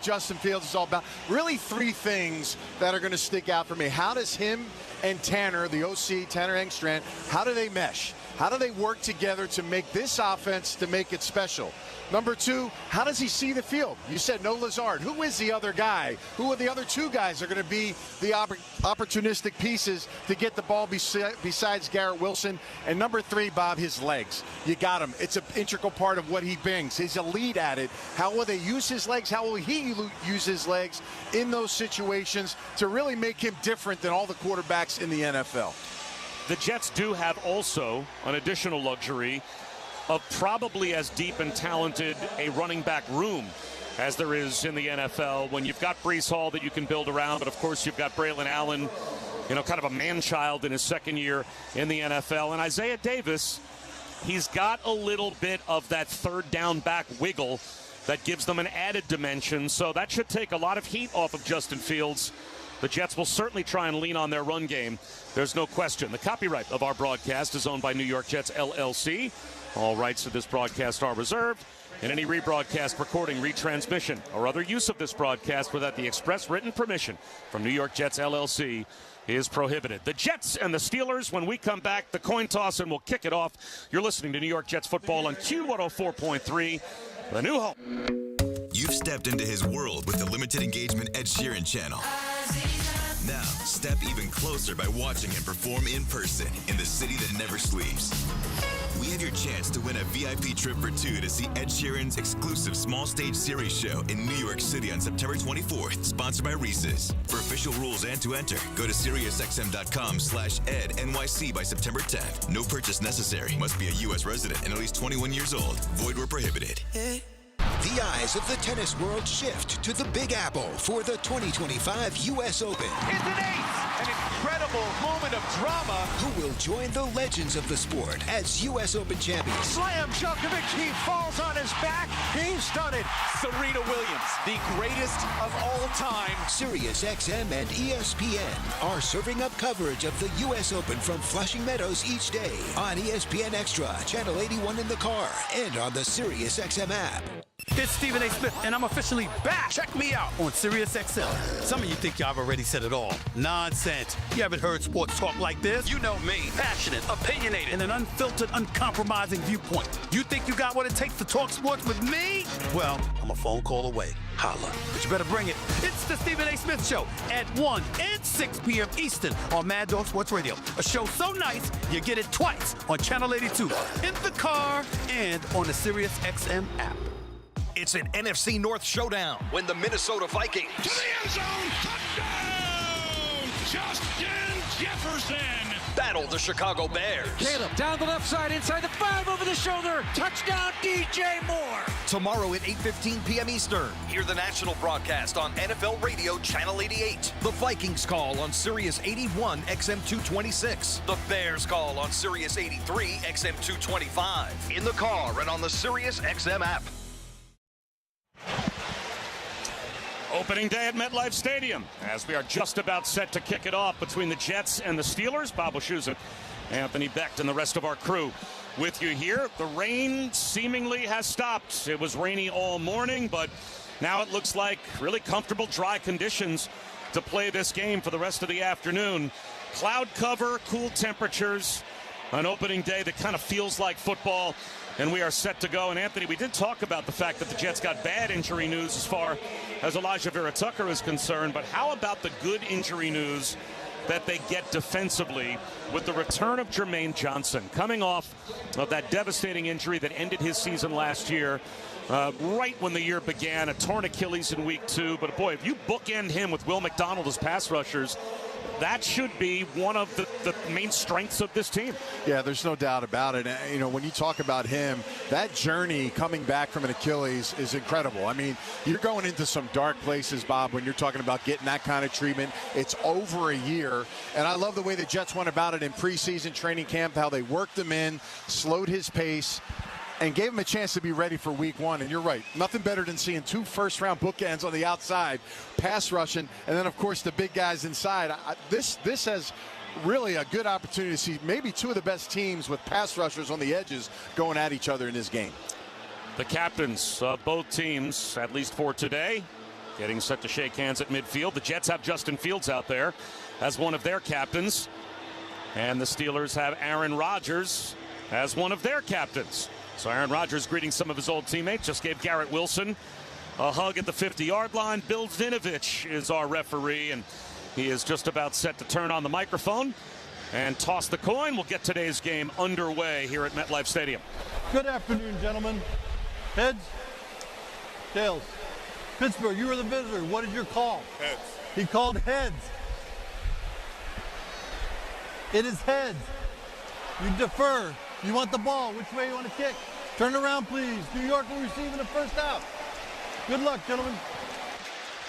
Justin Fields is all about. Really three things that are going to stick out for me. How does him and Tanner, the OC, Tanner Engstrand, how do they mesh? How do they work together to make this offense, to make it special? Number two, how does he see the field? You said no Lazard. Who is the other guy? Who are the other two guys that are going to be the opportunistic pieces to get the ball besides Garrett Wilson? And number three, Bob, his legs. You got him. It's an integral part of what he brings. He's a lead at it. How will they use his legs? How will he use his legs in those situations to really make him different than all the quarterbacks in the NFL? The Jets do have also an additional luxury of probably as deep and talented a running back room as there is in the NFL when you've got Breece Hall that you can build around, but of course you've got Braylon Allen, kind of a man-child in his second year in the NFL. And Isaiah Davis, he's got a little bit of that third down back wiggle that gives them an added dimension, so that should take a lot of heat off of Justin Fields. The Jets will certainly try and lean on their run game. There's no question. The copyright of our broadcast is owned by New York Jets LLC. All rights to this broadcast are reserved, and any rebroadcast, recording, retransmission, or other use of this broadcast without the express written permission from New York Jets LLC is prohibited. The Jets and the Steelers, when we come back, the coin toss, and we'll kick it off. You're listening to New York Jets football on Q104.3, the new home. You've stepped into his world with the limited engagement Ed Sheeran channel. Now, step even closer by watching him perform in person in the city that never sleeps. We have your chance to win a VIP trip for two to see Ed Sheeran's exclusive small stage series show in New York City on September 24th, sponsored by Reese's. For official rules and to enter, go to SiriusXM.com/EdNYC by September 10th. No purchase necessary. Must be a U.S. resident and at least 21 years old. Void where prohibited. The eyes of the tennis world shift to the Big Apple for the 2025 U.S. Open. It's an ace! An incredible moment of drama. Who will join the legends of the sport as U.S. Open champions? Slam Djokovic, he falls on his back. He's done it. Serena Williams, the greatest of all time. SiriusXM and ESPN are serving up coverage of the U.S. Open from Flushing Meadows each day on ESPN Extra, Channel 81 in the car, and on the SiriusXM app. It's Stephen A. Smith, and I'm officially back. Check me out on SiriusXM. Some of you think y'all have already said it all. Nonsense. You haven't heard sports talk like this? You know me. Passionate, opinionated, and an unfiltered, uncompromising viewpoint. You think you got what it takes to talk sports with me? Well, I'm a phone call away. Holla. But you better bring it. It's the Stephen A. Smith Show at 1 and 6 p.m. Eastern on Mad Dog Sports Radio. A show so nice, you get it twice on Channel 82, in the car, and on the SiriusXM app. It's an NFC North showdown when the Minnesota Vikings to the end zone, touchdown, Justin Jefferson, battle the Chicago Bears. Caleb down the left side, inside the 5, over the shoulder, touchdown DJ Moore. Tomorrow at 8:15 p.m. Eastern, hear the national broadcast on NFL Radio Channel 88. The Vikings call on Sirius 81 XM 226. The Bears call on Sirius 83 XM 225. In the car and on the Sirius XM app. Opening day at MetLife Stadium as we are just about set to kick it off between the Jets and the Steelers. Bob Wischusen, Anthony Becht, and the rest of our crew with you here. The rain seemingly has stopped. It was rainy all morning, but now it looks like really comfortable, dry conditions to play this game for the rest of the afternoon. Cloud cover, cool temperatures, an opening day that kind of feels like football. And we are set to go. And Anthony, we did talk about the fact that the Jets got bad injury news as far as Elijah Vera-Tucker is concerned. But how about the good injury news that they get defensively with the return of Jermaine Johnson, coming off of that devastating injury that ended his season last year, right when the year began, a torn Achilles in week 2. But boy, if you bookend him with Will McDonald as pass rushers, that should be one of the main strengths of this team. Yeah, there's no doubt about it. When you talk about him, that journey coming back from an Achilles is incredible. I mean, you're going into some dark places, Bob, when you're talking about getting that kind of treatment. It's over a year. And I love the way the Jets went about it in preseason training camp, how they worked him in, slowed his pace, and gave him a chance to be ready for week 1. And you're right, nothing better than seeing 2 first-round bookends on the outside, pass rushing, and then, of course, the big guys inside. This has really a good opportunity to see maybe 2 of the best teams with pass rushers on the edges going at each other in this game. The captains of both teams, at least for today, getting set to shake hands at midfield. The Jets have Justin Fields out there as one of their captains. And the Steelers have Aaron Rodgers as one of their captains. So Aaron Rodgers greeting some of his old teammates. Just gave Garrett Wilson a hug at the 50-yard line. Bill Zinovich is our referee, and he is just about set to turn on the microphone and toss the coin. We'll get today's game underway here at MetLife Stadium. Good afternoon, gentlemen. Heads? Tails? Pittsburgh, you were the visitor. What did your call? Heads. He called heads. It is heads. You defer. You want the ball. Which way you want to kick? Turn around, please. New York will receive in the first out. Good luck, gentlemen.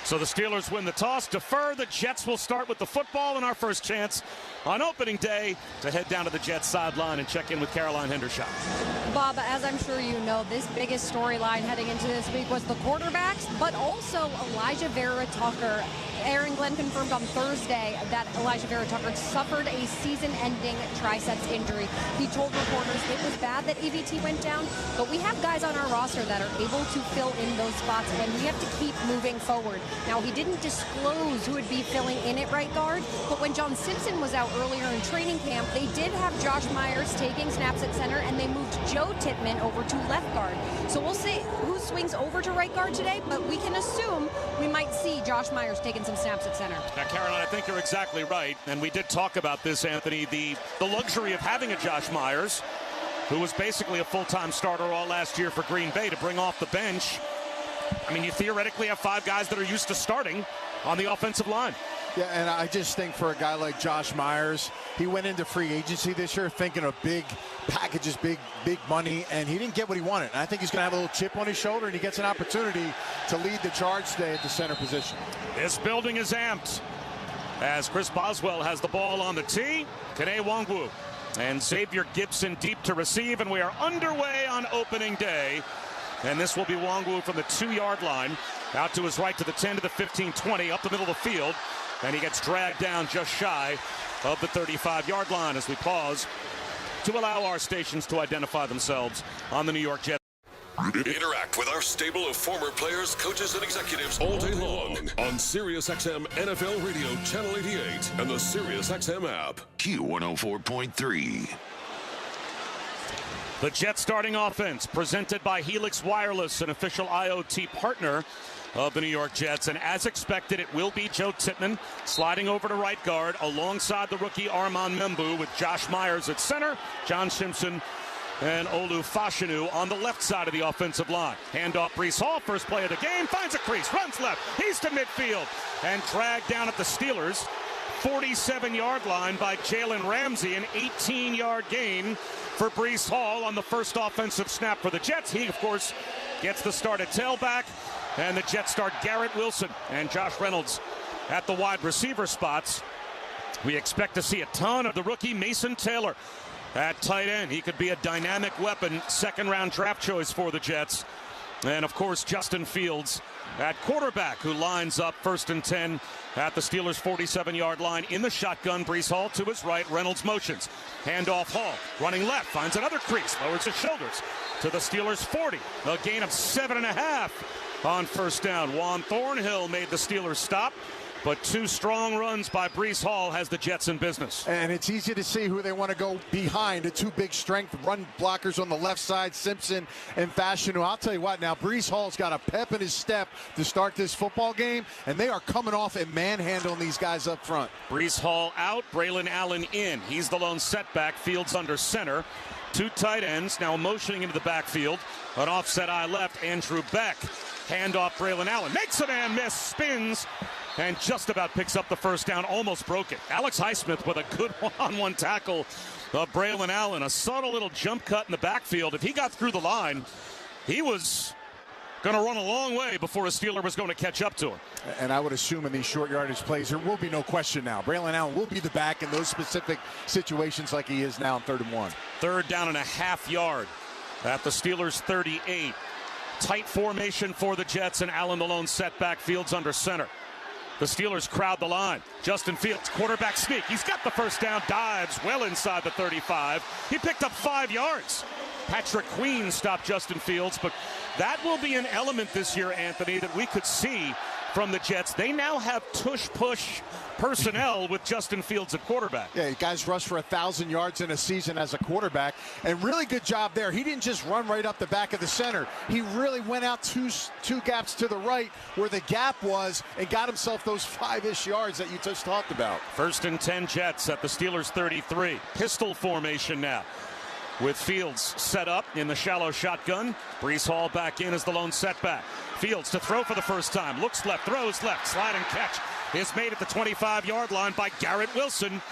So the Steelers win the toss, defer. The Jets will start with the football, and our first chance on opening day to head down to the Jets sideline and check in with Caroline Hendershot. Bob, as I'm sure you know, this biggest storyline heading into this week was the quarterbacks, but also Elijah Vera Tucker. Aaron Glenn confirmed on Thursday that Elijah Vera Tucker suffered a season-ending triceps injury. He told reporters it was bad that EVT went down, but we have guys on our roster that are able to fill in those spots, and we have to keep moving forward. Now, he didn't disclose who would be filling in at right guard, but when John Simpson was out earlier in training camp, they did have Josh Myers taking snaps at center, and they moved Joe Tittman over to left guard. So we'll see who swings over to right guard today, but we can assume we might see Josh Myers taking some snaps at center. Now, Caroline, I think you're exactly right, and we did talk about this, Anthony, the luxury of having a Josh Myers, who was basically a full-time starter all last year for Green Bay, to bring off the bench. I mean, you theoretically have 5 guys that are used to starting on the offensive line. Yeah, and I just think for a guy like Josh Myers, he went into free agency this year thinking of big packages, big money, and he didn't get what he wanted. And I think he's going to have a little chip on his shoulder, and he gets an opportunity to lead the charge today at the center position. This building is amped as Chris Boswell has the ball on the tee. Kene Nwangwu and Xavier Gibson deep to receive, and we are underway on opening day. And this will be Nwangwu from the 2-yard line, out to his right to the 10, to the 15, 20, up the middle of the field. And he gets dragged down just shy of the 35-yard line as we pause to allow our stations to identify themselves on the New York Jets. Interact with our stable of former players, coaches, and executives all day long on SiriusXM NFL Radio Channel 88 and the SiriusXM app. Q104.3. The Jets starting offense presented by Helix Wireless, an official IoT partner of the New York Jets. And as expected, it will be Joe Tittman sliding over to right guard alongside the rookie Armand Membu, with Josh Myers at center, John Simpson and Olu Fashanu on the left side of the offensive line. Handoff, Breece Hall, first play of the game, finds a crease, runs left, he's to midfield, and dragged down at the Steelers' 47-yard line by Jalen Ramsey, an 18-yard gain for Breece Hall on the first offensive snap for the Jets. He, of course, gets the start at tailback, and the Jets start Garrett Wilson and Josh Reynolds at the wide receiver spots. We expect to see a ton of the rookie Mason Taylor at tight end. He could be a dynamic weapon, second-round draft choice for the Jets. And, of course, Justin Fields at quarterback, who lines up 1st and 10 at the Steelers' 47-yard line in the shotgun. Breece Hall to his right, Reynolds motions. Handoff, Hall running left, finds another crease, lowers his shoulders to the Steelers' 40. A gain of 7.5 on first down. Juan Thornhill made the Steelers stop, but 2 strong runs by Breece Hall has the Jets in business. And it's easy to see who they want to go behind. The 2 big strength run blockers on the left side, Simpson and Fashanu. I'll tell you what, now Breece Hall's got a pep in his step to start this football game, and they are coming off and manhandling these guys up front. Breece Hall out, Braylon Allen in. He's the lone setback, Fields under center. 2 tight ends now motioning into the backfield. An offset eye left, Andrew Beck. Handoff, Braylon Allen makes a man miss, spins, and just about picks up the first down, almost broke it. Alex Highsmith with a good one-on-one tackle of Braylon Allen. A subtle little jump cut in the backfield. If he got through the line, he was going to run a long way before a Steeler was going to catch up to him. And I would assume in these short yardage plays, there will be no question now. Braylon Allen will be the back in those specific situations like he is now in 3rd and 1. 3rd down and a half yard at the Steelers' 38. Tight formation for the Jets, and Allen the lone setback, Fields under center. The Steelers crowd the line. Justin Fields, quarterback sneak. He's got the first down, dives well inside the 35. He picked up 5 yards. Patrick Queen stopped Justin Fields, but that will be an element this year, Anthony, that we could see from the Jets. They now have tush-push personnel with Justin Fields at quarterback. Yeah, guys rushed for 1,000 yards in a season as a quarterback, and really good job there. He didn't just run right up the back of the center. He really went out two gaps to the right where the gap was and got himself those 5-ish yards that you just talked about. 1st and 10 Jets at the Steelers' 33. Pistol formation now, with Fields set up in the shallow shotgun. Breece Hall back in as the lone setback. Fields to throw for the first time. Looks left, throws left. Slide and catch is made at the 25-yard line by Garrett Wilson.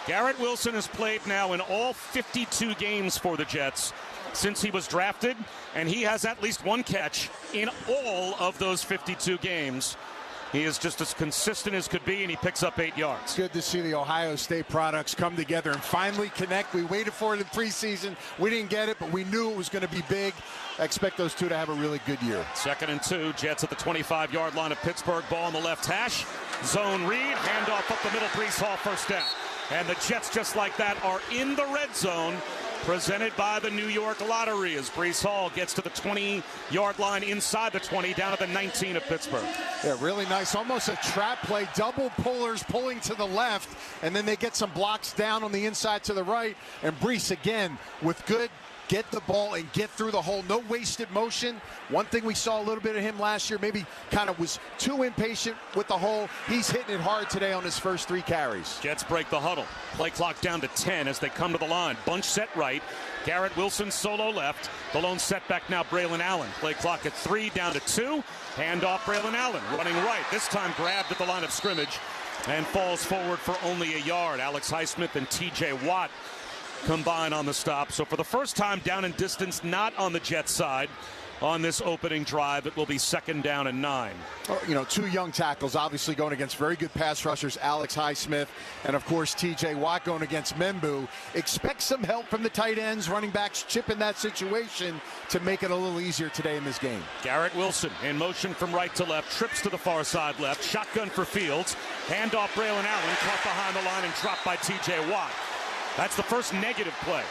Garrett Wilson has played now in all 52 games for the Jets since he was drafted, and he has at least one catch in all of those 52 games. He is just as consistent as could be, and he picks up 8 yards. Good to see the Ohio State products come together and finally connect. We waited for it in preseason. We didn't get it, but we knew it was going to be big. I expect those two to have a really good year. 2nd and 2, Jets at the 25-yard line of Pittsburgh. Ball on the left hash. Zone read, handoff up the middle. Breece Hall, first down. And the Jets, just like that, are in the red zone, presented by the New York Lottery, as Breece Hall gets to the 20-yard line inside the 20, down to the 19 of Pittsburgh. Yeah, really nice. Almost a trap play. Double pullers pulling to the left, and then they get some blocks down on the inside to the right. And Breece, again, with good get the ball and get through the hole. No wasted motion. One thing we saw a little bit of him last year, maybe kind of was too impatient with the hole. He's hitting it hard today on his first 3 carries. Jets break the huddle. Play clock down to 10 as they come to the line. Bunch set right. Garrett Wilson solo left. The lone setback now Braylon Allen. Play clock at 3, down to 2. Hand off Braylon Allen. Running right. This time grabbed at the line of scrimmage and falls forward for only a yard. Alex Highsmith and T.J. Watt combine on the stop. So for the first time down in distance, not on the Jets side on this opening drive. It will be 2nd down and 9. Oh, you know, 2 young tackles obviously going against very good pass rushers, Alex Highsmith and of course T.J. Watt going against Membu. Expect some help from the tight ends, running backs, chip in that situation to make it a little easier today in this game. Garrett Wilson in motion from right to left, trips to the far side left, shotgun for Fields, handoff Braylon Allen, caught behind the line and dropped by T.J. Watt. That's the first negative play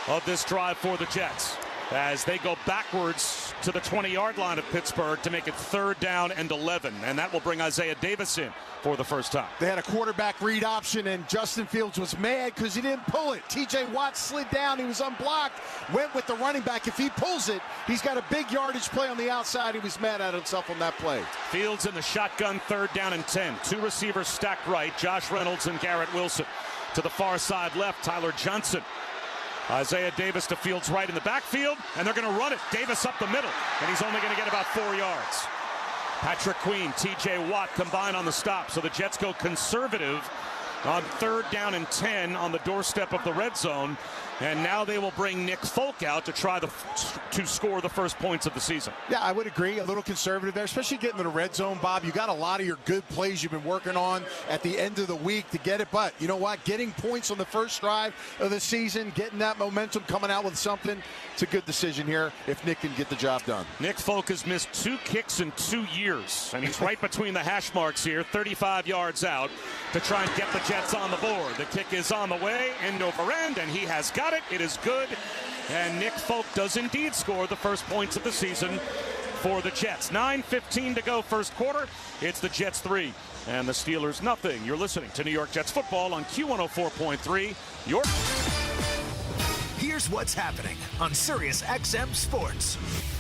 of this drive for the Jets, as they go backwards to the 20-yard line of Pittsburgh to make it 3rd down and 11. And that will bring Isaiah Davis in for the first time. They had a quarterback read option, and Justin Fields was mad because he didn't pull it. T.J. Watt slid down. He was unblocked. Went with the running back. If he pulls it, he's got a big yardage play on the outside. He was mad at himself on that play. Fields in the shotgun, 3rd down and 10. 2 receivers stacked right, Josh Reynolds and Garrett Wilson. To the far side left, Tyler Johnson. Isaiah Davis to Fields right in the backfield, and they're going to run it. Davis up the middle, and he's only going to get about 4 yards. Patrick Queen, T.J. Watt combine on the stop, so the Jets go conservative on 3rd down and 10 on the doorstep of the red zone. And now they will bring Nick Folk out to try to score the first points of the season. Yeah, I would agree. A little conservative there, especially getting to the red zone, Bob. You got a lot of your good plays you've been working on at the end of the week to get it. But you know what? Getting points on the first drive of the season, getting that momentum, coming out with something, it's a good decision here if Nick can get the job done. Nick Folk has missed 2 kicks in 2 years, and he's right between the hash marks here, 35 yards out to try and get the Jets on the board. The kick is on the way, end over end, and he has got it. It is good, and Nick Folk does indeed score the first points of the season for the Jets. 9:15 to go first quarter. It's the Jets 3 and the Steelers nothing. You're listening to New York Jets football on Q104.3. Here's what's happening on Sirius XM Sports.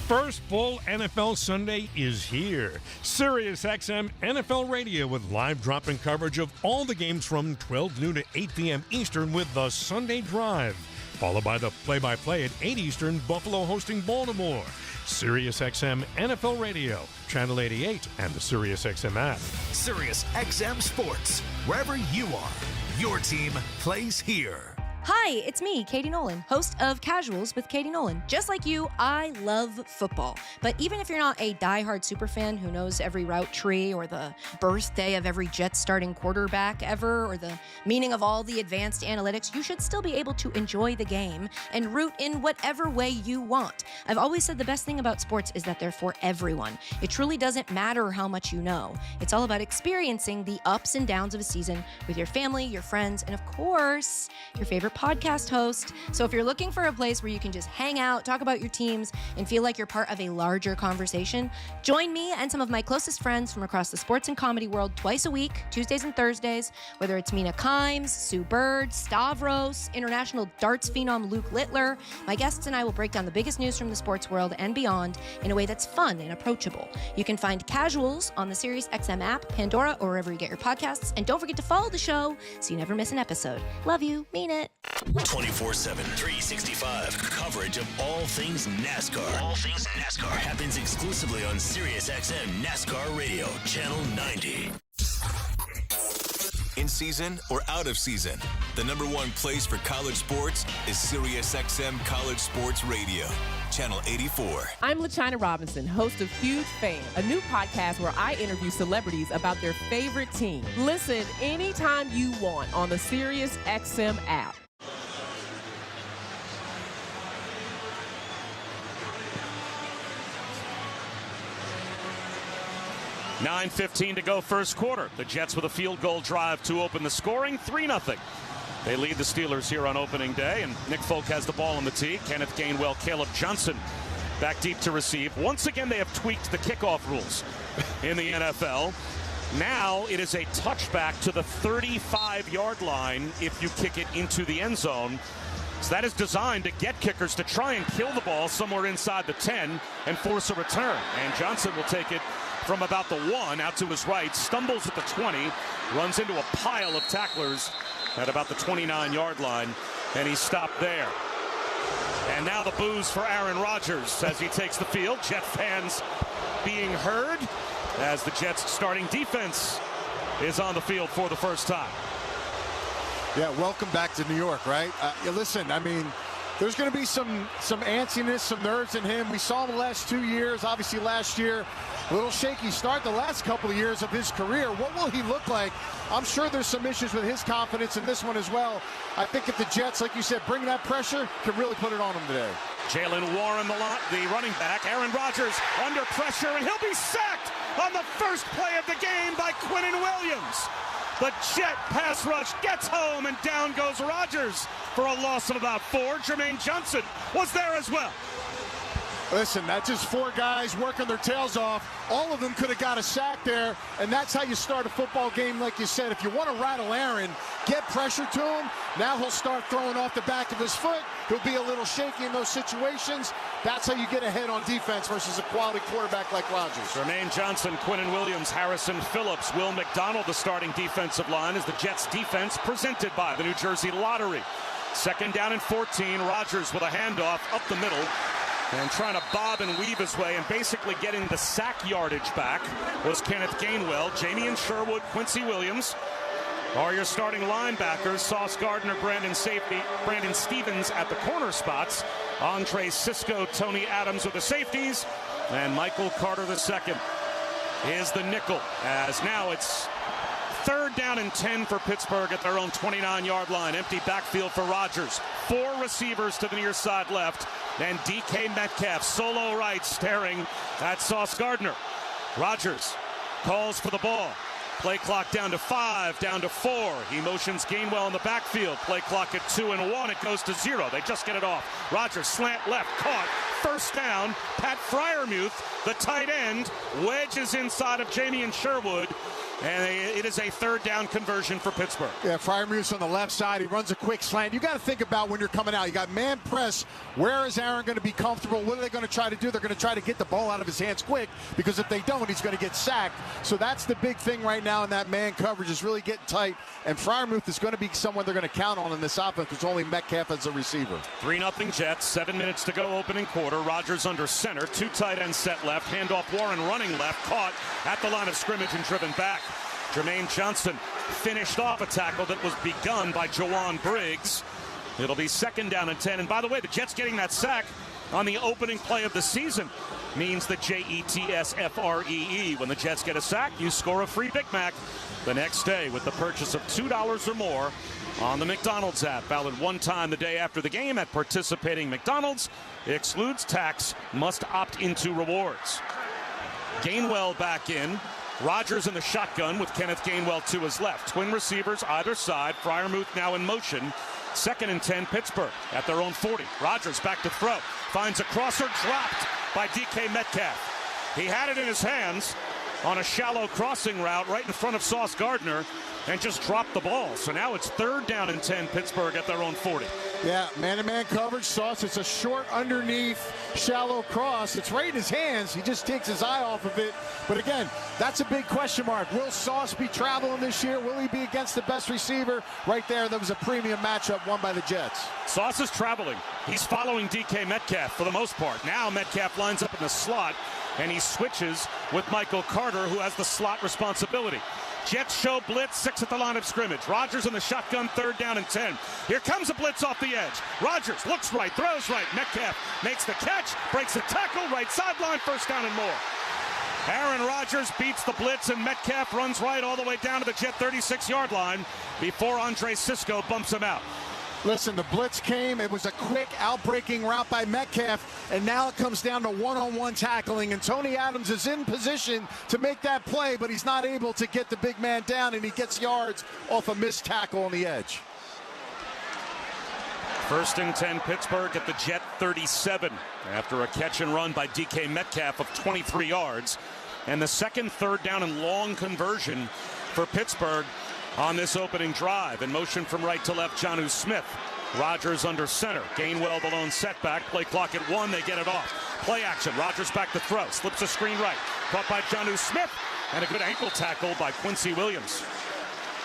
First full NFL Sunday is here. Sirius XM NFL Radio with live drop-in coverage of all the games from 12 noon to 8 p.m. Eastern with the Sunday Drive, followed by the play-by-play at 8 Eastern, Buffalo hosting Baltimore. Sirius XM NFL Radio, Channel 88, and the Sirius XM app. Sirius XM Sports, wherever you are, your team plays here. Hi, it's me, Katie Nolan, host of Casuals with Katie Nolan. Just like you, I love football. But even if you're not a diehard superfan who knows every route tree or the birthday of every Jets starting quarterback ever or the meaning of all the advanced analytics, you should still be able to enjoy the game and root in whatever way you want. I've always said the best thing about sports is that they're for everyone. It truly doesn't matter how much you know. It's all about experiencing the ups and downs of a season with your family, your friends, and of course, your favorite podcast host. So if you're looking for a place where you can just hang out, talk about your teams, and feel like you're part of a larger conversation, join me and some of my closest friends from across the sports and comedy world twice a week, Tuesdays and Thursdays, whether it's Mina Kimes, Sue Bird, Stavros, international darts phenom Luke Littler. My guests and I will break down the biggest news from the sports world and beyond in a way that's fun and approachable. You can find Casuals on the SiriusXM app, Pandora, or wherever you get your podcasts. And don't forget to follow the show so you never miss an episode. Love you. Mean it. 24/7, 365 coverage of all things NASCAR. All things NASCAR happens exclusively on SiriusXM NASCAR Radio, Channel 90. In season or out of season, the #1 place for college sports is SiriusXM College Sports Radio, Channel 84. I'm LaChina Robinson, host of Huge Fan, a new podcast where I interview celebrities about their favorite team. Listen anytime you want on the SiriusXM app. $9:15 to go first quarter. The Jets with a field goal drive to open the scoring, 3-0. They lead the Steelers here on opening day, and Nick Folk has the ball on the tee. Kenneth Gainwell, Caleb Johnson back deep to receive. Once again, they have tweaked the kickoff rules in the NFL. Now it is a touchback to the 35-yard line if you kick it into the end zone. So that is designed to get kickers to try and kill the ball somewhere inside the 10 and force a return. And Johnson will take it from about the 1 out to his right, stumbles at the 20, runs into a pile of tacklers at about the 29-yard line, and he's stopped there. And now the boos for Aaron Rodgers as he takes the field. Jet fans being heard as the Jets starting defense is on the field for the first time. Yeah, welcome back to New York, right? Listen, I mean, there's going to be some antsiness, some nerves in him. We saw him the last 2 years. Obviously, last year, a little shaky start the last couple of years of his career. What will he look like? I'm sure there's some issues with his confidence in this one as well. I think if the Jets, like you said, bring that pressure, can really put it on him today. Jalen Warren, the running back. Aaron Rodgers under pressure, and he'll be sacked on the first play of the game by Quinnen Williams. The Jet pass rush gets home, and down goes Rodgers for a loss of about 4. Jermaine Johnson was there as well. Listen, that's just 4 guys working their tails off. All of them could have got a sack there, and that's how you start a football game, like you said. If you want to rattle Aaron, get pressure to him. Now he'll start throwing off the back of his foot. He'll be a little shaky in those situations. That's how you get ahead on defense versus a quality quarterback like Rodgers. Jermaine Johnson, Quinnen Williams, Harrison Phillips, Will McDonald, the starting defensive line, as the Jets defense presented by the New Jersey Lottery. 2nd down and 14. Rodgers with a handoff up the middle, and trying to bob and weave his way and basically getting the sack yardage back was Kenneth Gainwell. Jamian Sherwood, Quincy Williams are your starting linebackers. Sauce Gardner, Brandon Stevens at the corner spots. Andre Sisco, Tony Adams are the safeties. And Michael Carter II is the nickel. As now it's 3rd down and 10 for Pittsburgh at their own 29-yard line. Empty backfield for Rodgers. 4 receivers to the near side left. And DK Metcalf, solo right, staring at Sauce Gardner. Rodgers calls for the ball. Play clock down to 5, down to 4. He motions Gainwell in the backfield. Play clock at 2 and 1. It goes to 0. They just get it off. Rodgers slant left, caught. 1st down. Pat Freiermuth, the tight end, wedges inside of Jamian Sherwood. And it is a 3rd down conversion for Pittsburgh. Yeah, Freiermuth on the left side. He runs a quick slant. You got to think about when you're coming out. You got man press. Where is Aaron going to be comfortable? What are they going to try to do? They're going to try to get the ball out of his hands quick, because if they don't, he's going to get sacked. So that's the big thing right now in that man coverage, is really getting tight. And Freiermuth is going to be someone they're going to count on in this offense, because only Metcalf as a receiver. 3-0 Jets. 7 minutes to go opening quarter. Rodgers under center. 2 tight ends set left. Handoff Warren running left. Caught at the line of scrimmage and driven back. Jermaine Johnson finished off a tackle that was begun by Jawan Briggs. It'll be 2nd down and 10. And by the way, the Jets getting that sack on the opening play of the season means the JETSFREE. When the Jets get a sack, you score a free Big Mac the next day with the purchase of $2 or more on the McDonald's app. Valid 1 time the day after the game at participating McDonald's. Excludes tax. Must opt into rewards. Gainwell back in. Rodgers in the shotgun with Kenneth Gainwell to his left. Twin receivers either side. Freiermuth now in motion. 2nd and 10, Pittsburgh at their own 40. Rodgers back to throw. Finds a crosser, dropped by DK Metcalf. He had it in his hands on a shallow crossing route right in front of Sauce Gardner and just dropped the ball. So now it's 3rd down and 10, Pittsburgh at their own 40. Yeah, man-to-man coverage, Sauce. It's a short underneath shallow cross. It's right in his hands. He just takes his eye off of it. But again, that's a big question mark. Will Sauce be traveling this year? Will he be against the best receiver? Right there was a premium matchup won by the Jets. Sauce is traveling. He's following DK Metcalf for the most part. Now Metcalf lines up in the slot, and he switches with Michael Carter, who has the slot responsibility. Jets show blitz, 6 at the line of scrimmage. Rodgers in the shotgun, 3rd down and 10. Here comes a blitz off the edge. Rodgers looks right, throws right. Metcalf makes the catch, breaks the tackle, right sideline, 1st down and more. Aaron Rodgers beats the blitz, and Metcalf runs right all the way down to the Jet 36-yard line before Andre Sisco bumps him out. Listen, the blitz came. It was a quick outbreaking route by Metcalf, and now it comes down to one-on-one tackling, and Tony Adams is in position to make that play, but he's not able to get the big man down, and he gets yards off a missed tackle on the edge. 1st and 10, Pittsburgh at the Jet 37 after a catch and run by DK Metcalf of 23 yards, and the second 3rd down and long conversion for Pittsburgh on this opening drive. In motion from right to left, Jonnu Smith. Rodgers under center. Gainwell the lone setback. Play clock at 1. They get it off. Play action. Rodgers back to throw. Slips a screen right. Caught by Jonnu Smith. And a good ankle tackle by Quincy Williams.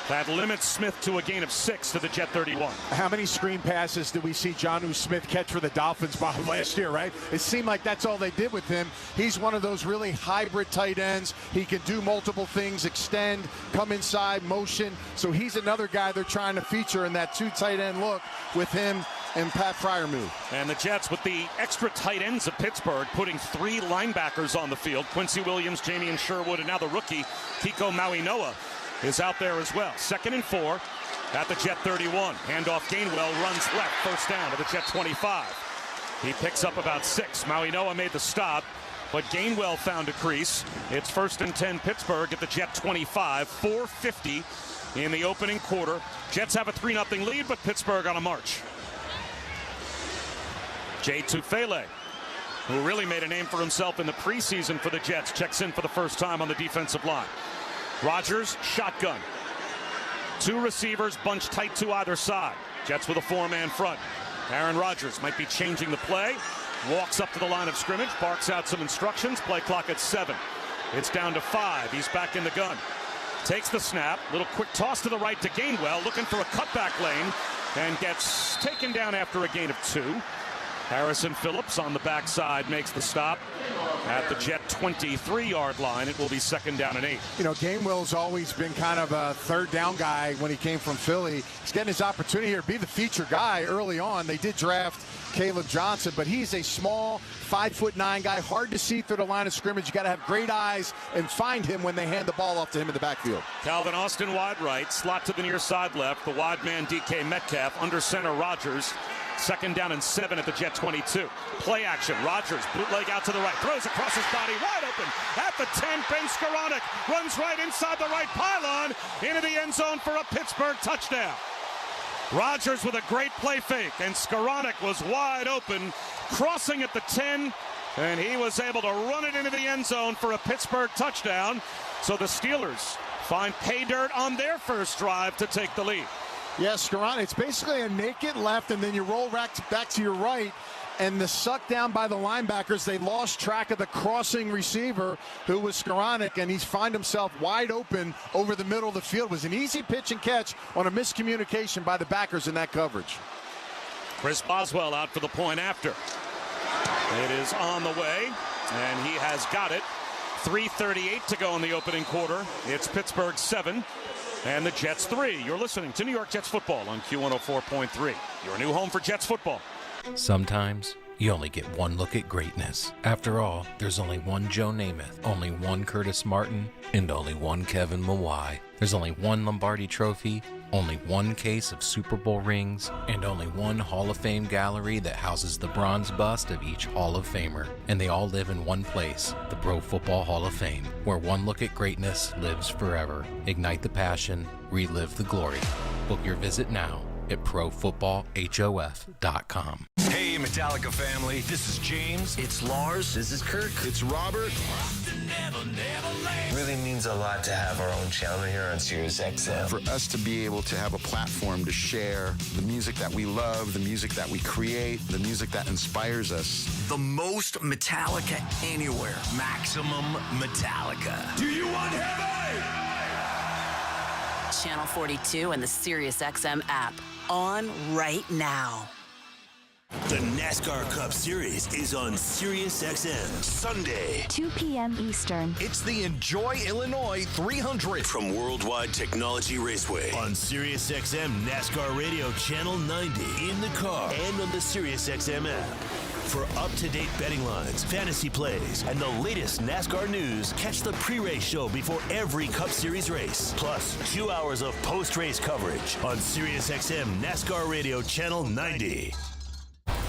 That limits Smith to a gain of 6 to the Jet 31. How many screen passes did we see Jonnu Smith catch for the Dolphins, Bob, last year, right? It seemed like that's all they did with him. He's one of those really hybrid tight ends. He can do multiple things, extend, come inside, motion. So he's another guy they're trying to feature in that 2 tight end look with him and Pat Freiermuth. And the Jets, with the extra tight ends of Pittsburgh, putting 3 linebackers on the field. Quincy Williams, Jamie Sherwood, and now the rookie, Kiko Mauinoa, is out there as well. 2nd and 4 at the Jet 31. Handoff, Gainwell runs left, 1st down to the Jet 25. He picks up about 6. Mauinoa made the stop, but Gainwell found a crease. It's 1st and 10, Pittsburgh at the Jet 25. 4:50 in the opening quarter. Jets have a 3-0 lead, but Pittsburgh on a march. Jay Tufele, who really made a name for himself in the preseason for the Jets, checks in for the first time on the defensive line. Rodgers, shotgun. 2 receivers bunched tight to either side. Jets with a 4-man front. Aaron Rodgers might be changing the play. Walks up to the line of scrimmage, barks out some instructions. Play clock at 7. It's down to 5. He's back in the gun. Takes the snap. Little quick toss to the right to Gainwell, looking for a cutback lane, and gets taken down after a gain of 2. Harrison Phillips on the backside makes the stop at the Jet 23-yard line. It will be 2nd down and 8. You know, Gainwell's always been kind of a 3rd down guy when he came from Philly. He's getting his opportunity here to be the feature guy early on. They did draft Caleb Johnson, but he's a small 5'9" guy, hard to see through the line of scrimmage. You got to have great eyes and find him when they hand the ball off to him in the backfield. Calvin Austin wide right, slot to the near side left. The wide man DK Metcalf, under center Rodgers. 2nd down and 7 at the Jet 22. Play action. Rodgers, bootleg out to the right. Throws across his body. Wide open. At the 10, Ben Skoranek runs right inside the right pylon into the end zone for a Pittsburgh touchdown. Rodgers with a great play fake, and Skoranek was wide open, crossing at the 10, and he was able to run it into the end zone for a Pittsburgh touchdown. So the Steelers find pay dirt on their first drive to take the lead. Yes, Skoranek, it's basically a naked left, and then you roll back to your right, and the suck down by the linebackers, they lost track of the crossing receiver, who was Skoranek, and he's find himself wide open over the middle of the field. It was an easy pitch and catch on a miscommunication by the backers in that coverage. Chris Boswell out for the point after. It is on the way, and he has got it. 3:38 to go in the opening quarter. It's Pittsburgh 7. And the Jets 3. You're listening to New York Jets football on Q104.3. Your new home for Jets football. Sometimes you only get one look at greatness. After all, there's only one Joe Namath, only one Curtis Martin, and only one Kevin Mawai. There's only one Lombardi Trophy, only one case of Super Bowl rings, and only one Hall of Fame gallery that houses the bronze bust of each Hall of Famer. And they all live in one place, the Pro Football Hall of Fame, where one look at greatness lives forever. Ignite the passion, relive the glory. Book your visit now at ProFootballHof.com. Hey, Metallica family. This is James. It's Lars. This is Kirk. It's Robert. Really means a lot to have our own channel here on Sirius XM. For us to be able to have a platform to share the music that we love, the music that we create, the music that inspires us. The most Metallica anywhere. Maximum Metallica. Do you want heavy? Channel 42 and the SiriusXM app. On right now. The NASCAR Cup Series is on SiriusXM Sunday, 2 p.m. Eastern. It's the Enjoy Illinois 300 from Worldwide Technology Raceway on SiriusXM NASCAR Radio Channel 90 in the car and on the SiriusXM app. For up-to-date betting lines, fantasy plays, and the latest NASCAR news, catch the pre-race show before every Cup Series race. Plus, 2 hours of post-race coverage on SiriusXM NASCAR Radio Channel 90.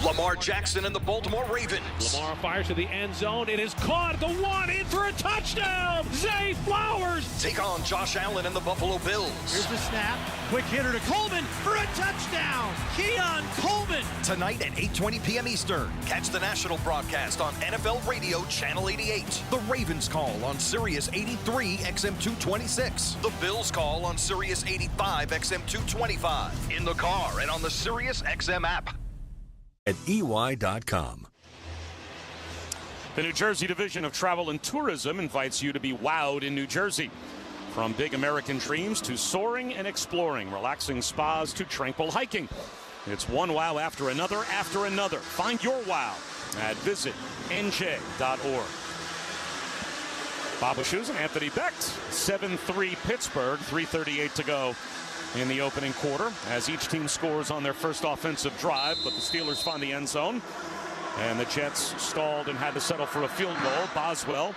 Lamar Jackson and the Baltimore Ravens. Lamar fires to the end zone. It is caught at the one, in for a touchdown. Zay Flowers. Take on Josh Allen and the Buffalo Bills. Here's the snap. Quick hitter to Coleman for a touchdown. Keon Coleman. Tonight at 8:20 p.m. Eastern. Catch the national broadcast on NFL Radio Channel 88. The Ravens call on Sirius 83 XM 226. The Bills call on Sirius 85 XM 225. In the car and on the Sirius XM app. At EY.com. The New Jersey Division of Travel and Tourism invites you to be wowed in New Jersey. From big American dreams to soaring and exploring, relaxing spas to tranquil hiking. It's one wow after another after another. Find your wow at visitnj.org. Bob Shoes and Anthony Becht, 7-3 Pittsburgh, 3:38 to go in the opening quarter as each team scores on their first offensive drive, but the Steelers find the end zone and the Jets stalled and had to settle for a field goal. Boswell,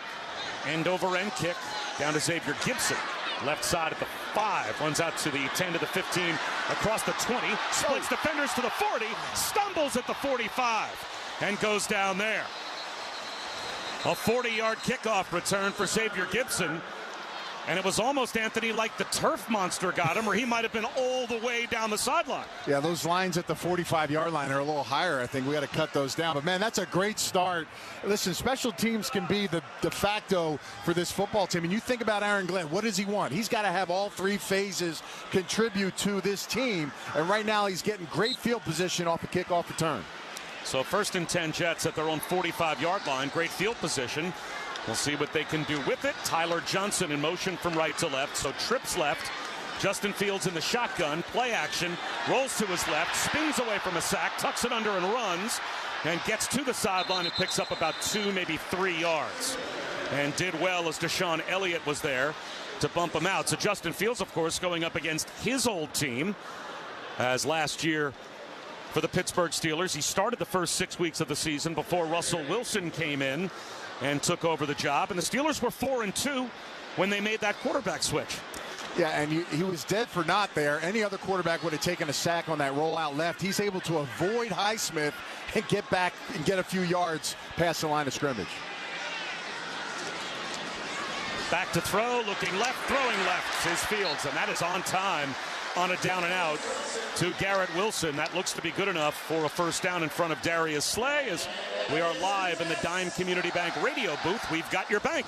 end over end kick down to Xavier Gibson, left side at the 5, runs out to the 10 to the 15, across the 20, splits defenders to the 40, stumbles at the 45 and goes down there. A 40-yard kickoff return for Xavier Gibson. And it was almost, Anthony, like the turf monster got him, or he might have been all the way down the sideline. Yeah, those lines at the 45-yard line are a little higher. I think we got to cut those down. But, man, that's a great start. Listen, special teams can be the de facto for this football team. And you think about Aaron Glenn, what does he want? He's got to have all three phases contribute to this team. And right now he's getting great field position off a kickoff return. So 1st and 10 Jets at their own 45-yard line. Great field position. We'll see what they can do with it. Tyler Johnson in motion from right to left. So trips left. Justin Fields in the shotgun. Play action. Rolls to his left. Spins away from a sack. Tucks it under and runs. And gets to the sideline and picks up about 2, maybe 3 yards. And did well as Deshaun Elliott was there to bump him out. So Justin Fields, of course, going up against his old team. As last year for the Pittsburgh Steelers, he started the first 6 weeks of the season before Russell Wilson came in and took over the job. And the Steelers were 4-2 when they made that quarterback switch. Yeah, and he was dead for not there. Any other quarterback would have taken a sack on that rollout left. He's able to avoid Highsmith and get back and get a few yards past the line of scrimmage. Back to throw, looking left, throwing left is Fields, and that is on time on a down and out to Garrett Wilson. That looks to be good enough for a first down in front of Darius Slay as we are live in the Dime Community Bank radio booth. We've got your bank.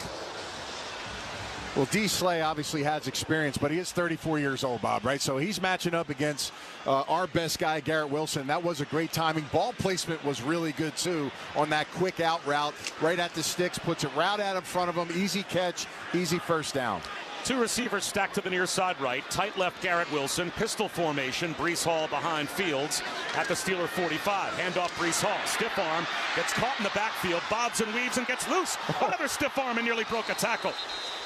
Well, D. Slay obviously has experience, but he is 34 years old, Bob, right? So he's matching up against our best guy, Garrett Wilson. That was a great timing. Ball placement was really good, too, on that quick out route. Right at the sticks, puts it right out in front of him. Easy catch, easy first down. 2 receivers stacked to the near side right. Tight left Garrett Wilson. Pistol formation. Breece Hall behind Fields at the Steeler 45. Handoff Breece Hall. Stiff arm. Gets caught in the backfield. Bobs and weaves and gets loose. Another stiff arm and nearly broke a tackle.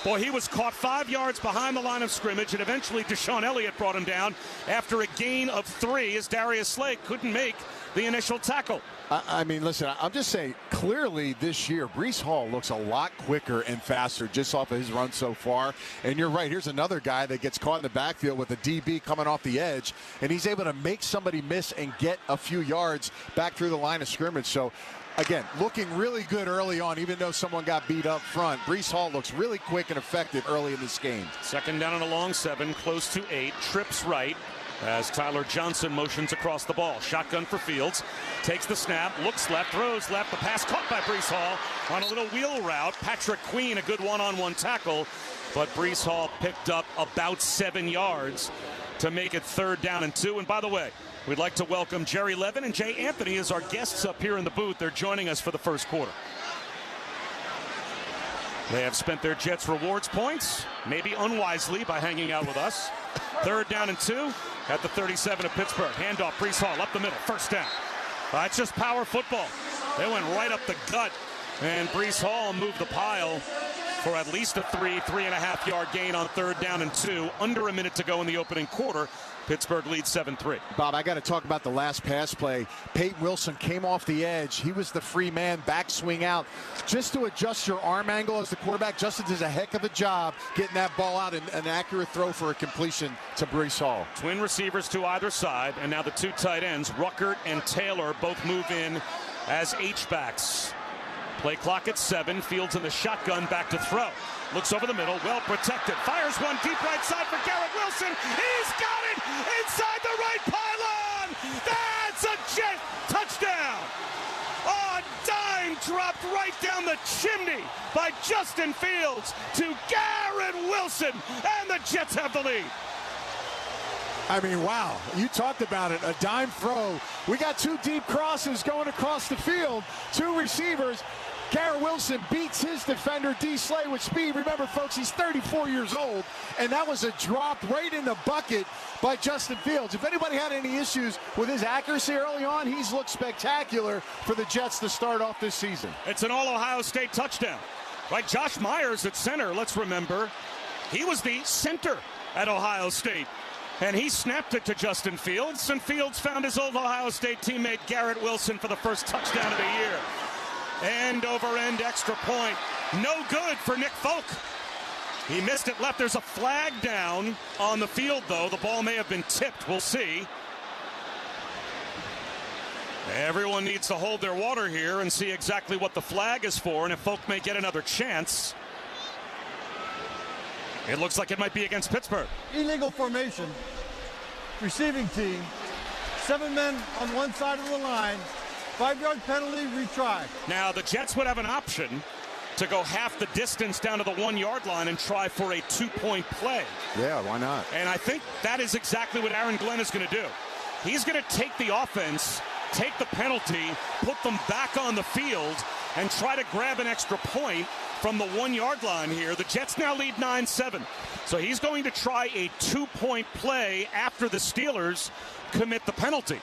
Boy, he was caught 5 yards behind the line of scrimmage, and eventually Deshaun Elliott brought him down after a gain of 3 as Darius Slay couldn't make the initial tackle. I mean, listen, I'm just saying, clearly this year, Breece Hall looks a lot quicker and faster just off of his run so far. And you're right, here's another guy that gets caught in the backfield with a DB coming off the edge, and he's able to make somebody miss and get a few yards back through the line of scrimmage. So, again, looking really good early on, even though someone got beat up front. Breece Hall looks really quick and effective early in this game. 2nd down and a long 7, close to 8. Trips right. as Tyler Johnson motions across the ball. Shotgun for Fields. Takes the snap, looks left, throws left. The pass caught by Breece Hall on a little wheel route. Patrick Queen, a good one-on-one tackle. But Breece Hall picked up about 7 yards to make it 3rd down and 2. And by the way, we'd like to welcome Jerry Levin and Jay Anthony as our guests up here in the booth. They're joining us for the first quarter. They have spent their Jets rewards points, maybe unwisely, by hanging out with us. 3rd down and 2 at the 37 of Pittsburgh. Handoff, Breece Hall up the middle, 1st down. It's just power football. They went right up the gut, and Breece Hall moved the pile for at least a 3.5 yard gain on 3rd down and 2. Under a minute to go in the opening quarter. Pittsburgh leads 7-3. Bob, I got to talk about the last pass play. Peyton Wilson came off the edge. He was the free man, back swing out. Just to adjust your arm angle as the quarterback, Justin does a heck of a job getting that ball out and an accurate throw for a completion to Breece Hall. Twin receivers to either side, and now the 2 tight ends, Ruckert and Taylor, both move in as H-backs. Play clock at 7. Fields in the shotgun, back to throw. Looks over the middle, well protected. Fires one deep right side for Garrett Wilson. He's got it inside the right pylon. That's a Jet touchdown. A dime dropped right down the chimney by Justin Fields to Garrett Wilson, and the Jets have the lead. I mean, wow, you talked about it, a dime throw. We got 2 deep crosses going across the field, 2 receivers. Garrett Wilson beats his defender, D. Slay, with speed. Remember, folks, he's 34 years old, and that was a drop right in the bucket by Justin Fields. If anybody had any issues with his accuracy early on, he's looked spectacular for the Jets to start off this season. It's an all-Ohio State touchdown. Right, Josh Myers at center, let's remember. He was the center at Ohio State. And he snapped it to Justin Fields, and Fields found his old Ohio State teammate Garrett Wilson for the first touchdown of the year. End-over-end extra point. No good for Nick Folk. He missed it left. There's a flag down on the field, though. The ball may have been tipped. We'll see. Everyone needs to hold their water here and see exactly what the flag is for, and if Folk may get another chance. It looks like it might be against Pittsburgh. Illegal formation. Receiving team. 7 men on one side of the line. 5-yard penalty, retry. Now, the Jets would have an option to go half the distance down to the 1-yard line and try for a 2-point play. Yeah, why not? And I think that is exactly what Aaron Glenn is going to do. He's going to take the offense, take the penalty, put them back on the field, and try to grab an extra point from the 1-yard line here. The Jets now lead 9-7. So he's going to try a 2-point play after the Steelers commit the penalty.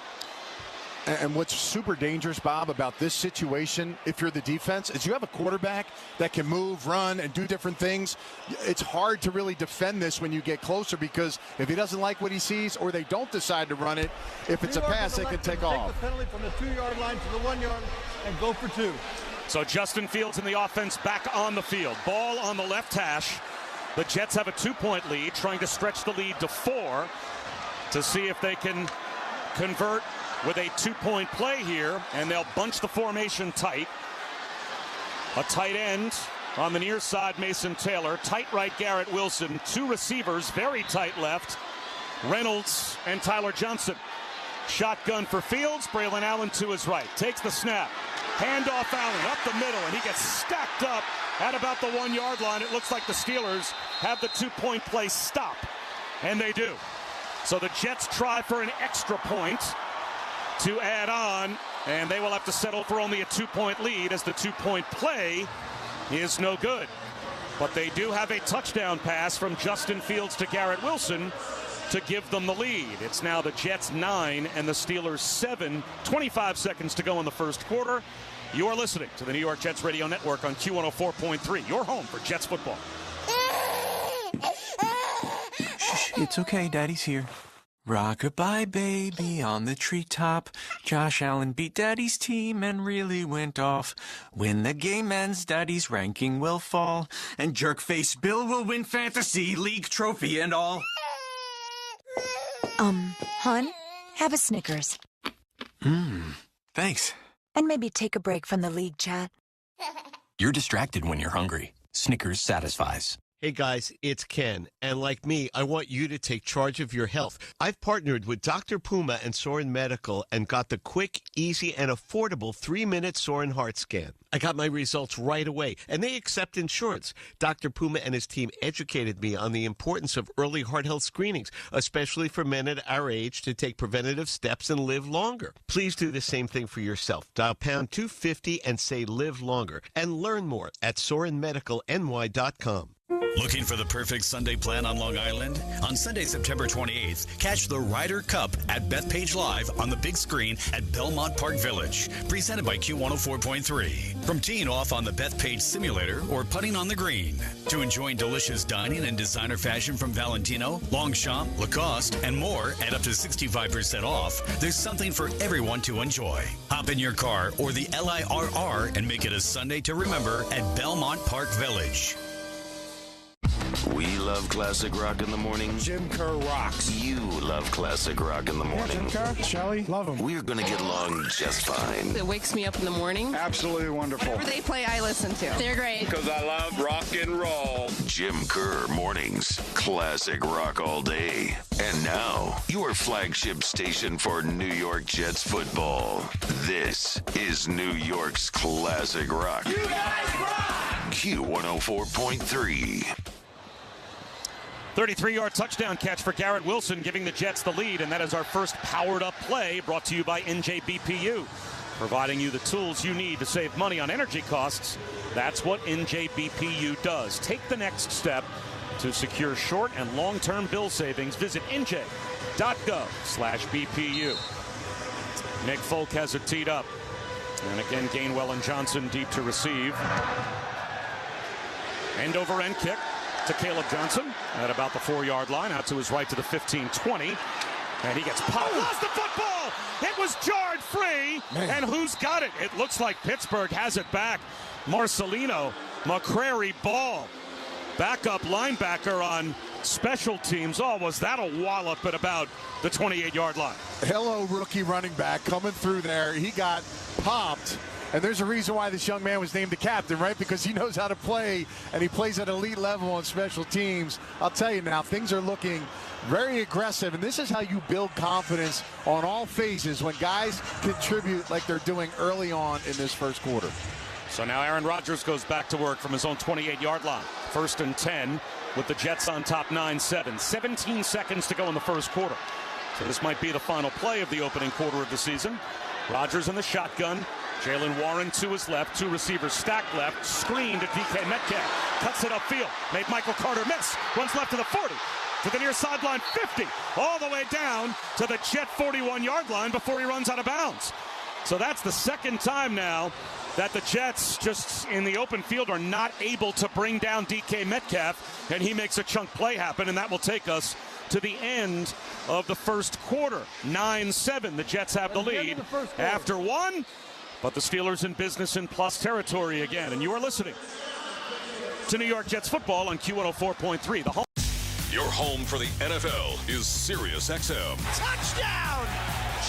And what's super dangerous, Bob, about this situation, if you're the defense, is you have a quarterback that can move, run, and do different things. It's hard to really defend this when you get closer, because if he doesn't like what he sees or they don't decide to run it, if it's a pass, they can take off. Take the penalty from the 2-yard line to the 1-yard and go for 2. So Justin Fields and the offense back on the field. Ball on the left hash. The Jets have a 2-point lead, trying to stretch the lead to 4 to see if they can convert with a 2-point play here, and they'll bunch the formation tight. A tight end on the near side, Mason Taylor. Tight right, Garrett Wilson. 2 receivers, very tight left, Reynolds and Tyler Johnson. Shotgun for Fields. Braylon Allen to his right. Takes the snap. Handoff Allen up the middle, and he gets stacked up at about the 1-yard line. It looks like the Steelers have the 2-point play stop, and they do. So the Jets try for an extra point to add on, and they will have to settle for only a 2-point lead, as the 2-point play is no good. But they do have a touchdown pass from Justin Fields to Garrett Wilson to give them the lead. It's now the Jets 9 and the Steelers 7. 25 seconds to go in the first quarter. You are listening to the New York Jets Radio Network on Q104.3, your home for Jets football. Shh, it's okay, Daddy's here. Rock-a-bye, baby, on the treetop. Josh Allen beat Daddy's team and really went off. When the game ends, Daddy's ranking will fall. And Jerkface Bill will win Fantasy League trophy and all. Hon, have a Snickers. Thanks. And maybe take a break from the league chat. You're distracted when you're hungry. Snickers satisfies. Hey guys, it's Ken, and like me, I want you to take charge of your health. I've partnered with Dr. Puma and Sorin Medical and got the quick, easy, and affordable 3-minute Sorin heart scan. I got my results right away, and they accept insurance. Dr. Puma and his team educated me on the importance of early heart health screenings, especially for men at our age to take preventative steps and live longer. Please do the same thing for yourself. Dial pound 250 and say live longer, and learn more at SorinMedicalNY.com. Looking for the perfect Sunday plan on Long Island? On Sunday, September 28th, catch the Ryder Cup at Bethpage Live on the big screen at Belmont Park Village. Presented by Q104.3. From teeing off on the Bethpage Simulator or putting on the green. To enjoying delicious dining and designer fashion from Valentino, Longchamp, Lacoste, and more at up to 65% off, there's something for everyone to enjoy. Hop in your car or the LIRR and make it a Sunday to remember at Belmont Park Village. We love classic rock in the morning. Jim Kerr rocks. You love classic rock in the morning. Yeah, Jim Kerr, Shelley, love him. We're going to get along just fine. It wakes me up in the morning. Absolutely wonderful. Whatever they play, I listen to. They're great. Because I love rock and roll. Jim Kerr mornings. Classic rock all day. And now, your flagship station for New York Jets football. This is New York's classic rock. You guys rock! Q104.3. 33-yard touchdown catch for Garrett Wilson, giving the Jets the lead, and that is our first powered-up play brought to you by NJBPU, providing you the tools you need to save money on energy costs. That's what NJBPU does. Take the next step to secure short and long-term bill savings. Visit nj.gov/BPU. Nick Folk has it teed up. And again, Gainwell and Johnson deep to receive. End-over-end kick to Caleb Johnson at about the 4-yard line, out to his right to the 15-20, and he gets popped. Lost the football. It was jarred free. Man. And who's got it? It looks like Pittsburgh has it back. Marcelino McCrary Ball, backup linebacker on special teams. Oh, was that a wallop at about the 28-yard line? Hello, rookie running back coming through there. He got popped. And there's a reason why this young man was named the captain, right? Because he knows how to play, and he plays at elite level on special teams. I'll tell you now, things are looking very aggressive, and this is how you build confidence on all phases when guys contribute like they're doing early on in this first quarter. So now Aaron Rodgers goes back to work from his own 28-yard line. 1st and 10 with the Jets on top 9-7. 17 seconds to go in the first quarter. So this might be the final play of the opening quarter of the season. Rodgers in the shotgun. Jalen Warren to his left, 2 receivers stacked left, screened at DK Metcalf, cuts it upfield, made Michael Carter miss, runs left to the 40, to the near sideline 50, all the way down to the Jet 41-yard line before he runs out of bounds. So that's the second time now that the Jets just in the open field are not able to bring down DK Metcalf, and he makes a chunk play happen, and that will take us to the end of the first quarter. 9-7, the Jets have the lead after one. But the Steelers in business in plus territory again. And you are listening to New York Jets football on Q104.3. The home. Your home for the NFL is SiriusXM. Touchdown!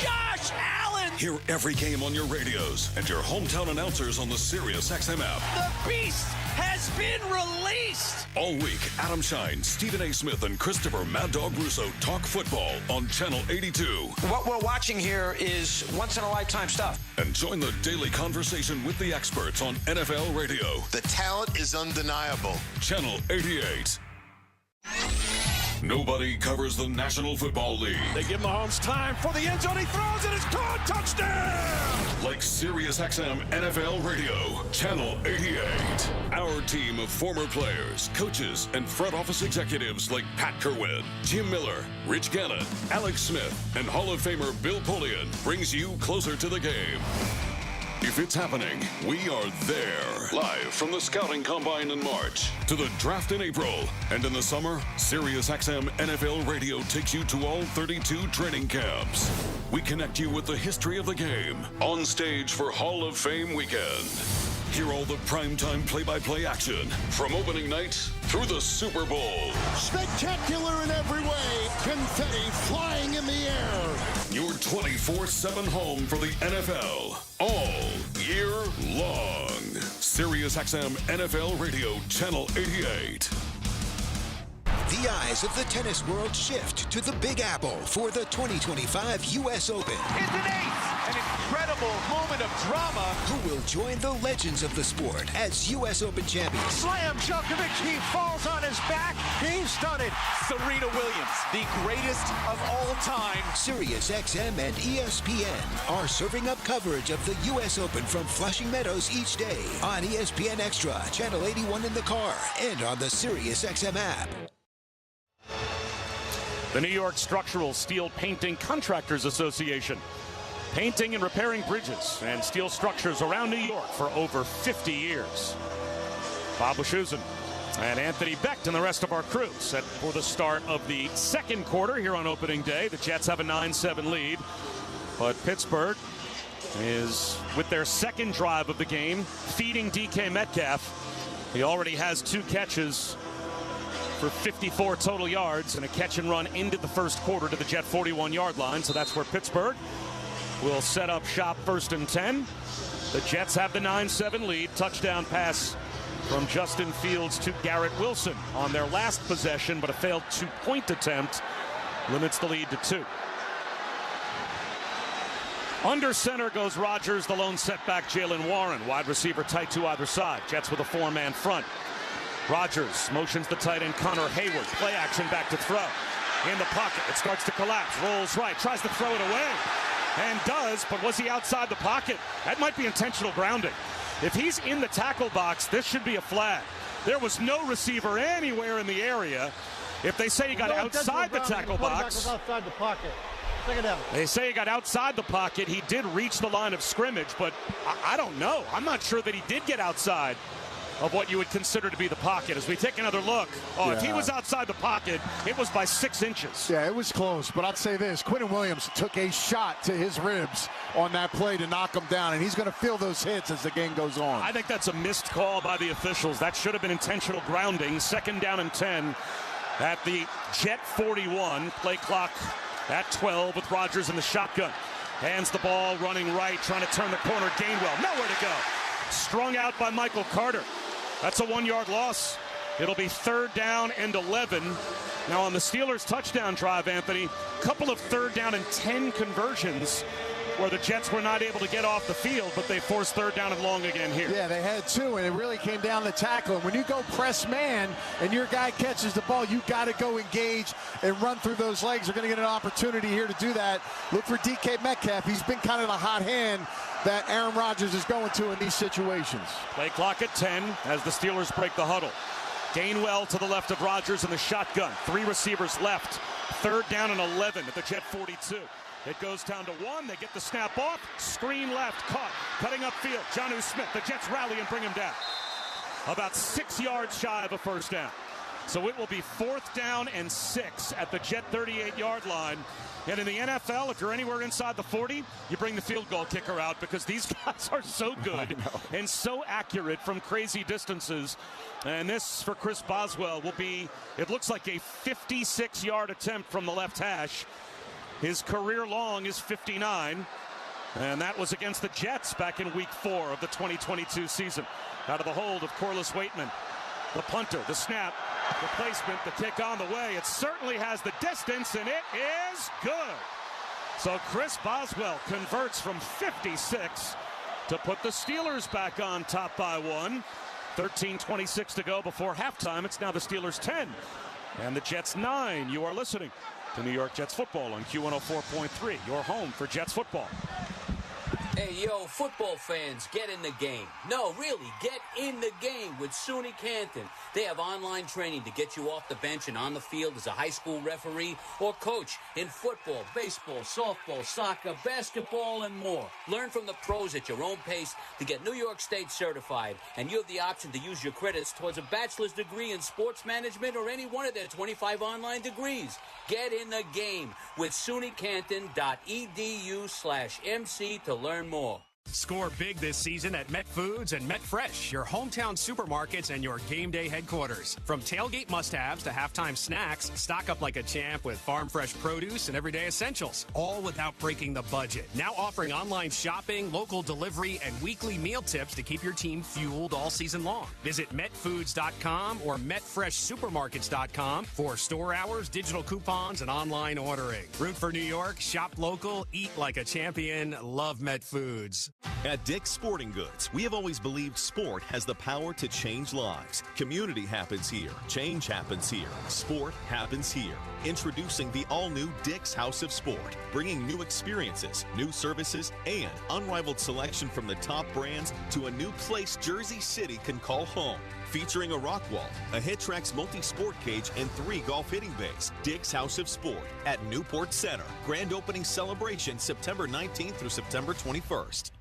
Josh Allen! Hear every game on your radios and your hometown announcers on the SiriusXM app. The beast has been released! All week, Adam Shine, Stephen A. Smith, and Christopher Mad Dog Russo talk football on Channel 82. What we're watching here is once-in-a-lifetime stuff. And join the daily conversation with the experts on NFL radio. The talent is undeniable. Channel 88. Nobody covers the National Football League. They give Mahomes time for the end zone. He throws it. It's caught. Touchdown! Like SiriusXM NFL Radio, Channel 88. Our team of former players, coaches, and front office executives like Pat Kerwin, Jim Miller, Rich Gannon, Alex Smith, and Hall of Famer Bill Polian brings you closer to the game. If it's happening, we are there. Live from the Scouting Combine in March to the draft in April. And in the summer, SiriusXM NFL Radio takes you to all 32 training camps. We connect you with the history of the game on stage for Hall of Fame weekend. Hear all the primetime play-by-play action from opening night through the Super Bowl. Spectacular in every way. Confetti flying in the air. Your 24/7 home for the NFL all year long. SiriusXM NFL Radio, Channel 88. The eyes of the tennis world shift to the Big Apple for the 2025 U.S. Open. It's an ace! An incredible moment of drama. Who will join the legends of the sport as U.S. Open champions? Slam Djokovic, he falls on his back. He's stunned. Serena Williams, the greatest of all time. Sirius XM and ESPN are serving up coverage of the U.S. Open from Flushing Meadows each day on ESPN Extra, Channel 81 in the car, and on the Sirius XM app. The New York Structural Steel Painting Contractors Association. Painting and repairing bridges and steel structures around New York for over 50 years. Bob Wischusen and Anthony Becht and the rest of our crew set for the start of the second quarter here on opening day. The Jets have a 9-7 lead, but Pittsburgh is, with their second drive of the game, feeding DK Metcalf. He already has 2 catches for 54 total yards and a catch and run into the first quarter to the Jet 41-yard line. So that's where Pittsburgh will set up shop, 1st and 10. The Jets have the 9-7 lead. Touchdown pass from Justin Fields to Garrett Wilson on their last possession, but a failed 2-point attempt limits the lead to 2. Under center goes Rodgers, the lone setback Jalen Warren. Wide receiver tight to either side. Jets with a 4-man front. Rodgers motions the tight end Connor Hayward. Play action back to throw. In the pocket, it starts to collapse. Rolls right, tries to throw it away. And does, but was he outside the pocket? That might be intentional grounding. If he's in the tackle box, this should be a flag. There was no receiver anywhere in the area. If they say he got outside the tackle box, outside the pocket. Check it out. They say he got outside the pocket. He did reach the line of scrimmage, but I don't know. I'm not sure that he did get outside of what you would consider to be the pocket. As we take another look, if he was outside the pocket, it was by 6 inches. Yeah, it was close, but I'd say this. Quentin Williams took a shot to his ribs on that play to knock him down, and he's going to feel those hits as the game goes on. I think that's a missed call by the officials. That should have been intentional grounding. 2nd down and 10 at the Jet 41. Play clock at 12 with Rodgers in the shotgun. Hands the ball, running right, trying to turn the corner. Gainwell, nowhere to go. Strung out by Michael Carter. That's a 1-yard loss. It'll be 3rd down and 11. Now on the Steelers' touchdown drive, Anthony, a couple of 3rd down and 10 conversions where the Jets were not able to get off the field, but they forced 3rd down and long again here. Yeah, they had 2, and it really came down to tackle. And when you go press man and your guy catches the ball, you got to go engage and run through those legs. They're going to get an opportunity here to do that. Look for DK Metcalf. He's been kind of the hot hand that Aaron Rodgers is going to in these situations. Play clock at 10 as the Steelers break the huddle. Gainwell to the left of Rodgers in the shotgun. 3 receivers left. 3rd down and 11 at the Jet 42. It goes down to 1. They get the snap off. Screen left. Caught. Cutting upfield. Jonnu Smith. The Jets rally and bring him down. About 6 yards shy of a 1st down. So it will be 4th down and 6 at the Jet 38-yard line. And in the NFL, if you're anywhere inside the 40, you bring the field goal kicker out because these guys are so good and so accurate from crazy distances. And this, for Chris Boswell, will be, it looks like a 56-yard attempt from the left hash. His career long is 59. And that was against the Jets back in week 4 of the 2022 season. Out of the hold of Corliss Waitman. The punter, the snap, the placement, the kick on the way. It certainly has the distance, and it is good. So Chris Boswell converts from 56 to put the Steelers back on top by 1. 13:26 to go before halftime. It's now the Steelers 10 and the Jets 9. You are listening to New York Jets football on Q104.3, your home for Jets football. Hey, yo, football fans, get in the game. No, really, get in the game with SUNY Canton. They have online training to get you off the bench and on the field as a high school referee or coach in football, baseball, softball, soccer, basketball, and more. Learn from the pros at your own pace to get New York State certified, and you have the option to use your credits towards a bachelor's degree in sports management or any one of their 25 online degrees. Get in the game with SUNYCanton.edu/MC to learn more. Score big this season at Met Foods and Met Fresh, your hometown supermarkets and your game day headquarters. From tailgate must-haves to halftime snacks, stock up like a champ with farm fresh produce and everyday essentials, all without breaking the budget. Now offering online shopping, local delivery, and weekly meal tips to keep your team fueled all season long. Visit metfoods.com or metfreshsupermarkets.com for store hours, digital coupons, and online ordering. Root for New York, shop local, eat like a champion, love Met Foods. At Dick's Sporting Goods, we have always believed sport has the power to change lives. Community happens here. Change happens here. Sport happens here. Introducing the all-new Dick's House of Sport, bringing new experiences, new services, and unrivaled selection from the top brands to a new place Jersey City can call home. Featuring a rock wall, a HitTrax multi-sport cage, and 3 golf hitting bays. Dick's House of Sport at Newport Center. Grand opening celebration September 19th through September 21st.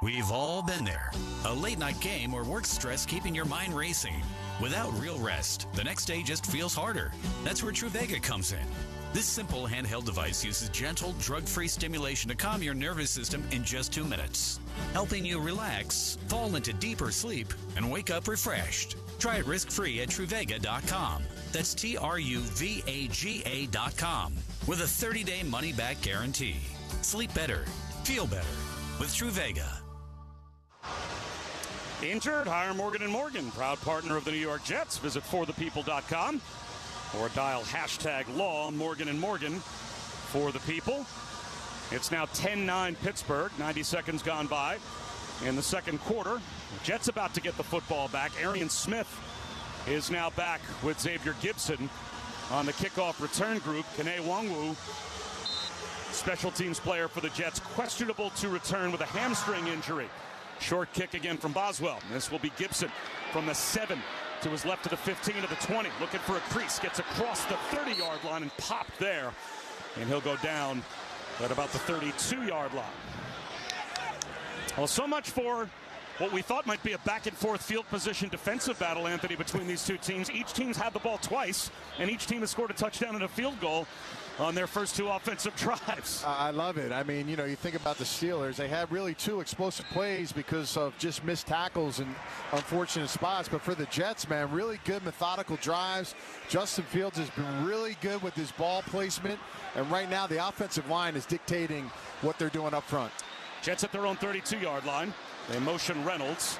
We've all been there. A late-night game or work stress keeping your mind racing. Without real rest, the next day just feels harder. That's where Truvaga comes in. This simple handheld device uses gentle, drug-free stimulation to calm your nervous system in just 2 minutes, helping you relax, fall into deeper sleep, and wake up refreshed. Try it risk-free at Truvaga.com. That's TRUVAGA.com with a 30-day money-back guarantee. Sleep better. Feel better with Truvaga. Injured? Hire Morgan & Morgan, proud partner of the New York Jets. Visit forthepeople.com or dial #law Morgan & Morgan for the people. It's now 10-9 Pittsburgh, 90 seconds gone by in the second quarter. The Jets about to get the football back. Arian Smith is now back with Xavier Gibson on the kickoff return group. Kene Nwangwu, special teams player for the Jets, questionable to return with a hamstring injury. Short kick again from Boswell. This will be Gibson from the 7 to his left to the 15 to the 20. Looking for a crease. Gets across the 30-yard line and popped there. And he'll go down at about the 32-yard line. Well, so much for what we thought might be a back-and-forth field position defensive battle, Anthony, between these two teams. Each team's had the ball twice, and each team has scored a touchdown and a field goal on their first 2 offensive drives. I love it. I mean, you know, you think about the Steelers, they had really 2 explosive plays because of just missed tackles and unfortunate spots. But for the Jets, man, really good methodical drives. Justin Fields has been really good with his ball placement. And right now, the offensive line is dictating what they're doing up front. Jets at their own 32-yard line. They motion Reynolds.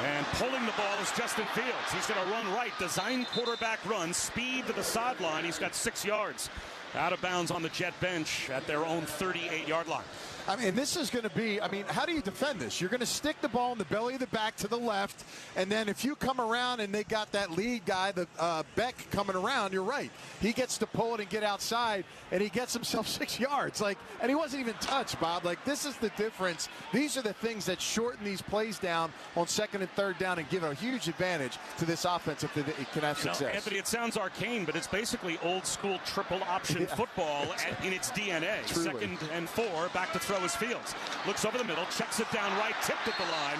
And pulling the ball is Justin Fields. He's going to run right. Design quarterback run. Speed to the sideline. He's got 6 yards. Out of bounds on the Jet bench at their own 38-yard line. I mean, this is going to be, how do you defend this? You're going to stick the ball in the belly of the back to the left, and then if you come around and they got that lead guy, the Beck coming around, you're right. He gets to pull it and get outside, and he gets himself 6 yards. And he wasn't even touched, Bob. This is the difference. These are the things that shorten these plays down on 2nd and 3rd down and give a huge advantage to this offense if it can have success. Anthony, it sounds arcane, but it's basically old-school triple option football in its DNA. Truly. 2nd and 4, back to throw is Fields. Looks over the middle, checks it down right, tipped at the line,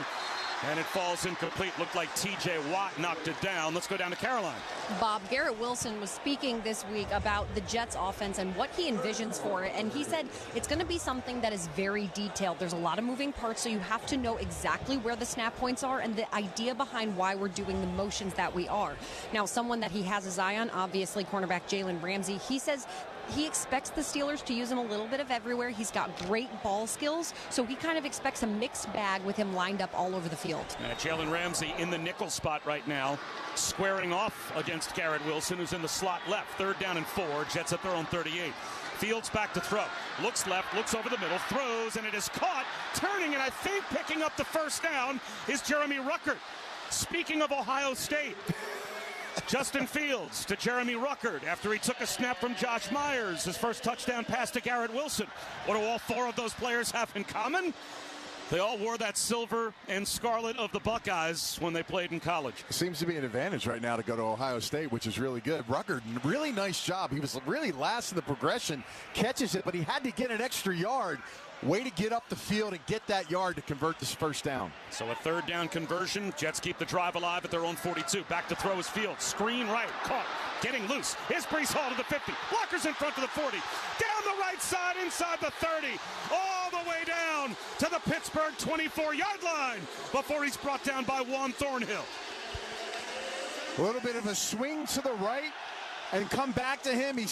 and it falls incomplete. Looked like T.J. Watt knocked it down. Let's go down to Caroline. Bob, Garrett Wilson was speaking this week about the Jets offense and what he envisions for it, and he said it's going to be something that is very detailed. There's a lot of moving parts, so you have to know exactly where the snap points are and the idea behind why we're doing the motions that we are. Now, someone that he has his eye on, obviously cornerback Jalen Ramsey, he says he expects the Steelers to use him a little bit of everywhere. He's got great ball skills, so he kind of expects a mixed bag with him lined up all over the field. Jalen Ramsey in the nickel spot right now, squaring off against Garrett Wilson, who's in the slot left. 3rd down and 4, Jets at their own 38. Fields back to throw. Looks left, looks over the middle, throws, and it is caught. Turning, and I think picking up the first down is Jeremy Ruckert. Speaking of Ohio State, Justin Fields to Jeremy Ruckert after he took a snap from Josh Myers. His first touchdown pass to Garrett Wilson. What do all 4 of those players have in common? They all wore that silver and scarlet of the Buckeyes when they played in college. Seems to be an advantage right now to go to Ohio State, which is really good. Ruckert, really nice job. He was really last in the progression, catches it, but he had to get an extra yard way to get up the field and get that yard to convert this first down. So a third down conversion. Jets keep the drive alive at their own 42. Back to throw is Fields. Screen right. Caught. Getting loose. Here's Breece Hall to the 50. Blockers in front to the 40. Down the right side inside the 30. All the way down to the Pittsburgh 24-yard line before he's brought down by Juan Thornhill. A little bit of a swing to the right and come back to him. He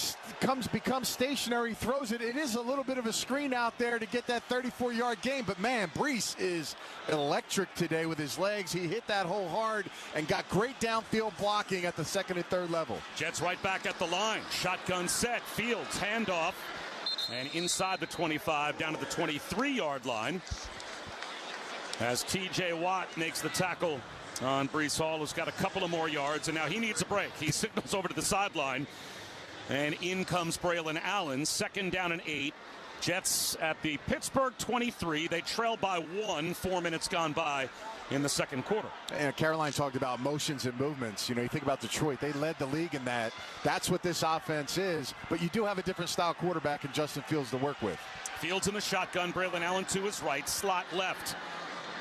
becomes stationary, throws it. It is a little bit of a screen out there to get that 34-yard gain. But, man, Breece is electric today with his legs. He hit that hole hard and got great downfield blocking at the second and third level. Jets right back at the line. Shotgun set. Fields, handoff. And inside the 25, down to the 23-yard line. As T.J. Watt makes the tackle on Breece Hall, who's got a couple of more yards, and now he needs a break. He signals over to the sideline, and in comes Braylon Allen. 2nd down and 8. Jets at the Pittsburgh 23. They trail by 1. 4 minutes gone by in the second quarter. And Caroline talked about motions and movements. You know, you think about Detroit. They led the league in that. That's what this offense is. But you do have a different style quarterback in Justin Fields to work with. Fields in the shotgun. Braylon Allen to his right. Slot left.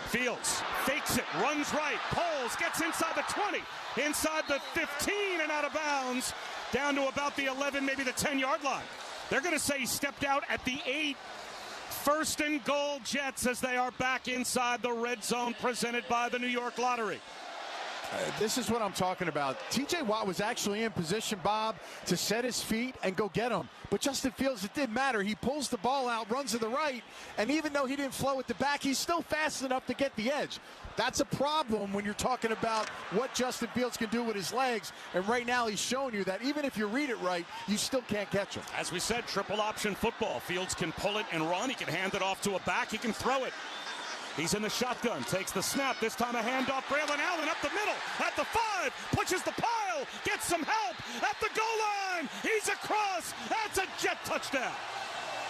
Fields fakes it, runs right, pulls, gets inside the 20, inside the 15 and out of bounds, down to about the 11, maybe the 10-yard line. They're going to say he stepped out at the 8. 1st and goal, Jets, as they are back inside the red zone presented by the New York Lottery. This is what I'm talking about. T.J. Watt was actually in position, Bob, to set his feet and go get him. But Justin Fields, it didn't matter. He pulls the ball out, runs to the right, and even though he didn't flow at the back, he's still fast enough to get the edge. That's a problem when you're talking about what Justin Fields can do with his legs. And right now he's showing you that even if you read it right, you still can't catch him. As we said, triple option football. Fields can pull it and run. He can hand it off to a back. He can throw it. He's in the shotgun, takes the snap, this time a handoff. Braylon Allen up the middle, at the 5, pushes the pile, gets some help, at the goal line, he's across, that's a Jet touchdown.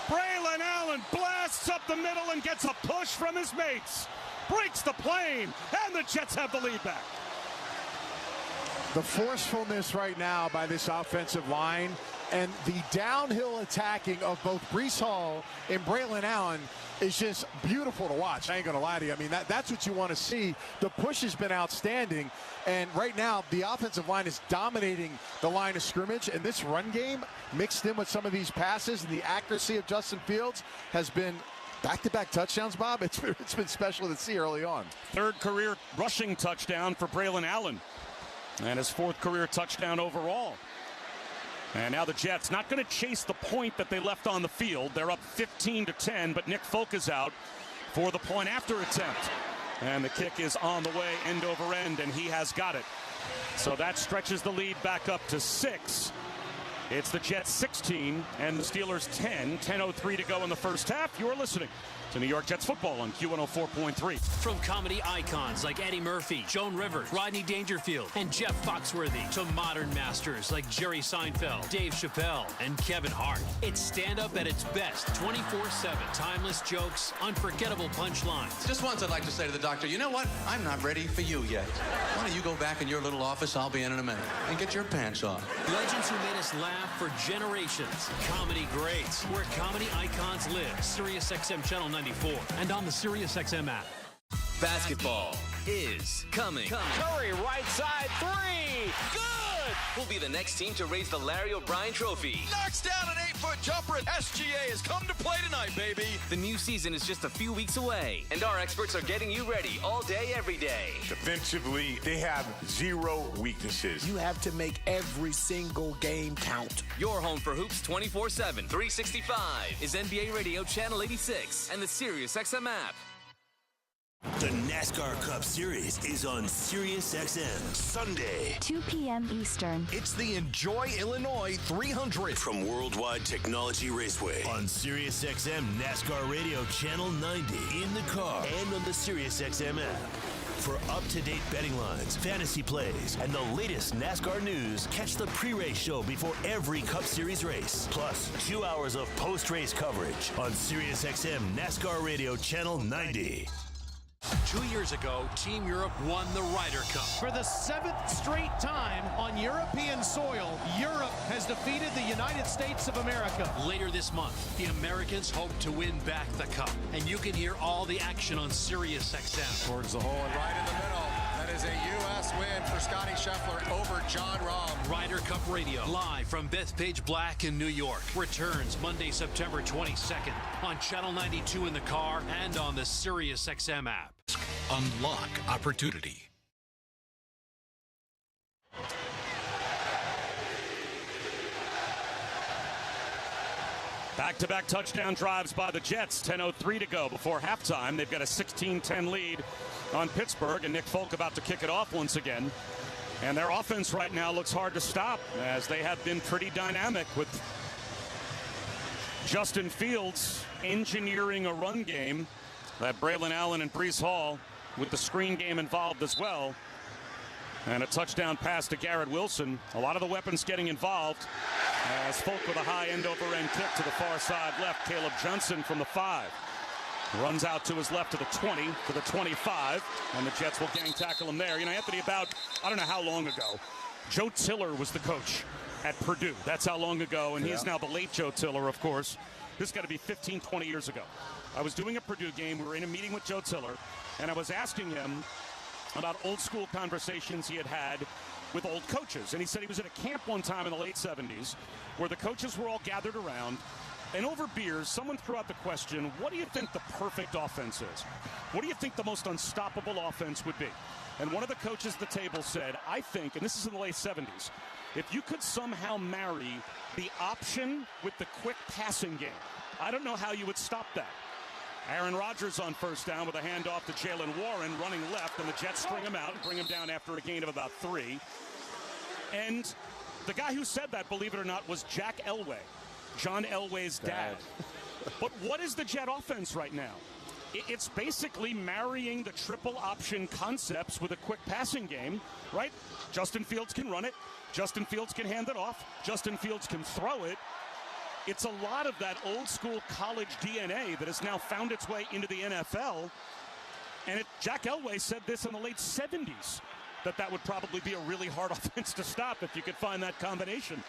Braylon Allen blasts up the middle and gets a push from his mates, breaks the plane, and the Jets have the lead back. The forcefulness right now by this offensive line and the downhill attacking of both Breece Hall and Braylon Allen is just beautiful to watch. I ain't going to lie to you. I mean, that's what you want to see. The push has been outstanding. And right now, the offensive line is dominating the line of scrimmage. And this run game, mixed in with some of these passes and the accuracy of Justin Fields, has been back-to-back touchdowns, Bob. It's been special to see early on. 3rd career rushing touchdown for Braylon Allen. And his 4th career touchdown overall. And now the Jets not going to chase the point that they left on the field. They're up 15-10, but Nick Folk is out for the point after attempt. And the kick is on the way, end over end, and he has got it. So that stretches the lead back up to 6. It's the Jets 16 and the Steelers 10. 10:03 to go in the first half. You're listening to New York Jets football on Q104.3. From comedy icons like Eddie Murphy, Joan Rivers, Rodney Dangerfield, and Jeff Foxworthy to modern masters like Jerry Seinfeld, Dave Chappelle, and Kevin Hart. It's stand-up at its best, 24/7. Timeless jokes, unforgettable punchlines. Just once I'd like to say to the doctor, you know what? I'm not ready for you yet. Why don't you go back in your little office, I'll be in a minute, and get your pants on. Legends who made us laugh for generations. Comedy greats, where comedy icons live. SiriusXM Channel 94 and on the SiriusXM app. Basketball is coming. Curry, right side, 3. Good! We'll be the next team to raise the Larry O'Brien Trophy. Knocks down an 8-foot jumper. SGA has come to play tonight, baby. The new season is just a few weeks away, and our experts are getting you ready all day, every day. Defensively, they have 0 weaknesses. You have to make every single game count. Your home for hoops 24/7, 365 is NBA Radio Channel 86 and the SiriusXM app. The NASCAR Cup Series is on SiriusXM Sunday, 2 p.m. Eastern. It's the Enjoy Illinois 300 from Worldwide Technology Raceway on SiriusXM NASCAR Radio Channel 90 in the car and on the SiriusXM app. For up-to-date betting lines, fantasy plays, and the latest NASCAR news, catch the pre-race show before every Cup Series race. Plus, 2 hours of post-race coverage on SiriusXM NASCAR Radio Channel 90. 2 years ago, Team Europe won the Ryder Cup. For the 7th straight time on European soil, Europe has defeated the United States of America. Later this month, the Americans hope to win back the cup. And you can hear all the action on Sirius XM. Towards the hole and right in the middle. That is a U.S. win for Scotty Scheffler over John Rahm. Ryder Cup Radio, live from Bethpage Black in New York, returns Monday, September 22nd on Channel 92 in the car and on the Sirius XM app. Unlock opportunity. Back-to-back touchdown drives by the Jets. 10:03 to go before halftime. They've got a 16-10 lead on Pittsburgh, and Nick Folk about to kick it off once again. And their offense right now looks hard to stop, as they have been pretty dynamic with Justin Fields engineering a run game. That Braylon Allen and Breece Hall with the screen game involved as well. And a touchdown pass to Garrett Wilson. A lot of the weapons getting involved. As Folk with a high end-over-end kick to the far side left. Caleb Johnson from the 5. Runs out to his left to the 20, to the 25. And the Jets will gang tackle him there. You know, Anthony, about, I don't know how long ago, Joe Tiller was the coach at Purdue. That's how long ago. And he's now the late Joe Tiller, of course. This has got to be 15, 20 years ago. I was doing a Purdue game. We were in a meeting with Joe Tiller. And I was asking him about old school conversations he had with old coaches. And he said he was at a camp one time in the late 70s where the coaches were all gathered around, and over beers, someone threw out the question, what do you think the perfect offense is? What do you think the most unstoppable offense would be? And one of the coaches at the table said, I think, and this is in the late 70s, if you could somehow marry the option with the quick passing game, I don't know how you would stop that. Aaron Rodgers on first down with a handoff to Jalen Warren running left, and the Jets string him out and bring him down after a gain of about 3. And the guy who said that, believe it or not, was Jack Elway, John Elway's dad. But what is the Jet offense right now? It's basically marrying the triple option concepts with a quick passing game, right? Justin Fields can run it. Justin Fields can hand it off. Justin Fields can throw it. It's a lot of that old school college DNA that has now found its way into the NFL. And Jack Elway said this in the late 70s, that would probably be a really hard offense to stop if you could find that combination.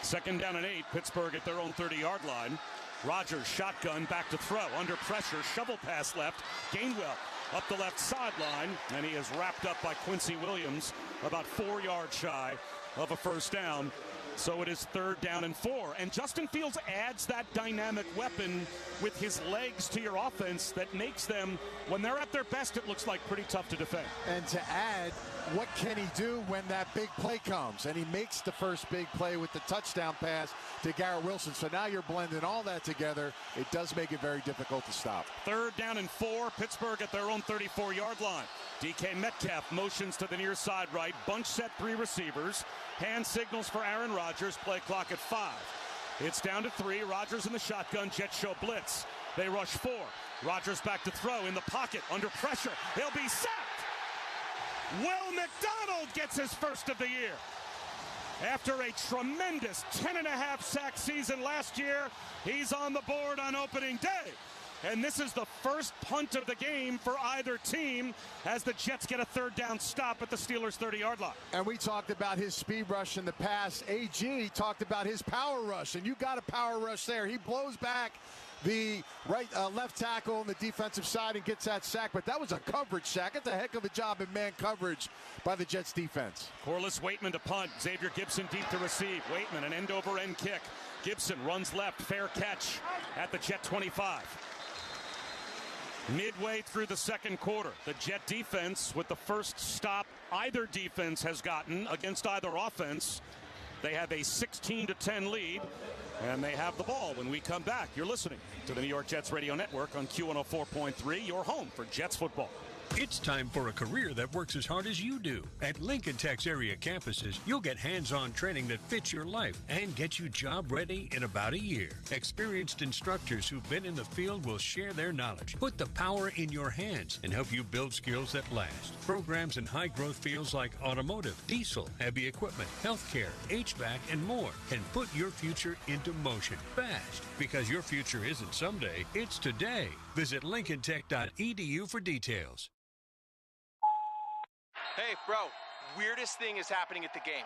2nd down and 8, Pittsburgh at their own 30-yard line. Rodgers shotgun back to throw, under pressure, shovel pass left. Gainwell up the left sideline, and he is wrapped up by Quincy Williams, about 4 yards shy of a first down. So it is 3rd down and 4. And Justin Fields adds that dynamic weapon with his legs to your offense that makes them, when they're at their best, it looks like pretty tough to defend. And to add, what can he do when that big play comes? And he makes the first big play with the touchdown pass to Garrett Wilson. So now you're blending all that together. It does make it very difficult to stop. 3rd down and 4. Pittsburgh at their own 34-yard line. DK Metcalf motions to the near side right. Bunch set 3 receivers. Hand signals for Aaron Rodgers. Play clock at 5. It's down to 3. Rodgers in the shotgun. Jets show blitz. They rush 4. Rodgers back to throw in the pocket. Under pressure. He'll be sacked. Will McDonald gets his first of the year. After a tremendous 10.5 sack season last year, he's on the board on opening day. And this is the first punt of the game for either team as the Jets get a 3rd down stop at the Steelers' 30-yard line. And we talked about his speed rush in the past. AG talked about his power rush, and you got a power rush there. He blows back the left tackle on the defensive side and gets that sack, but that was a coverage sack. It's a heck of a job in man coverage by the Jets defense. Corliss Waitman to punt. Xavier Gibson deep to receive. Waitman, an end-over-end kick. Gibson runs left, fair catch at the Jet 25. Midway through the 2nd quarter, the Jet defense with the first stop either defense has gotten against either offense. They have a 16-10 lead, and they have the ball when we come back. You're listening to the New York Jets Radio Network on Q104.3, your home for Jets football. It's time for a career that works as hard as you do. At Lincoln Tech's area campuses, you'll get hands-on training that fits your life and get you job ready in about a year. Experienced instructors who've been in the field will share their knowledge, put the power in your hands, and help you build skills that last. Programs in high-growth fields like automotive, diesel, heavy equipment, healthcare, HVAC, and more can put your future into motion fast. Because your future isn't someday, it's today. Visit lincolntech.edu for details. Hey, bro, weirdest thing is happening at the game.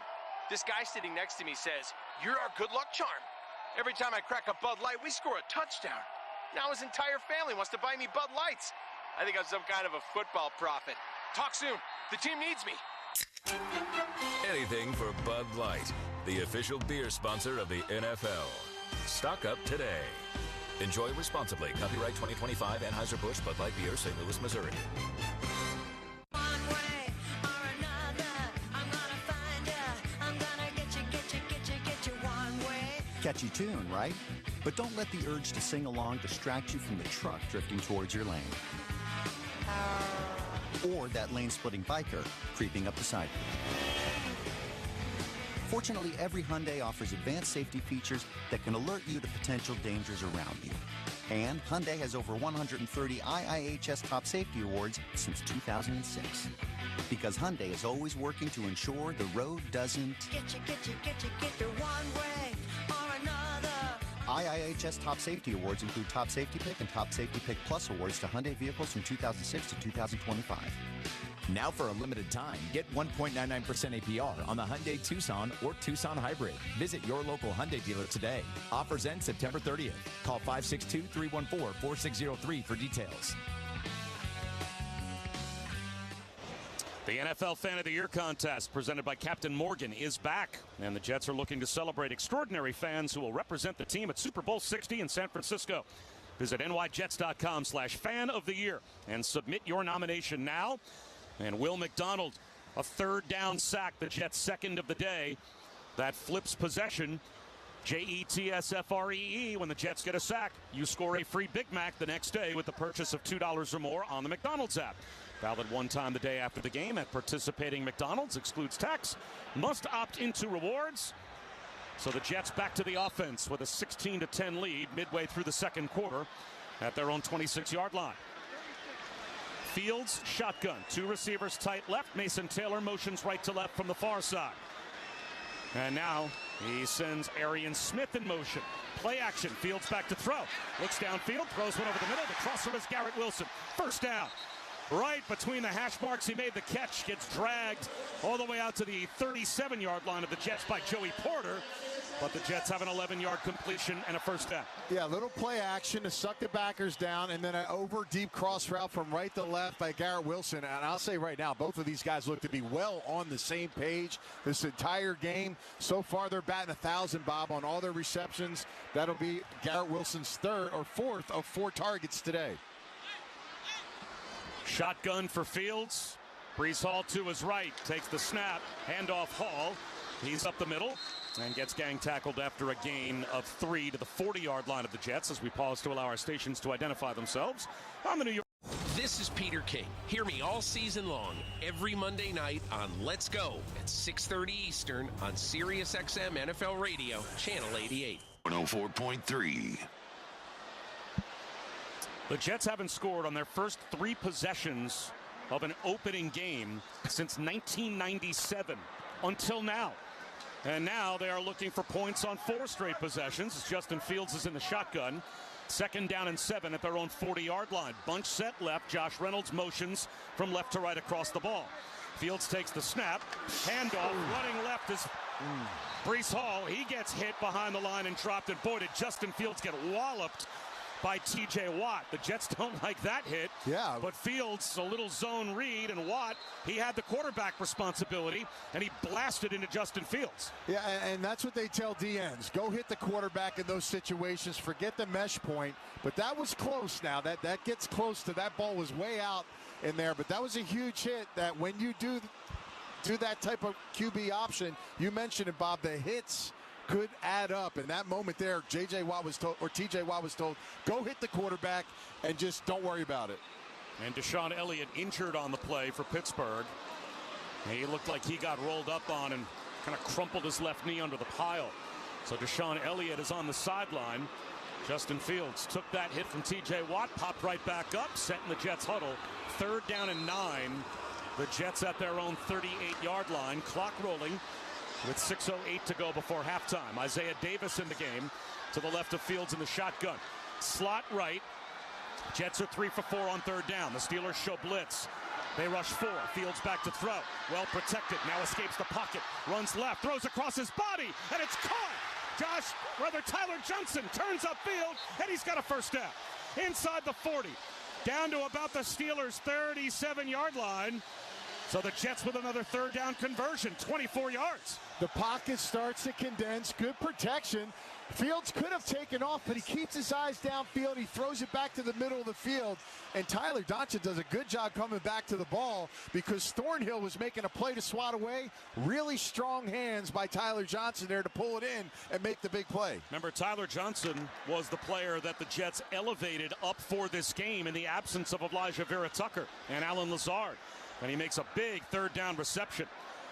This guy sitting next to me says, "You're our good luck charm." Every time I crack a Bud Light, we score a touchdown. Now his entire family wants to buy me Bud Lights. I think I'm some kind of a football prophet. Talk soon. The team needs me. Anything for Bud Light, the official beer sponsor of the NFL. Stock up today. Enjoy responsibly. Copyright 2025 Anheuser-Busch Bud Light Beer, St. Louis, Missouri. Catchy tune, right? But don't let the urge to sing along distract you from the truck drifting towards your lane. Or that lane-splitting biker creeping up beside you. Fortunately, every Hyundai offers advanced safety features that can alert you to potential dangers around you. And Hyundai has over 130 IIHS Top Safety Awards since 2006. Because Hyundai is always working to ensure the road doesn't get you one way or another. IIHS Top Safety Awards include Top Safety Pick and Top Safety Pick Plus awards to Hyundai vehicles from 2006 to 2025. Now for a limited time, get 1.99% APR on the Hyundai Tucson or Tucson Hybrid. Visit your local Hyundai dealer today. Offers end September 30th. Call 562-314-4603 for details. The NFL Fan of the Year contest presented by Captain Morgan is back, and the Jets are looking to celebrate extraordinary fans who will represent the team at Super Bowl 60 in San Francisco. Visit nyjets.com/fan of the year and submit your nomination now. And Will McDonald, a third down sack, the Jets' second of the day. That flips possession. JETSFREE, when the Jets get a sack, you score a free Big Mac the next day with the purchase of $2 or more on the McDonald's app. Valid one time the day after the game at participating McDonald's. Excludes tax. Must opt into rewards. So the Jets back to the offense with a 16-10 lead midway through the second quarter at their own 26-yard line. Fields, shotgun. Two receivers tight left. Mason Taylor motions right to left from the far side. And now he sends Arian Smith in motion. Play action. Fields back to throw. Looks downfield. Throws one over the middle. The crosser is Garrett Wilson. First down. Right between the hash marks, he made the catch. Gets dragged all the way out to the 37-yard line of the Jets by Joey Porter. But the Jets have an 11-yard completion and a first down. Yeah, a little play action to suck the backers down, and then an over deep cross route from right to left by Garrett Wilson. And I'll say right now, both of these guys look to be well on the same page this entire game. So far, they're batting 1,000, Bob, on all their receptions. That'll be Garrett Wilson's third or fourth of 4 targets today. Shotgun for Fields. Brees Hall to his right. Takes the snap. Handoff Hall. He's up the middle and gets gang tackled after a gain of 3 to the 40-yard line of the Jets as we pause to allow our stations to identify themselves on the New York. This is Peter King. Hear me all season long, every Monday night on Let's Go at 6:30 Eastern on SiriusXM NFL Radio, Channel 88. 104.3. The Jets haven't scored on their first 3 possessions of an opening game since 1997 until now. And now they are looking for points on 4 straight possessions as Justin Fields is in the shotgun. Second down and 7 at their own 40-yard line. Bunch set left. Josh Reynolds motions from left to right across the ball. Fields takes the snap. Handoff. Running left is Brees Hall. He gets hit behind the line and dropped. And boy, did Justin Fields get walloped by T.J. Watt. The Jets don't like that hit. Yeah. But Fields, a little zone read, and Watt, he had the quarterback responsibility, and he blasted into Justin Fields. Yeah, and that's what they tell DNs. Go hit the quarterback in those situations. Forget the mesh point. But that was close now. That gets close to that ball was way out in there. But that was a huge hit that when you do that type of QB option, you mentioned it, Bob, the hits could add up. In that moment there, T.J. Watt was told, go hit the quarterback and just don't worry about it. And Deshaun Elliott injured on the play for Pittsburgh. He looked like he got rolled up on and kind of crumpled his left knee under the pile. So Deshaun Elliott is on the sideline. Justin Fields took that hit from T.J. Watt, popped right back up, set in the Jets huddle. 3rd down and 9. The Jets at their own 38-yard line. Clock rolling with 6:08 to go before halftime. Isaiah Davis in the game to the left of Fields in the shotgun. Slot right. Jets are 3 for 4 on 3rd down. The Steelers show blitz. They rush 4. Fields back to throw. Well protected. Now escapes the pocket. Runs left. Throws across his body. And it's caught. Tyler Johnson turns upfield. And he's got a first down. Inside the 40. Down to about the Steelers' 37-yard line. So the Jets with another 3rd down conversion. 24 yards. The pocket starts to condense. Good protection. Fields could have taken off, but he keeps his eyes downfield. He throws it back to the middle of the field. And Tyler Johnson does a good job coming back to the ball because Thornhill was making a play to swat away. Really strong hands by Tyler Johnson there to pull it in and make the big play. Remember, Tyler Johnson was the player that the Jets elevated up for this game in the absence of Elijah Vera-Tucker and Alan Lazard. And he makes a big 3rd down reception.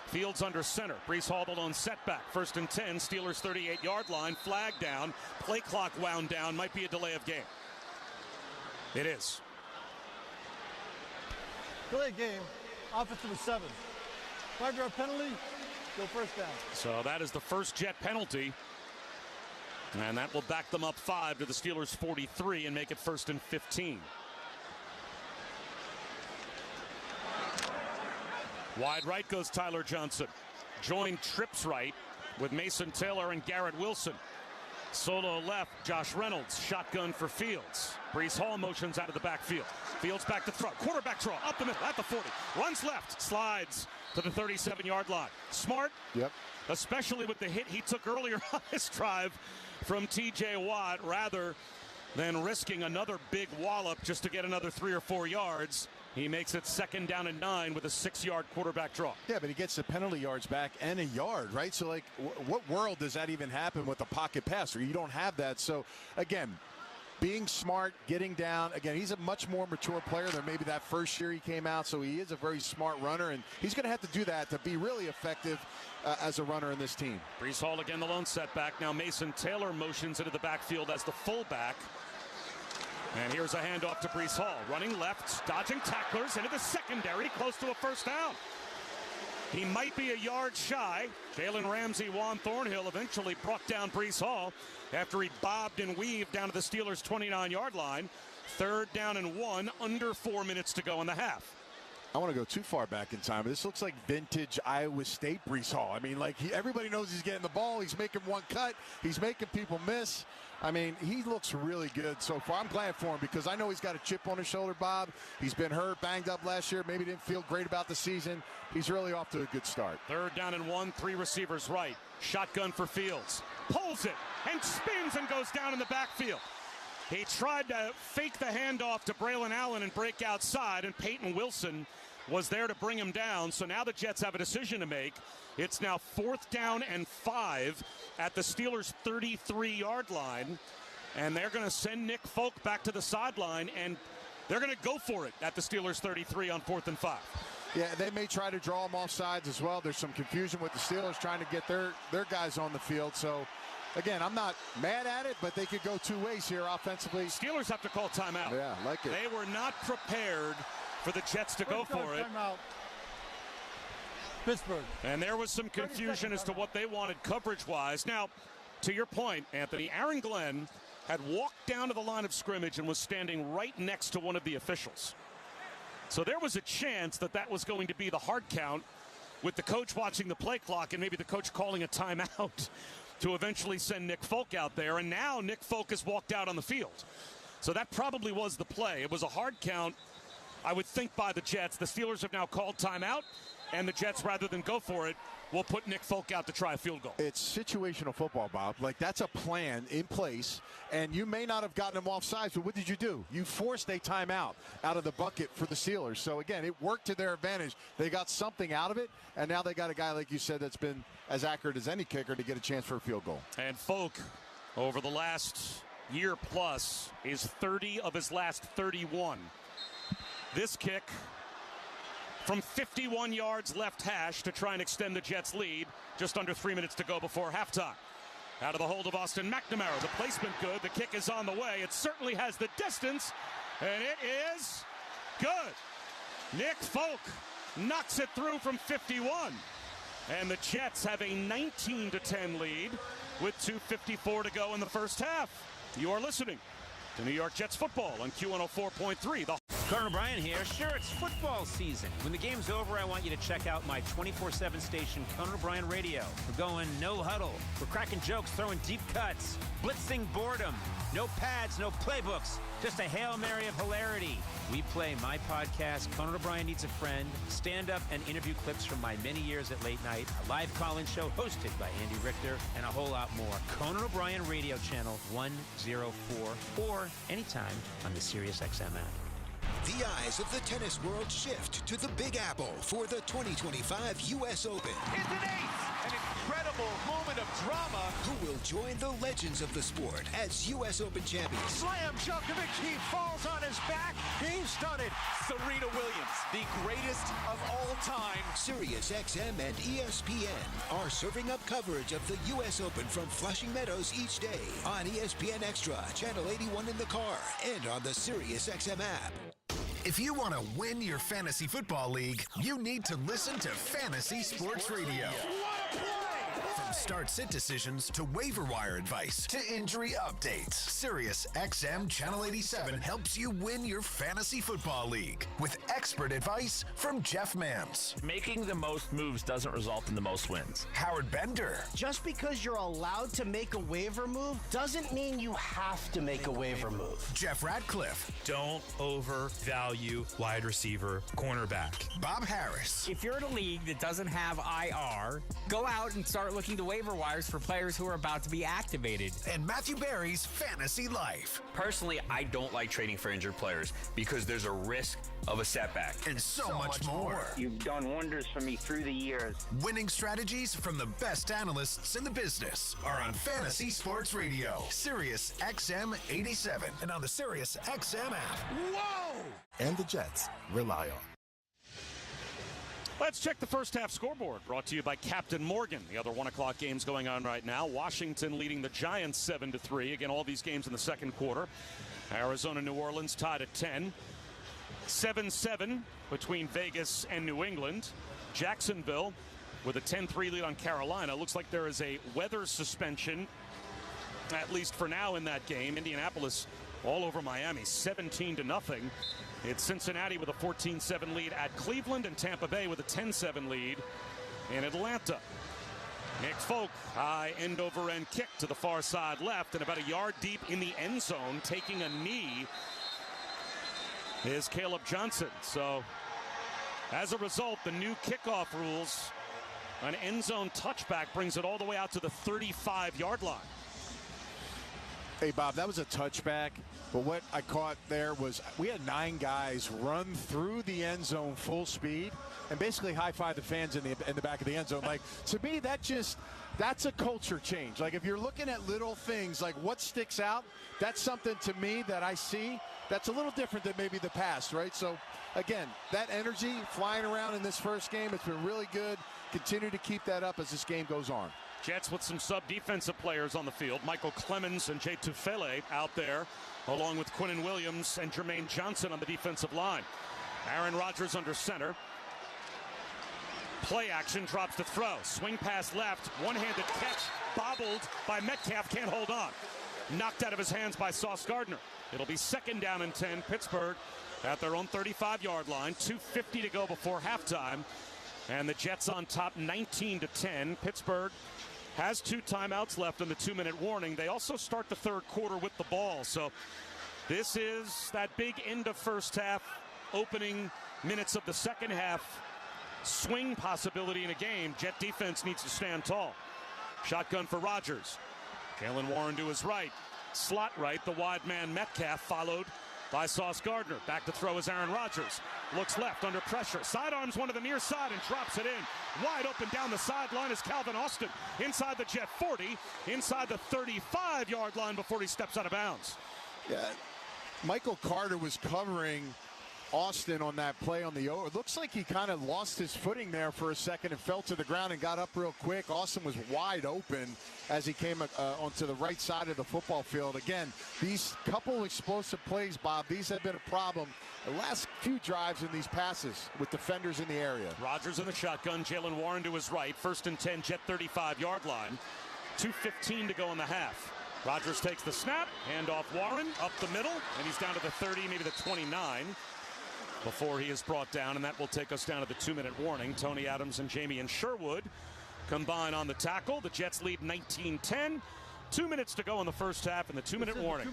Fields under center. Breece Hall the lone setback. 1st and 10. Steelers 38-yard line. Flag down. Play clock wound down. Might be a delay of game. It is. Delay of game. Offense number 7. 5-yard penalty. Go 1st down. So that is the first Jet penalty. And that will back them up 5 to the Steelers' 43 and make it 1st and 15. Wide right goes Tyler Johnson. Joined trips right with Mason Taylor and Garrett Wilson. Solo left, Josh Reynolds. Shotgun for Fields. Breece Hall motions out of the backfield. Fields back to throw. Quarterback draw up the middle at the 40. Runs left, slides to the 37-yard line. Smart. Yep. Especially with the hit he took earlier on this drive from T.J. Watt, rather than risking another big wallop just to get another 3 or 4 yards. He makes it 2nd down and 9 with a 6-yard quarterback draw. Yeah, but he gets the penalty yards back and a yard, right? So, like, what world does that even happen with a pocket passer? You don't have that. So, again, being smart, getting down. Again, he's a much more mature player than maybe that first year he came out. So he is a very smart runner, and he's going to have to do that to be really effective as a runner in this team. Breece Hall again, the lone setback. Now Mason Taylor motions into the backfield as the fullback. And here's a handoff to Breece Hall. Running left, dodging tacklers into the secondary, close to a 1st down. He might be a yard shy. Jalen Ramsey, Juan Thornhill eventually brought down Breece Hall after he bobbed and weaved down to the Steelers' 29-yard line. 3rd down and 1, under 4 minutes to go in the half. I want to go too far back in time. This looks like vintage Iowa State Breece Hall. I mean, like, everybody knows he's getting the ball. He's making one cut. He's making people miss. I mean, he looks really good so far. I'm glad for him because I know he's got a chip on his shoulder, Bob. He's been hurt, banged up last year. Maybe didn't feel great about the season. He's really off to a good start. 3rd down and 1, 3 receivers right. Shotgun for Fields. Pulls it and spins and goes down in the backfield. He tried to fake the handoff to Braylon Allen and break outside, and Peyton Wilson was there to bring him down. So now the Jets have a decision to make. It's now 4th down and 5 at the Steelers' 33-yard line. And they're going to send Nick Folk back to the sideline, and they're going to go for it at the Steelers' 33 on 4th and 5. Yeah, they may try to draw him off sides as well. There's some confusion with the Steelers trying to get their guys on the field. So, again, I'm not mad at it, but they could go 2 ways here offensively. Steelers have to call timeout. Yeah, like it. They were not prepared for the Jets to go for it. Timeout. Pittsburgh. And there was some confusion as to what they wanted coverage-wise. Now, to your point, Anthony, Aaron Glenn had walked down to the line of scrimmage and was standing right next to one of the officials. So there was a chance that that was going to be the hard count with the coach watching the play clock and maybe the coach calling a timeout to eventually send Nick Folk out there. And now Nick Folk has walked out on the field. So that probably was the play. It was a hard count, I would think, by the Jets. The Steelers have now called timeout, and the Jets, rather than go for it, will put Nick Folk out to try a field goal. It's situational football, Bob. Like, that's a plan in place, and you may not have gotten them off sides, but what did you do? You forced a timeout out of the bucket for the Steelers. So, again, it worked to their advantage. They got something out of it, and now they got a guy, like you said, that's been as accurate as any kicker to get a chance for a field goal. And Folk, over the last year plus, is 30 of his last 31 This kick from 51 yards left hash to try and extend the Jets' lead. Just under 3 minutes to go before halftime. Out of the hold of Austin McNamara. The placement good. The kick is on the way. It certainly has the distance, and it is good. Nick Folk knocks it through from 51. And the Jets have a 19-10 lead with 2:54 to go in the first half. You are listening to New York Jets football on Q104.3. Colonel Bryan here. Sure, it's football season. When the game's over, I want you to check out my 24/7 station, Colonel Bryan Radio. We're going no huddle. We're cracking jokes, throwing deep cuts, blitzing boredom. No pads, no playbooks. Just a Hail Mary of hilarity. We play my podcast, Conan O'Brien Needs a Friend, stand-up and interview clips from my many years at late night, a live call-in show hosted by Andy Richter, and a whole lot more. Conan O'Brien Radio Channel 104, or anytime on the SiriusXM app. The eyes of the tennis world shift to the Big Apple for the 2025 U.S. Open. It's an ace! An incredible moment of drama. Who will join the legends of the sport as U.S. Open champions? Slam Djokovic, he falls on his back. He's stunned. Serena Williams, the greatest of all time. SiriusXM and ESPN are serving up coverage of the U.S. Open from Flushing Meadows each day on ESPN Extra, Channel 81 in the car, and on the SiriusXM app. If you want to win your fantasy football league, you need to listen to Fantasy Sports Radio. From start-sit decisions to waiver wire advice to injury updates, SiriusXM Channel 87 helps you win your fantasy football league with expert advice from Jeff Mans. Making the most moves doesn't result in the most wins. Howard Bender. Just because you're allowed to make a waiver move doesn't mean you have to make a waiver move. Jeff Ratcliffe. Don't overvalue wide receiver, cornerback. Bob Harris. If you're in a league that doesn't have IR, go out and start looking to waiver wires for players who are about to be activated. And Matthew Berry's Fantasy Life. Personally, I don't like trading for injured players because there's a risk of a setback. And so much more. You've done wonders for me through the years. Winning strategies from the best analysts in the business are on Fantasy Sports Radio, Sirius XM 87, and on the Sirius XM app. Whoa! And the Jets rely on. Let's check the first half scoreboard, brought to you by Captain Morgan. The other 1 o'clock games going on right now. Washington leading the Giants 7-3. Again, all these games in the second quarter. Arizona, New Orleans tied at 10. 7-7 between Vegas and New England. Jacksonville with a 10-3 lead on Carolina. Looks like there is a weather suspension, at least for now, in that game. Indianapolis all over Miami, 17-0. It's Cincinnati with a 14-7 lead at Cleveland, and Tampa Bay with a 10-7 lead in Atlanta. Nick Folk, high end-over-end kick to the far side left, and about a yard deep in the end zone, taking a knee, is Caleb Johnson. So, as a result, the new kickoff rules, an end zone touchback brings it all the way out to the 35-yard line. Hey, Bob, that was a touchback, but what I caught there was we had 9 guys run through the end zone full speed and basically high-five the fans in the back of the end zone. Like, to me, that's a culture change. Like, if you're looking at little things, like what sticks out, that's something to me that I see that's a little different than maybe the past, right? So, again, that energy flying around in this first game, it's been really good. Continue to keep that up as this game goes on. Jets with some sub-defensive players on the field. Michael Clemens and Jay Tufele out there, along with Quinnen Williams and Jermaine Johnson on the defensive line. Aaron Rodgers under center. Play action, drops to throw. Swing pass left, one-handed catch, bobbled by Metcalf, can't hold on. Knocked out of his hands by Sauce Gardner. It'll be 2nd down and 10. Pittsburgh at their own 35-yard line. 2:50 to go before halftime. And the Jets on top 19-10. Pittsburgh has 2 timeouts left in the 2-minute warning. They also start the third quarter with the ball. So this is that big end of first half, opening minutes of the second half swing possibility in a game. Jet defense needs to stand tall. Shotgun for Rodgers. Kalen Warren to his right. Slot right, the wide man Metcalf, followed by Sauce Gardner. Back to throw is Aaron Rodgers. Looks left under pressure. Sidearms one to the near side and drops it in. Wide open down the sideline is Calvin Austin. Inside the Jet 40, inside the 35-yard line before he steps out of bounds. Yeah, Michael Carter was covering Austin on that play on the over. It looks like he kind of lost his footing there for a second and fell to the ground and got up real quick. Austin was wide open as he came onto the right side of the football field. Again, these couple explosive plays, Bob, these have been a problem the last few drives in these passes with defenders in the area. Rodgers in the shotgun, Jalen Warren to his right. 1st and 10, Jet 35-yard line. 2:15 to go in the half. Rodgers takes the snap, handoff Warren up the middle, and he's down to the 30, maybe the 29. Before he is brought down, and that will take us down to the 2-minute warning. Tony Adams and Jamie and Sherwood combine on the tackle. The Jets lead 19-10. 2 minutes to go in the first half, and the 2-minute warning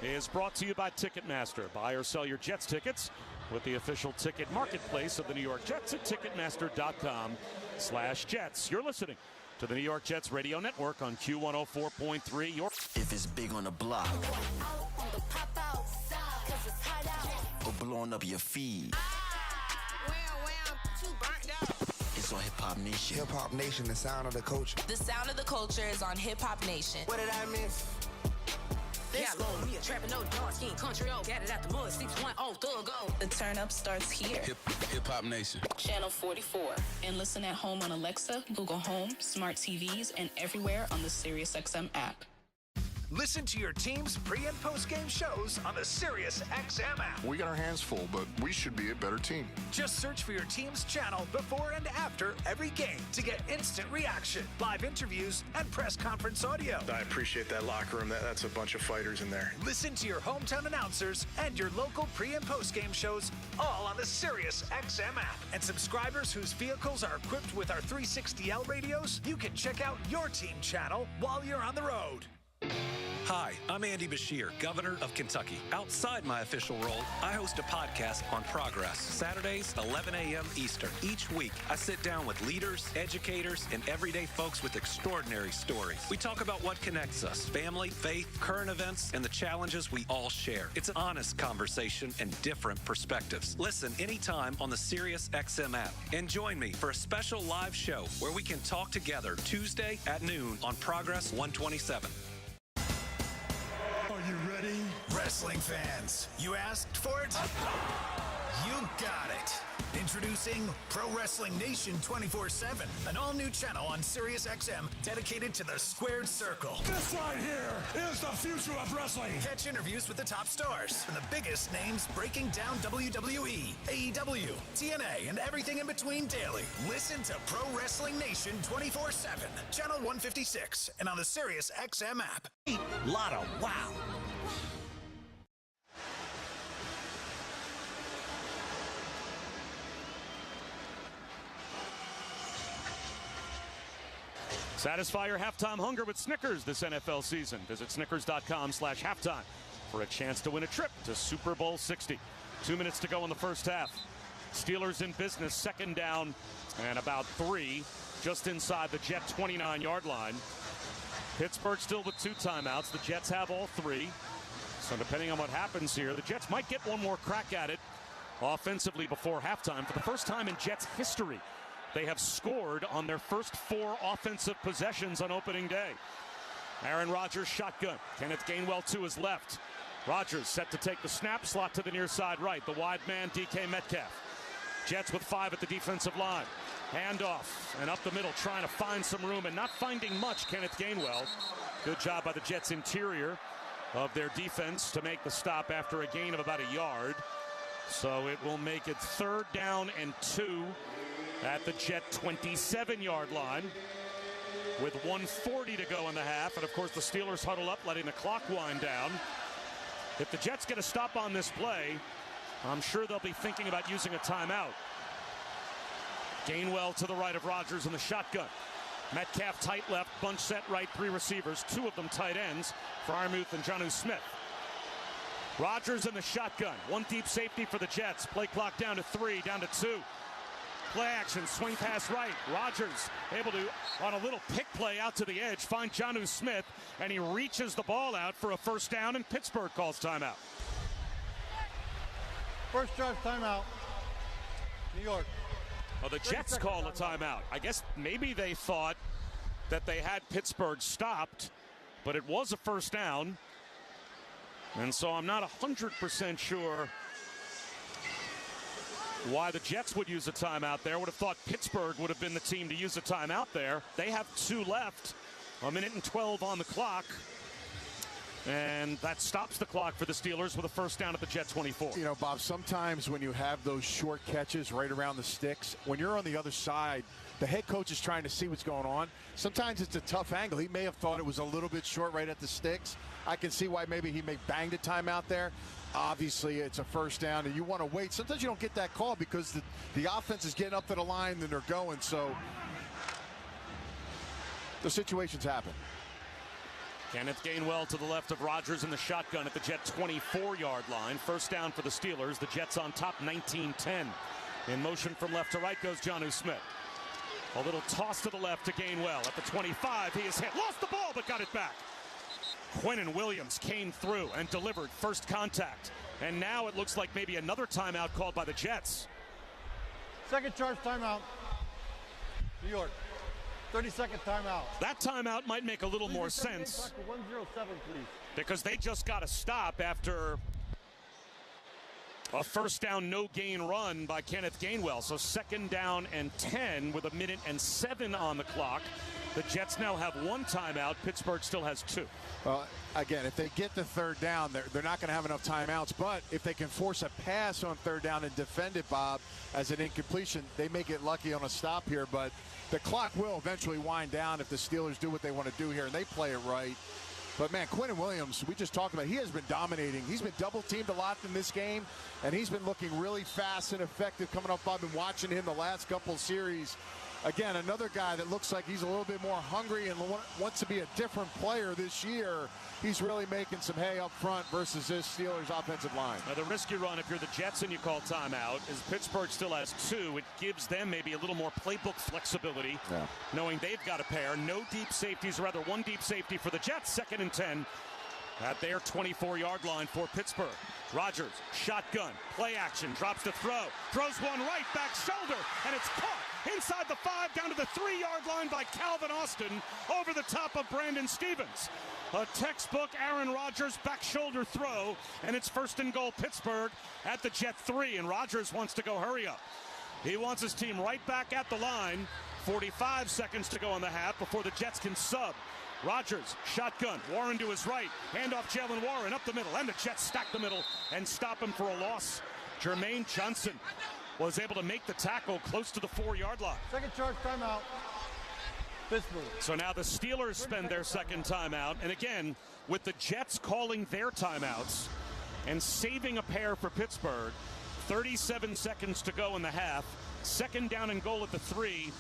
is brought to you by Ticketmaster. Buy or sell your Jets tickets with the official ticket marketplace of the New York Jets at Ticketmaster.com/Jets. You're listening to the New York Jets Radio Network on Q104.3. If it's big on the block or blowing up your feed, it's on Hip Hop Nation. Hip Hop Nation, the sound of the culture. The sound of the culture is on Hip Hop Nation. What did I miss? Yeah, me a trapping, no dark skin country. Oh, got it out the mud. 610 thug. The turn up starts here. Hip Hop Nation. Channel 44. And listen at home on Alexa, Google Home, smart TVs, and everywhere on the SiriusXM app. Listen to your team's pre- and post-game shows on the SiriusXM app. We got our hands full, but we should be a better team. Just search for your team's channel before and after every game to get instant reaction, live interviews, and press conference audio. I appreciate that locker room. That's a bunch of fighters in there. Listen to your hometown announcers and your local pre- and post-game shows all on the SiriusXM app. And subscribers whose vehicles are equipped with our 360L radios, you can check out your team channel while you're on the road. Hi, I'm Andy Bashir, Governor of Kentucky. Outside my official role, I host a podcast on progress, Saturdays, 11 a.m. Eastern. Each week, I sit down with leaders, educators, and everyday folks with extraordinary stories. We talk about what connects us, family, faith, current events, and the challenges we all share. It's an honest conversation and different perspectives. Listen anytime on the SiriusXM app. And join me for a special live show where we can talk together Tuesday at noon on Progress 127. Are you ready? Wrestling fans, you asked for it? You got it. Introducing Pro Wrestling Nation 24/7, an all-new channel on SiriusXM dedicated to the squared circle. This right here is the future of wrestling. Catch interviews with the top stars and the biggest names breaking down WWE, AEW, TNA, and everything in between daily. Listen to Pro Wrestling Nation 24/7, channel 156, and on the SiriusXM app. Lot of wow. Satisfy your halftime hunger with Snickers this NFL season. Visit Snickers.com/halftime for a chance to win a trip to Super Bowl 60. 2 minutes to go in the first half. Steelers in business, 2nd down and about 3, just inside the Jet 29-yard line. Pittsburgh still with 2 timeouts. The Jets have all 3. So depending on what happens here, the Jets might get one more crack at it offensively before halftime. For the first time in Jets history, they have scored on their first 4 offensive possessions on opening day. Aaron Rodgers shotgun. Kenneth Gainwell to his left. Rodgers set to take the snap, slot to the near side right. The wide man, DK Metcalf. Jets with 5 at the defensive line. Handoff and up the middle, trying to find some room and not finding much. Kenneth Gainwell. Good job by the Jets interior of their defense to make the stop after a gain of about a yard. So it will make it 3rd down and 2 at the Jet 27-yard line with 1:40 to go in the half. And, of course, the Steelers huddle up, letting the clock wind down. If the Jets get a stop on this play, I'm sure they'll be thinking about using a timeout. Gainwell to the right of Rodgers in the shotgun. Metcalf tight left, bunch set right, 3 receivers, 2 of them tight ends, Freiermuth and Jonnu Smith. Rodgers in the shotgun. 1 deep safety for the Jets. Play clock down to 3, down to 2. Play action, swing pass right. Rodgers able to, on a little pick play out to the edge, find Jonnu Smith, and he reaches the ball out for a 1st down, and Pittsburgh calls timeout. First drive timeout, New York. Oh, the Jets call a timeout. I guess maybe they thought that they had Pittsburgh stopped, but it was a 1st down. And so I'm not 100% sure why the Jets would use a timeout there. Would have thought Pittsburgh would have been the team to use a timeout there. They have 2 left, 1:12 on the clock. And that stops the clock for the Steelers with a first down at the Jet 24. You know, Bob, sometimes when you have those short catches right around the sticks, when you're on the other side, the head coach is trying to see what's going on. Sometimes it's a tough angle. He may have thought it was a little bit short right at the sticks. I can see why maybe he may bang the timeout there. Obviously, it's a first down, and you want to wait. Sometimes you don't get that call because the offense is getting up to the line and they're going. So the situations happen. Kenneth Gainwell to the left of Rodgers in the shotgun at the Jet 24-yard line. First down for the Steelers. The Jets on top 19-10. In motion from left to right goes Jonnu Smith. A little toss to the left to Gainwell. At the 25, he is hit. Lost the ball, but got it back. Quinnen Williams came through and delivered first contact. And now it looks like maybe another timeout called by the Jets. Second charge timeout. New York. 30-second timeout. That timeout might make a little more sense. 107, please. Because they just got a stop after a first down, no gain run by Kenneth Gainwell. So second down and 10 with 1:07 on the clock. The Jets now have 1 timeout. Pittsburgh still has 2. Again, if they get the third down, they're not going to have enough timeouts. But if they can force a pass on third down and defend it, Bob, as an incompletion, they may get lucky on a stop here. But the clock will eventually wind down if the Steelers do what they want to do here and they play it right. But, man, Quinnen Williams, we just talked about, he has been dominating. He's been double-teamed a lot in this game, and he's been looking really fast and effective coming up. I've been watching him the last couple series. Again, another guy that looks like he's a little bit more hungry and wants to be a different player this year. He's really making some hay up front versus this Steelers offensive line. Now, the risk you run if you're the Jets and you call timeout is Pittsburgh still has 2. It gives them maybe a little more playbook flexibility, knowing they've got a pair. No deep safeties, rather 1 deep safety for the Jets. 2nd and 10 at their 24-yard line for Pittsburgh. Rodgers, shotgun, play action, drops to throw, throws one right, back shoulder, and it's caught inside the 5, down to the 3-yard line by Calvin Austin, over the top of Brandon Stevens. A textbook Aaron Rodgers back shoulder throw, and it's 1st and goal Pittsburgh at the Jet 3, and Rodgers wants to go hurry up. He wants his team right back at the line. 45 seconds to go in the half before the Jets can sub. Rodgers, shotgun, Warren to his right, handoff Jalen Warren up the middle, and the Jets stack the middle and stop him for a loss. Jermaine Johnson was able to make the tackle close to the 4-yard line. Second charge timeout. Pittsburgh. So now the Steelers spend their second timeout, and again, with the Jets calling their timeouts and saving a pair for Pittsburgh, 37 seconds to go in the half, 2nd down and goal at the 3,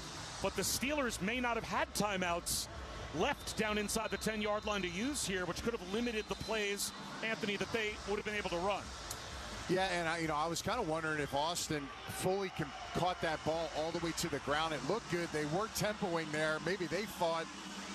but the Steelers may not have had timeouts left down inside the 10-yard line to use here, which could have limited the plays, Anthony, that they would have been able to run. Yeah, and I was kind of wondering if Austin fully caught that ball all the way to the ground. It looked good. They were tempoing there. Maybe they thought.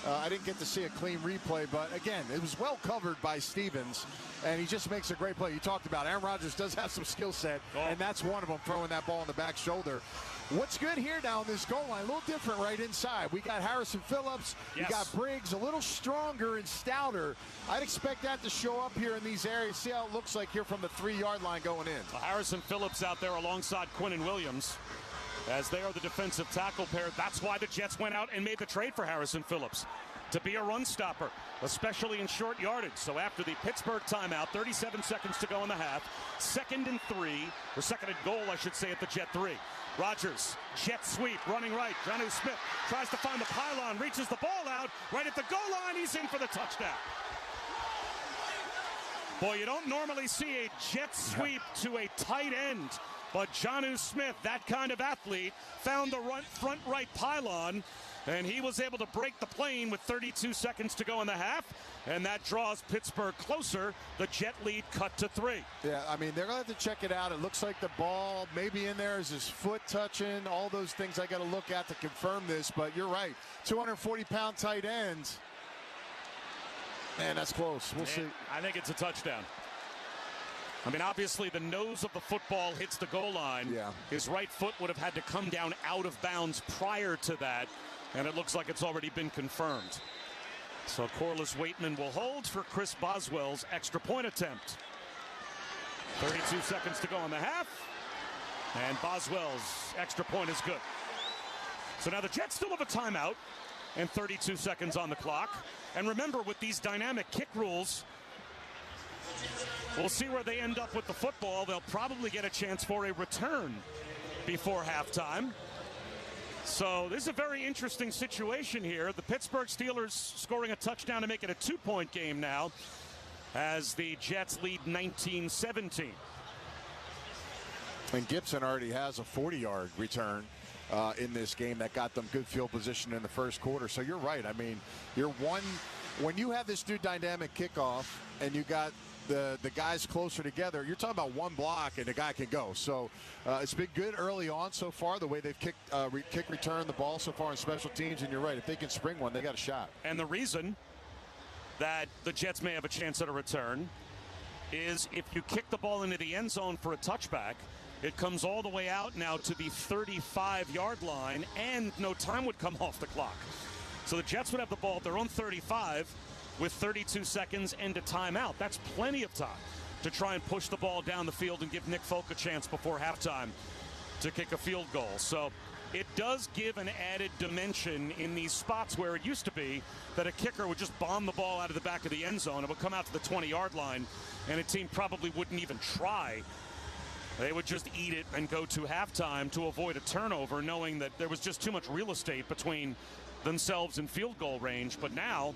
I didn't get to see a clean replay, but again, it was well covered by Stevens, and he just makes a great play. You talked about Aaron Rodgers does have some skill set, and that's one of them, throwing that ball on the back shoulder. What's good here now on this goal line? A little different right inside. We got Harrison Phillips. Yes. We got Briggs, a little stronger and stouter. I'd expect that to show up here in these areas. See how it looks like here from the 3-yard line going in. Well, Harrison Phillips out there alongside Quinnen Williams, as they are the defensive tackle pair. That's why the Jets went out and made the trade for Harrison Phillips, to be a run stopper, especially in short yardage. So after the Pittsburgh timeout, 37 seconds to go in the half, 2nd and 3, or 2nd and goal, I should say, at the Jet 3. Rodgers, jet sweep, running right. Jonnu Smith tries to find the pylon, reaches the ball out, right at the goal line. He's in for the touchdown. Boy, you don't normally see a jet sweep to a tight end, but Jonnu Smith, that kind of athlete, found the front right pylon, and he was able to break the plane with 32 seconds to go in the half, and that draws Pittsburgh closer. The Jet lead cut to 3. Yeah, I mean, they're going to have to check it out. It looks like the ball maybe in there is his foot touching, all those things I got to look at to confirm this, but you're right. 240-pound tight ends. Man, that's close. We'll see. I think it's a touchdown. I mean, obviously, the nose of the football hits the goal line. Yeah. His right foot would have had to come down out of bounds prior to that, and it looks like it's already been confirmed. So Corliss Waitman will hold for Chris Boswell's extra point attempt. 32 seconds to go in the half. And Boswell's extra point is good. So now the Jets still have a timeout and 32 seconds on the clock. And remember, with these dynamic kick rules, we'll see where they end up with the football. They'll probably get a chance for a return before halftime. So this is a very interesting situation here. The Pittsburgh Steelers scoring a touchdown to make it a 2-point game now as the Jets lead 19-17. And Gibson already has a 40-yard return in this game that got them good field position in the first quarter. So you're right. I mean, when you have this new dynamic kickoff and you got the guys closer together, you're talking about one block and the guy can go. So it's been good early on so far, the way they've kick return the ball so far in special teams. And you're right, if they can spring one, they got a shot. And the reason that the Jets may have a chance at a return is if you kick the ball into the end zone for a touchback, it comes all the way out now to the 35-yard line, and no time would come off the clock. So the Jets would have the ball at their own 35 with 32 seconds and a timeout. That's plenty of time to try and push the ball down the field and give Nick Folk a chance before halftime to kick a field goal. So it does give an added dimension in these spots where it used to be that a kicker would just bomb the ball out of the back of the end zone. It would come out to the 20-yard line, and a team probably wouldn't even try. They would just eat it and go to halftime to avoid a turnover, knowing that there was just too much real estate between themselves and field goal range. But now,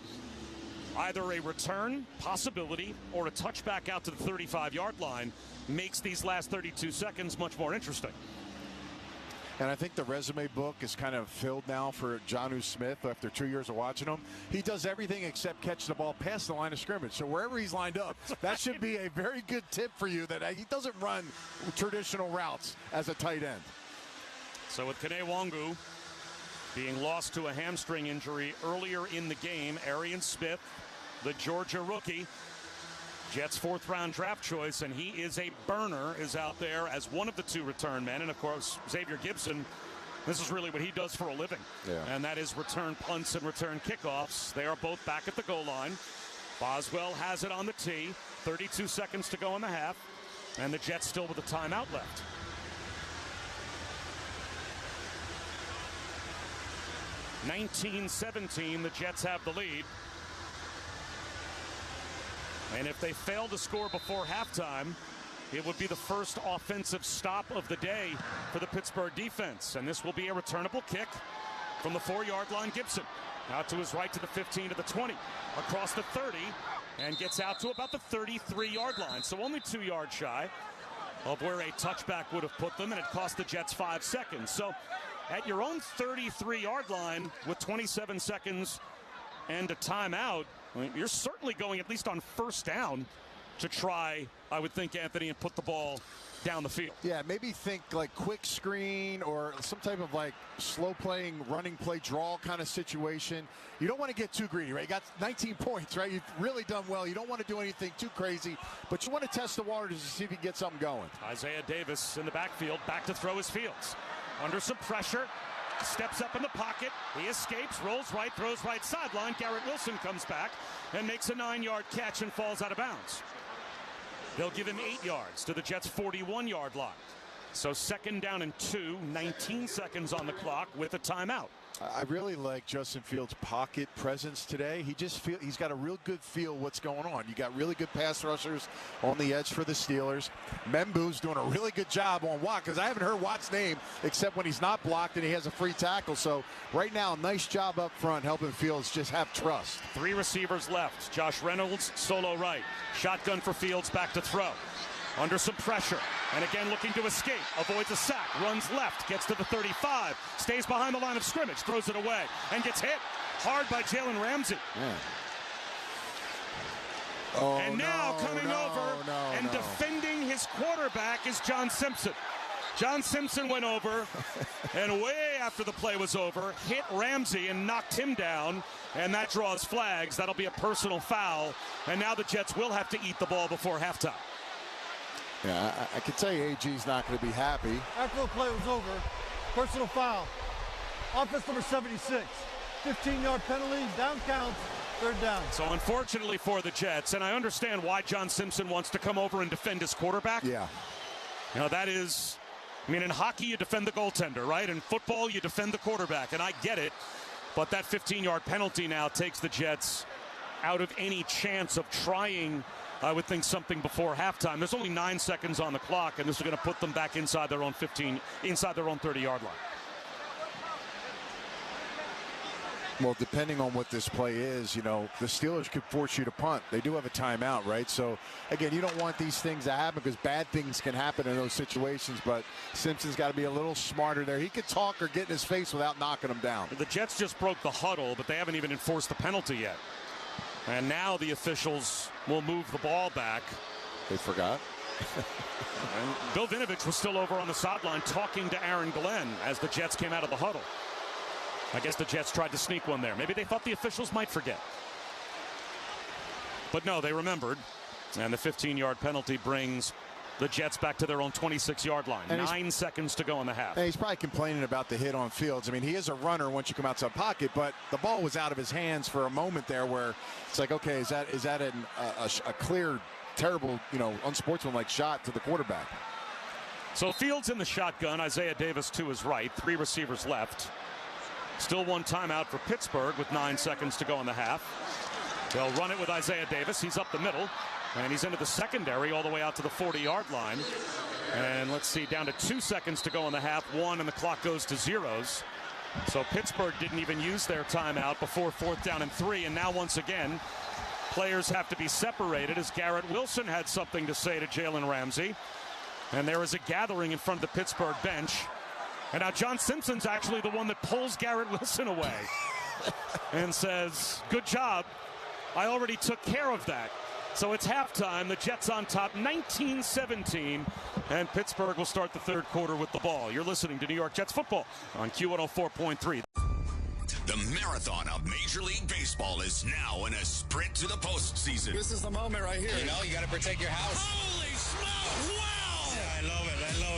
either a return possibility or a touchback out to the 35-yard line makes these last 32 seconds much more interesting. And I think the resume book is kind of filled now for Jonnu Smith after 2 years of watching him. He does everything except catch the ball past the line of scrimmage. So wherever he's lined up, that should be a very good tip for you that he doesn't run traditional routes as a tight end. So with Kene Wangu being lost to a hamstring injury earlier in the game, Arian Smith, the Georgia rookie, Jets' fourth-round draft choice, and he is a burner, is out there as one of the two return men. And, of course, Xavier Gibson, this is really what he does for a living. Yeah. And that is return punts and return kickoffs. They are both back at the goal line. Boswell has it on the tee. 32 seconds to go in the half. And the Jets still with a timeout left. (19-17), the Jets have the lead. And if they fail to score before halftime, it would be the first offensive stop of the day for the Pittsburgh defense. And this will be a returnable kick from the 4-yard line. Gibson out to his right to the 15 to the 20, across the 30, and gets out to about the 33-yard line. So only 2 yards shy of where a touchback would have put them, and it cost the Jets 5 seconds. So at your own 33-yard line with 27 seconds and a timeout, I mean, you're certainly going at least on first down to try, I would think, Anthony, and put the ball down the field. Yeah, maybe think like quick screen or some type of like slow playing, running play draw kind of situation. You don't want to get too greedy, right? You got 19 points, right? You've really done well. You don't want to do anything too crazy, but you want to test the waters to see if you can get something going. Isaiah Davis in the backfield, back to throw his fields. Under some pressure. Steps up in the pocket. He escapes, rolls right, throws right sideline. Garrett Wilson comes back and makes a 9-yard catch and falls out of bounds. They'll give him 8 yards to the Jets' 41-yard line. So second down and 2, 19 seconds on the clock with a timeout. I really like Justin Fields' pocket presence today. He's got a real good feel what's going on. You got really good pass rushers on the edge for the Steelers. Membu's doing a really good job on Watt, because I haven't heard Watt's name except when he's not blocked and he has a free tackle. So right now, nice job up front helping Fields just have trust. 3 receivers left. Josh Reynolds, solo right. Shotgun for Fields, back to throw. Under some pressure, and again looking to escape, avoids a sack, runs left, gets to the 35, stays behind the line of scrimmage, throws it away, and gets hit hard by Jalen Ramsey. Yeah. And now coming over and defending his quarterback is John Simpson. John Simpson went over, and way after the play was over, hit Ramsey and knocked him down, and that draws flags. That'll be a personal foul, and now the Jets will have to eat the ball before halftime. Yeah, I can tell you AG's not going to be happy. After the play was over, personal foul. Offense number 76. 15-yard penalty, down counts, third down. So unfortunately for the Jets, and I understand why John Simpson wants to come over and defend his quarterback. Yeah. You know, that is I mean, in hockey, you defend the goaltender, right? In football, you defend the quarterback, and I get it. But that 15-yard penalty now takes the Jets out of any chance of trying, I would think, something before halftime. There's only 9 seconds on the clock, and this is going to put them back inside their own 30-yard line. Well, depending on what this play is, the Steelers could force you to punt. They do have a timeout, right? So, again, you don't want these things to happen because bad things can happen in those situations, but Simpson's got to be a little smarter there. He could talk or get in his face without knocking him down. The Jets just broke the huddle, but they haven't even enforced the penalty yet. And now the officials will move the ball back. They forgot. And Bill Vinovich was still over on the sideline talking to Aaron Glenn as the Jets came out of the huddle. I guess the Jets tried to sneak one there. Maybe they thought the officials might forget. But no, they remembered. And the 15-yard penalty brings the Jets back to their own 26-yard line. And 9 seconds to go in the half. And he's probably complaining about the hit on Fields. I mean, he is a runner once you come outside pocket, but the ball was out of his hands for a moment there where it's like, okay, is that a clear, terrible, unsportsmanlike shot to the quarterback? So Fields in the shotgun. Isaiah Davis to his right. 3 receivers left. Still one timeout for Pittsburgh with 9 seconds to go in the half. They'll run it with Isaiah Davis. He's up the middle, and he's into the secondary all the way out to the 40-yard line. And let's see, down to 2 seconds to go in the half. 1, and the clock goes to zeros. So Pittsburgh didn't even use their timeout before 4th down and 3. And now once again, players have to be separated as Garrett Wilson had something to say to Jalen Ramsey. And there is a gathering in front of the Pittsburgh bench. And now John Simpson's actually the one that pulls Garrett Wilson away and says, good job. I already took care of that. So it's halftime. The Jets on top 19-17. And Pittsburgh will start the third quarter with the ball. You're listening to New York Jets football on Q104.3. The marathon of Major League Baseball is now in a sprint to the postseason. This is the moment right here. You got to protect your house. Holy smokes! Wow! Yeah, I love it.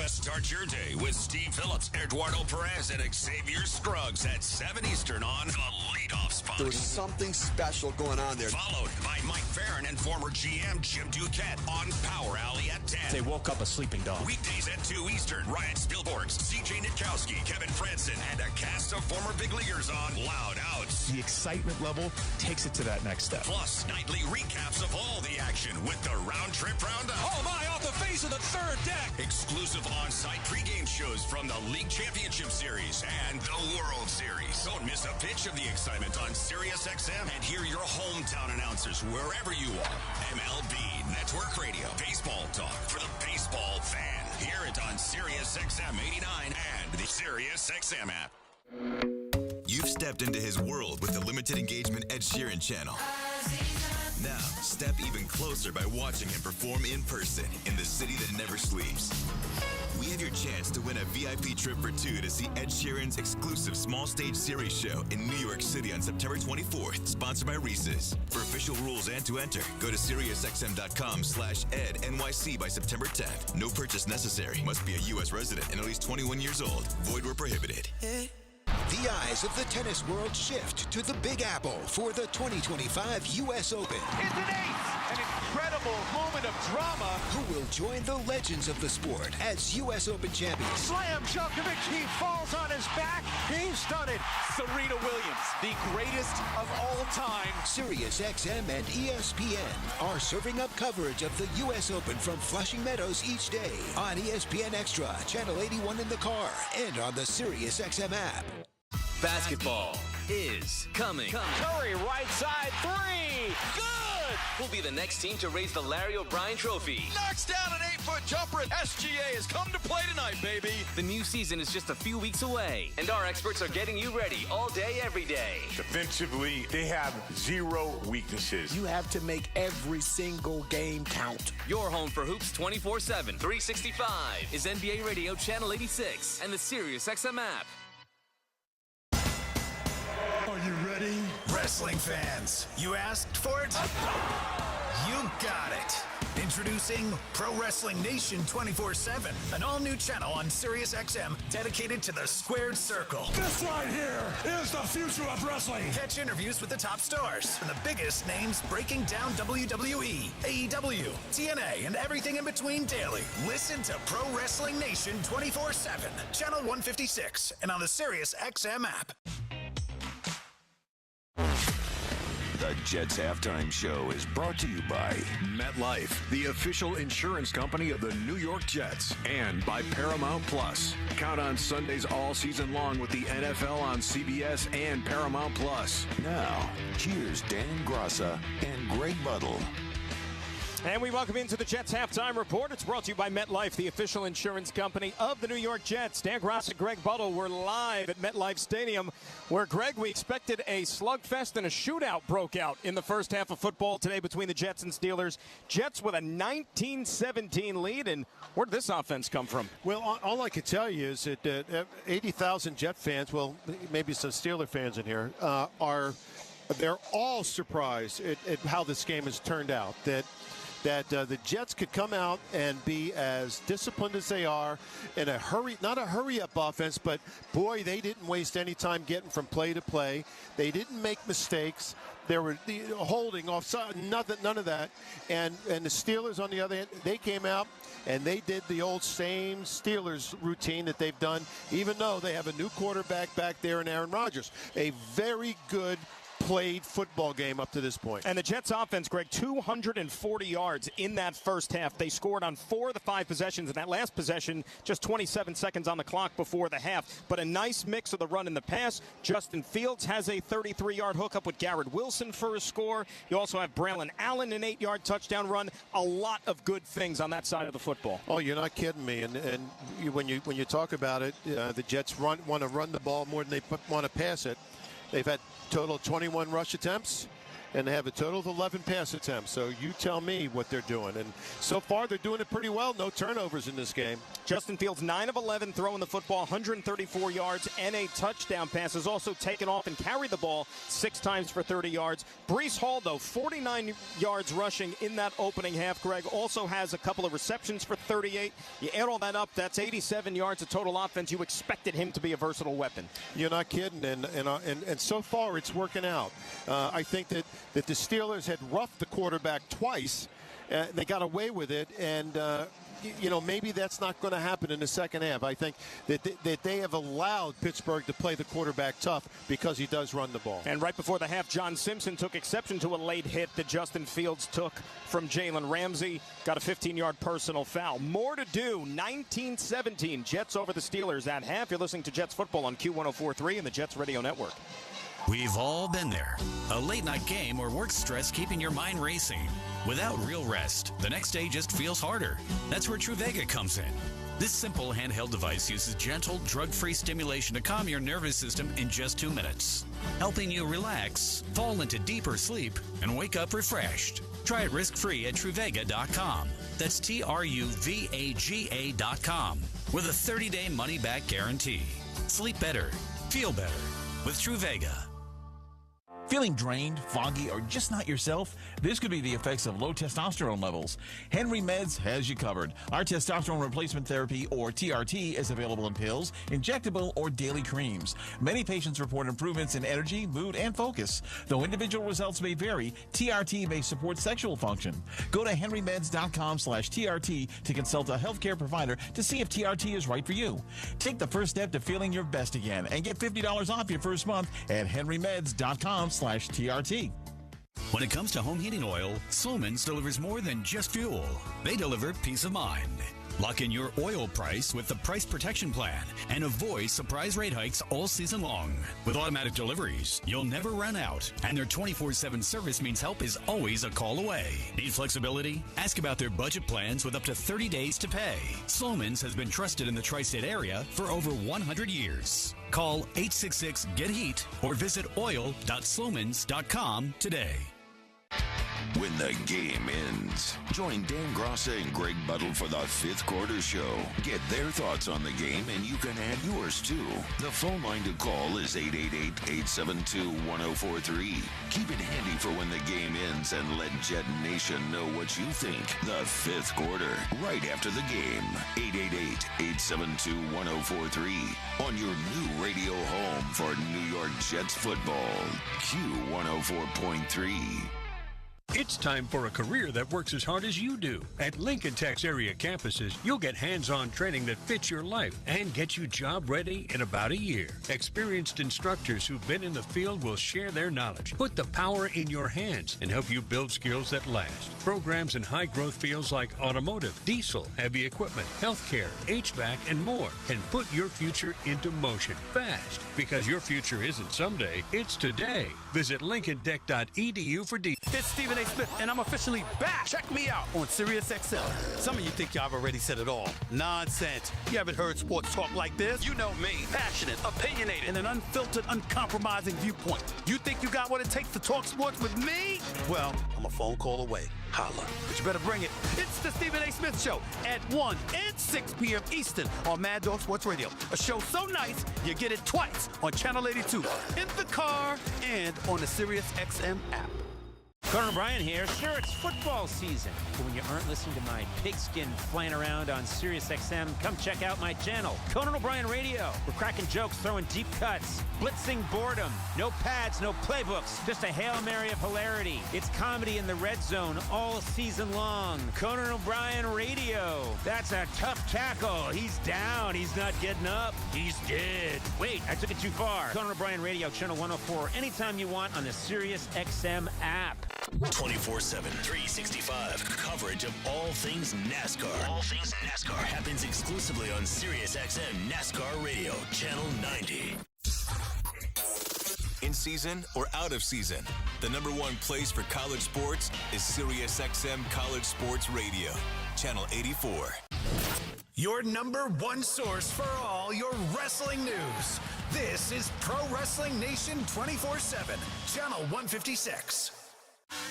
Start your day with Steve Phillips, Eduardo Perez, and Xavier Scruggs at 7 Eastern on the leadoff spot. There's something special going on there. Followed by Mike Farron and former GM Jim Duquette on Power Alley at 10. They woke up a sleeping dog. Weekdays at 2 Eastern, Ryan Spielborgs, CJ Nitkowski, Kevin Franson, and a cast of former big leaguers on Loud Outs. The excitement level takes it to that next step. Plus, nightly recaps of all the action with the Round Trip Roundup. Oh my, off the face of the third deck. Exclusive on-site pregame shows from the League Championship Series and the World Series. Don't miss a pitch of the excitement on SiriusXM and hear your hometown announcers wherever you are. MLB Network Radio. Baseball talk for the baseball fan. Hear it on SiriusXM 89 and the SiriusXM app. You've stepped into his world with the limited engagement Ed Sheeran channel. Now, step even closer by watching him perform in person in the city that never sleeps. We have your chance to win a VIP trip for 2 to see Ed Sheeran's exclusive small stage series show in New York City on September 24th, sponsored by Reese's. For official rules and to enter, go to SiriusXM.com/EdNYC by September 10th. No purchase necessary. Must be a U.S. resident and at least 21 years old. Void where prohibited. The eyes of the tennis world shift to the Big Apple for the 2025 U.S. Open. It's an ace! An incredible moment of drama. Who will join the legends of the sport as U.S. Open champion? Slam Djokovic, he falls on his back. He's stunned. Serena Williams, the greatest of all time. Sirius XM and ESPN are serving up coverage of the U.S. Open from Flushing Meadows each day on ESPN Extra, Channel 81 in the car, and on the Sirius XM app. Basketball is coming. Curry, right side, 3. Good! Who'll be the next team to raise the Larry O'Brien Trophy? Knocks down an 8-foot jumper. SGA has come to play tonight, baby. The new season is just a few weeks away, and our experts are getting you ready all day, every day. Defensively, they have 0 weaknesses. You have to make every single game count. Your home for hoops 24/7, 365 is NBA Radio Channel 86 and the SiriusXM app. Are you ready? Wrestling fans, you asked for it? You got it. Introducing Pro Wrestling Nation 24/7, an all-new channel on Sirius XM dedicated to the squared circle. This right here is the future of wrestling. Catch interviews with the top stars and the biggest names breaking down WWE, AEW, TNA, and everything in between daily. Listen to Pro Wrestling Nation 24/7, channel 156, and on the Sirius XM app. The Jets Halftime Show is brought to you by MetLife, the official insurance company of the New York Jets, and by Paramount Plus. Count on Sundays all season long with the NFL on CBS and Paramount Plus. Now, here's Dan Grassa and Greg Buttle. And we welcome into the Jets Halftime Report. It's brought to you by MetLife, the official insurance company of the New York Jets. Dan Grassa, Greg Buttle, we're live at MetLife Stadium, where, Greg, we expected a slugfest and a shootout broke out in the first half of football today between the Jets and Steelers. Jets with a 19-17 lead, and where did this offense come from? Well, all I can tell you is that 80,000 Jet fans, well, maybe some Steeler fans in here, they're all surprised at how this game has turned out. That the Jets could come out and be as disciplined as they are in a hurry, not a hurry-up offense, but, boy, they didn't waste any time getting from play to play. They didn't make mistakes. There were holding offside, none of that. And the Steelers, on the other hand, they came out and they did the old same Steelers routine that they've done, even though they have a new quarterback back there in Aaron Rodgers. A very good played football game up to this point. And the Jets offense, Greg, 240 yards in that first half. They scored on 4 of the 5 possessions. In that last possession, just 27 seconds on the clock before the half. But a nice mix of the run and the pass. Justin Fields has a 33-yard hookup with Garrett Wilson for a score. You also have Braylon Allen, an 8-yard touchdown run. A lot of good things on that side of the football. Oh, you're not kidding me. And when you talk about it, the Jets want to run the ball more than they want to pass it. They've had total 21 rush attempts, and they have a total of 11 pass attempts. So you tell me what they're doing. And so far, they're doing it pretty well. No turnovers in this game. Justin Fields, 9 of 11 throwing the football, 134 yards and a touchdown pass. Has also taken off and carried the ball 6 times for 30 yards. Breece Hall, though, 49 yards rushing in that opening half. Greg also has a couple of receptions for 38. You add all that up, that's 87 yards of total offense. You expected him to be a versatile weapon. You're not kidding. And so far, it's working out. I think that the Steelers had roughed the quarterback twice. They got away with it, and maybe that's not going to happen in the second half. I think that they have allowed Pittsburgh to play the quarterback tough because he does run the ball. And right before the half, John Simpson took exception to a late hit that Justin Fields took from Jalen Ramsey. Got a 15-yard personal foul. More to do. 19-17. Jets over the Steelers at half. You're listening to Jets football on Q104.3 and the Jets Radio Network. We've all been there. A late-night game or work stress keeping your mind racing. Without real rest, the next day just feels harder. That's where Truvaga comes in. This simple handheld device uses gentle, drug-free stimulation to calm your nervous system in just 2 minutes, helping you relax, fall into deeper sleep, and wake up refreshed. Try it risk-free at Truvaga.com. That's Truvaga.com. With a 30-day money-back guarantee. Sleep better. Feel better. With Truvaga. Feeling drained, foggy, or just not yourself? This could be the effects of low testosterone levels. Henry Meds has you covered. Our testosterone replacement therapy, or TRT, is available in pills, injectable, or daily creams. Many patients report improvements in energy, mood, and focus. Though individual results may vary, TRT may support sexual function. Go to henrymeds.com/TRT to consult a healthcare provider to see if TRT is right for you. Take the first step to feeling your best again and get $50 off your first month at henrymeds.com/TRT. When it comes to home heating oil, Sloman's delivers more than just fuel. They deliver peace of mind. Lock in your oil price with the Price Protection Plan and avoid surprise rate hikes all season long. With automatic deliveries, you'll never run out, and their 24/7 service means help is always a call away. Need flexibility? Ask about their budget plans with up to 30 days to pay. Sloman's has been trusted in the tri-state area for over 100 years. Call 866-GET-HEAT or visit oil.slomans.com today. when the game ends. Join Dan Grossa and Greg Buttle for the Fifth Quarter Show. Get their thoughts on the game, and you can add yours, too. The phone line to call is 888-872-1043. Keep it handy for when the game ends, and let Jet Nation know what you think. The Fifth Quarter, right after the game. 888-872-1043 on your new radio home for New York Jets football. Q104.3. It's time for a career that works as hard as you do. At Lincoln Tech's area campuses, you'll get hands-on training that fits your life and gets you job ready in about a year. Experienced instructors who've been in the field will share their knowledge, put the power in your hands, and help you build skills that last. Programs in high-growth fields like automotive, diesel, heavy equipment, healthcare, HVAC, and more can put your future into motion fast. Because your future isn't someday, it's today. Visit lincolntech.edu for details. It's Stephen A. Smith, and I'm officially back. Check me out on SiriusXM. Some of you think y'all have already said it all. Nonsense. You haven't heard sports talk like this. You know me. Passionate, opinionated, and an unfiltered, uncompromising viewpoint. You think you got what it takes to talk sports with me? Well, I'm a phone call away. Holla. But you better bring it. It's the Stephen A. Smith Show at 1 and 6 p.m. Eastern on Mad Dog Sports Radio. A show so nice, you get it twice on Channel 82, in the car, and on the SiriusXM app. Conan O'Brien here. Sure, it's football season, but when you aren't listening to my pigskin flying around on SiriusXM, come check out my channel, Conan O'Brien Radio. We're cracking jokes, throwing deep cuts, blitzing boredom. No pads, no playbooks, just a Hail Mary of hilarity. It's comedy in the red zone all season long. Conan O'Brien Radio. That's a tough tackle. He's down. He's not getting up. He's dead. Wait, I took it too far. Conan O'Brien Radio, channel 104, anytime you want on the SiriusXM app. 24/7, 365 coverage of all things NASCAR. All things NASCAR happens exclusively on SiriusXM NASCAR Radio, channel 90. In season or out of season, the number one place for college sports is SiriusXM College Sports Radio, channel 84. Your number one source for all your wrestling news. This is Pro Wrestling Nation 24/7, channel 156.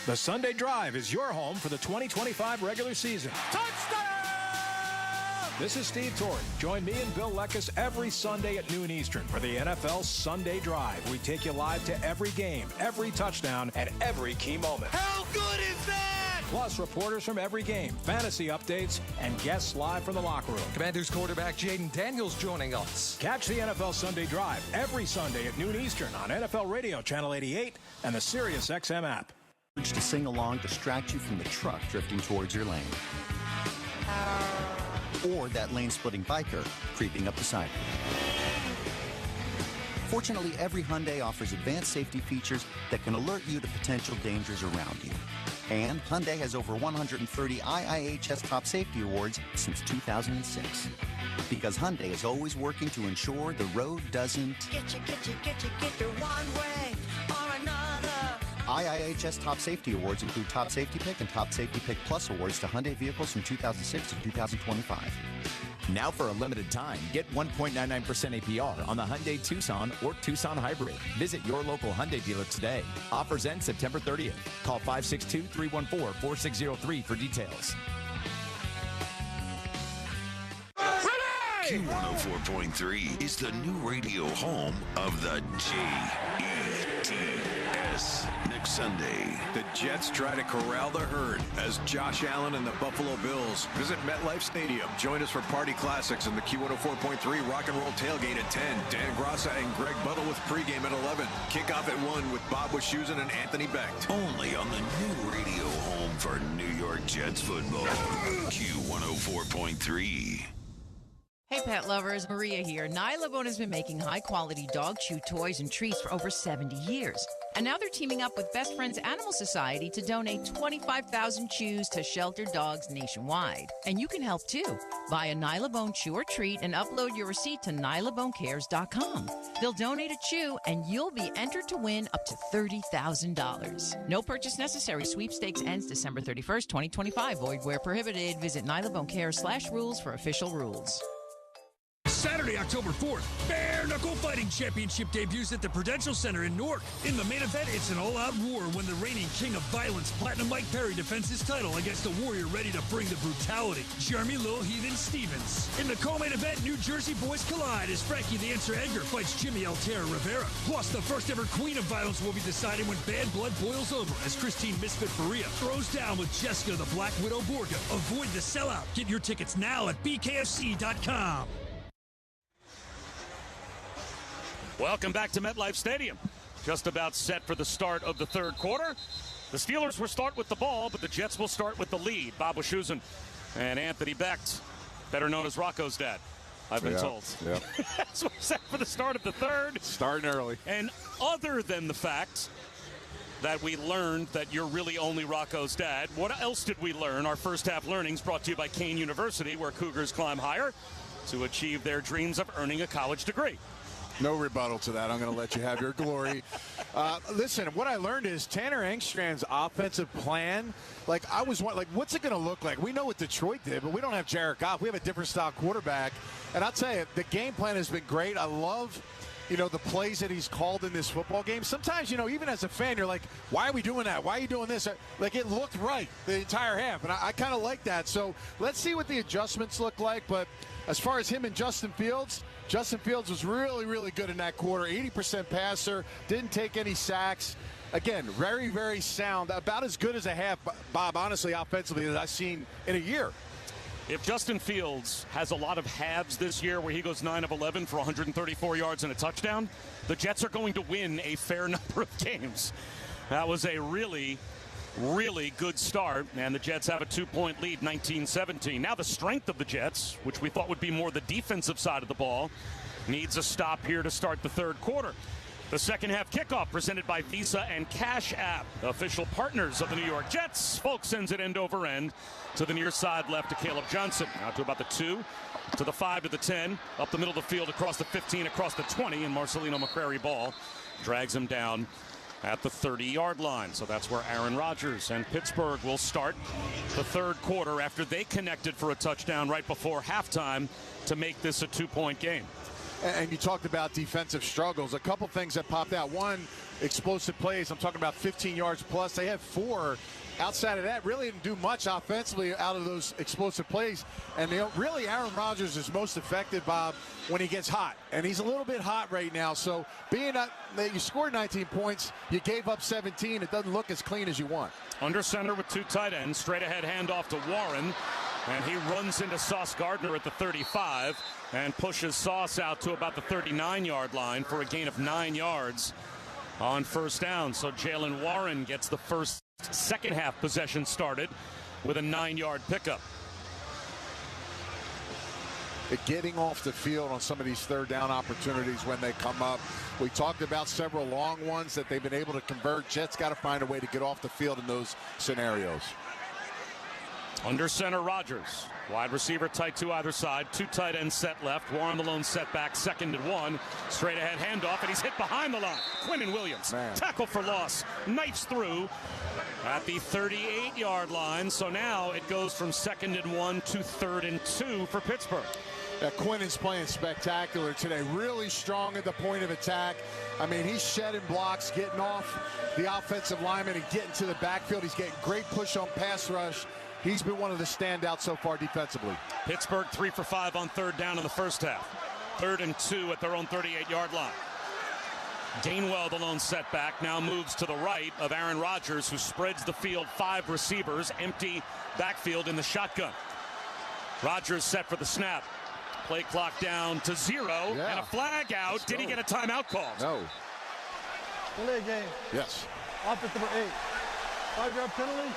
The Sunday Drive is your home for the 2025 regular season. Touchdown! This is Steve Torrey. Join me and Bill Leckus every Sunday at noon Eastern for the NFL Sunday Drive. We take you live to every game, every touchdown, and every key moment. How good is that? Plus, reporters from every game, fantasy updates, and guests live from the locker room. Commanders quarterback Jaden Daniels joining us. Catch the NFL Sunday Drive every Sunday at noon Eastern on NFL Radio, channel 88, and the SiriusXM app. To sing along distract you from the truck drifting towards your lane. Or that lane-splitting biker creeping up beside you. Fortunately, every Hyundai offers advanced safety features that can alert you to potential dangers around you. And Hyundai has over 130 IIHS Top Safety Awards since 2006. Because Hyundai is always working to ensure the road doesn't get you one way or another. IIHS Top Safety Awards include Top Safety Pick and Top Safety Pick Plus awards to Hyundai vehicles from 2006 to 2025. Now for a limited time, get 1.99% APR on the Hyundai Tucson or Tucson Hybrid. Visit your local Hyundai dealer today. Offers end September 30th. Call 562-314-4603 for details. Q104.3 is the new radio home of the JETS. Next Sunday, the Jets try to corral the herd as Josh Allen and the Buffalo Bills visit MetLife Stadium. Join us for Party Classics and the Q104.3 Rock and Roll Tailgate at 10. Dan Grossa and Greg Buttle with pregame at 11. Kickoff at 1 with Bob Wischusen and Anthony Becht. Only on the new radio home for New York Jets football. Q104.3. Hey pet lovers, Maria here. Nylabone has been making high-quality dog chew toys and treats for over 70 years. And now they're teaming up with Best Friends Animal Society to donate 25,000 chews to sheltered dogs nationwide. And you can help too. Buy a Nylabone chew or treat and upload your receipt to nylabonecares.com. They'll donate a chew and you'll be entered to win up to $30,000. No purchase necessary. Sweepstakes ends December 31st, 2025. Void where prohibited. Visit nylabonecares/rules for official rules. Saturday, October 4th, Bare Knuckle Fighting Championship debuts at the Prudential Center in Newark. In the main event, it's an all-out war when the reigning king of violence, Platinum Mike Perry, defends his title against a warrior ready to bring the brutality, Jeremy Lil Heathen Stevens. In the co-main event, New Jersey boys collide as Frankie the Answer Edgar fights Jimmy El Terra Rivera. Plus, the first ever queen of violence will be decided when bad blood boils over as Christine Misfit Faria throws down with Jessica the Black Widow Borga. Avoid the sellout. Get your tickets now at bkfc.com. Welcome back to MetLife Stadium. Just about set for the start of the third quarter. The Steelers will start with the ball, but the Jets will start with the lead. Bob Wischusen and Anthony Becht, better known as Rocco's dad, I've been told. Yep. So we're set for the start of the third. Starting early. And other than the fact that we learned that you're really only Rocco's dad, what else did we learn? Our first half learnings brought to you by Kane University, where Cougars climb higher to achieve their dreams of earning a college degree. No rebuttal to that. I'm going to let you have your glory. Listen, what I learned is Tanner Engstrand's offensive plan. I was what's it going to look like? We know what Detroit did, but we don't have Jared Goff. We have a different style quarterback. And I'll tell you, the game plan has been great. I love, the plays that he's called in this football game. Sometimes, even as a fan, you're like, why are we doing that? Why are you doing this? It looked right the entire half. And I kind of like that. So let's see what the adjustments look like. But as far as him and Justin Fields was really, really good in that quarter. 80% passer, didn't take any sacks. Again, very, very sound. About as good as a half, Bob, honestly, offensively, as I've seen in a year. If Justin Fields has a lot of halves this year where he goes 9 of 11 for 134 yards and a touchdown, the Jets are going to win a fair number of games. That was a really, really good start, and the Jets have a 2-point lead, 19-17. Now the strength of the Jets, which we thought would be more the defensive side of the ball, needs a stop here to start the third quarter. The second half kickoff presented by Visa and Cash App, official partners of the New York Jets. Folk sends it end over end to the near side left to Caleb Johnson. Now to about the 2, to the 5, to the 10, up the middle of the field, across the 15, across the 20, and Marcelino McCrary ball drags him down at the 30-yard line. So that's where Aaron Rodgers and Pittsburgh will start the third quarter after they connected for a touchdown right before halftime to make this a 2-point game. And you talked about defensive struggles. A couple things that popped out. One, explosive plays. I'm talking about 15 yards plus. They had 4. Outside of that, really didn't do much offensively out of those explosive plays. And really, Aaron Rodgers is most effective, Bob, when he gets hot. And he's a little bit hot right now. So being that you scored 19 points, you gave up 17. It doesn't look as clean as you want. Under center with 2 tight ends. Straight ahead handoff to Warren. And he runs into Sauce Gardner at the 35 and pushes Sauce out to about the 39-yard line for a gain of 9 yards on first down. So Jalen Warren gets the first second half possession started with a 9-yard pickup. Getting off the field on some of these third down opportunities when they come up. We talked about several long ones that they've been able to convert. Jets got to find a way to get off the field in those scenarios. Under center, Rodgers. Wide receiver tight to either side. 2 tight ends set left. Warren the lone setback. 2nd and 1. Straight ahead handoff, and he's hit behind the line. Quinnen Williams. Tackle for loss. Knifes through at the 38-yard line. So now it goes from 2nd and 1 to 3rd and 2 for Pittsburgh. Quinnen's playing spectacular today. Really strong at the point of attack. I mean, he's shedding blocks, getting off the offensive lineman and getting to the backfield. He's getting great push on pass rush. He's been one of the standouts so far defensively. Pittsburgh 3 for 5 on 3rd down in the first half. 3rd and 2 at their own 38-yard line. Gainwell, the lone setback, now moves to the right of Aaron Rodgers, who spreads the field. 5 receivers, empty backfield in the shotgun. Rodgers set for the snap. Play clock down to 0, and a flag out. Did he get a timeout called? No. Delay game. Yes. Offense number 8. 5-yard penalty.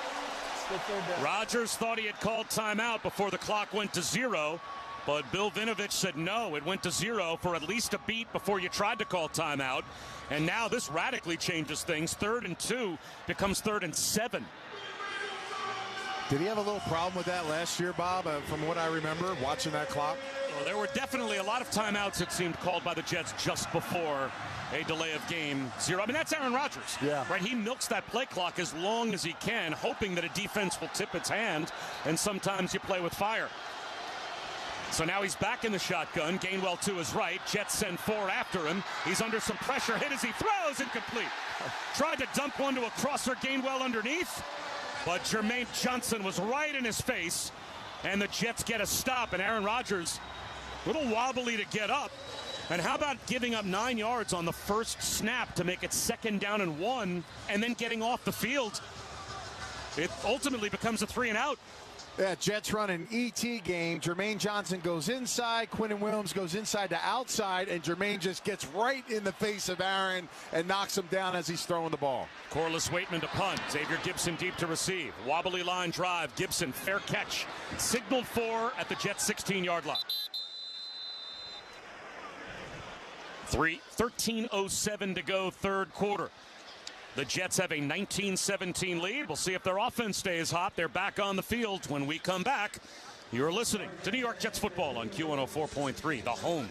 Rodgers thought he had called timeout before the clock went to 0, but Bill Vinovich said no, it went to 0 for at least a beat before you tried to call timeout. And now this radically changes things. 3rd and 2 becomes 3rd and 7. Did he have a little problem with that last year, Bob, from what I remember, watching that clock? Well, there were definitely a lot of timeouts, it seemed, called by the Jets just before a delay of game 0. I mean, that's Aaron Rodgers. Yeah. Right? He milks that play clock as long as he can, hoping that a defense will tip its hand, and sometimes you play with fire. So now he's back in the shotgun. Gainwell to his right. Jets send 4 after him. He's under some pressure. Hit as he throws. Incomplete. Tried to dump one to a crosser. Gainwell underneath. But Jermaine Johnson was right in his face. And the Jets get a stop. And Aaron Rodgers, a little wobbly to get up. And how about giving up 9 yards on the first snap to make it 2nd down and 1, and then getting off the field? It ultimately becomes a 3-and-out. Yeah, Jets run an ET game. Jermaine Johnson goes inside. Quinnen Williams goes inside to outside, and Jermaine just gets right in the face of Aaron and knocks him down as he's throwing the ball. Corliss Waitman to punt. Xavier Gibson deep to receive. Wobbly line drive. Gibson, fair catch. Signaled for at the Jets' 16-yard line. 13:07 to go, third quarter. The Jets have a 19-17 lead. We'll see if their offense stays hot. They're back on the field when we come back. You're listening to New York Jets football on Q104.3, the home.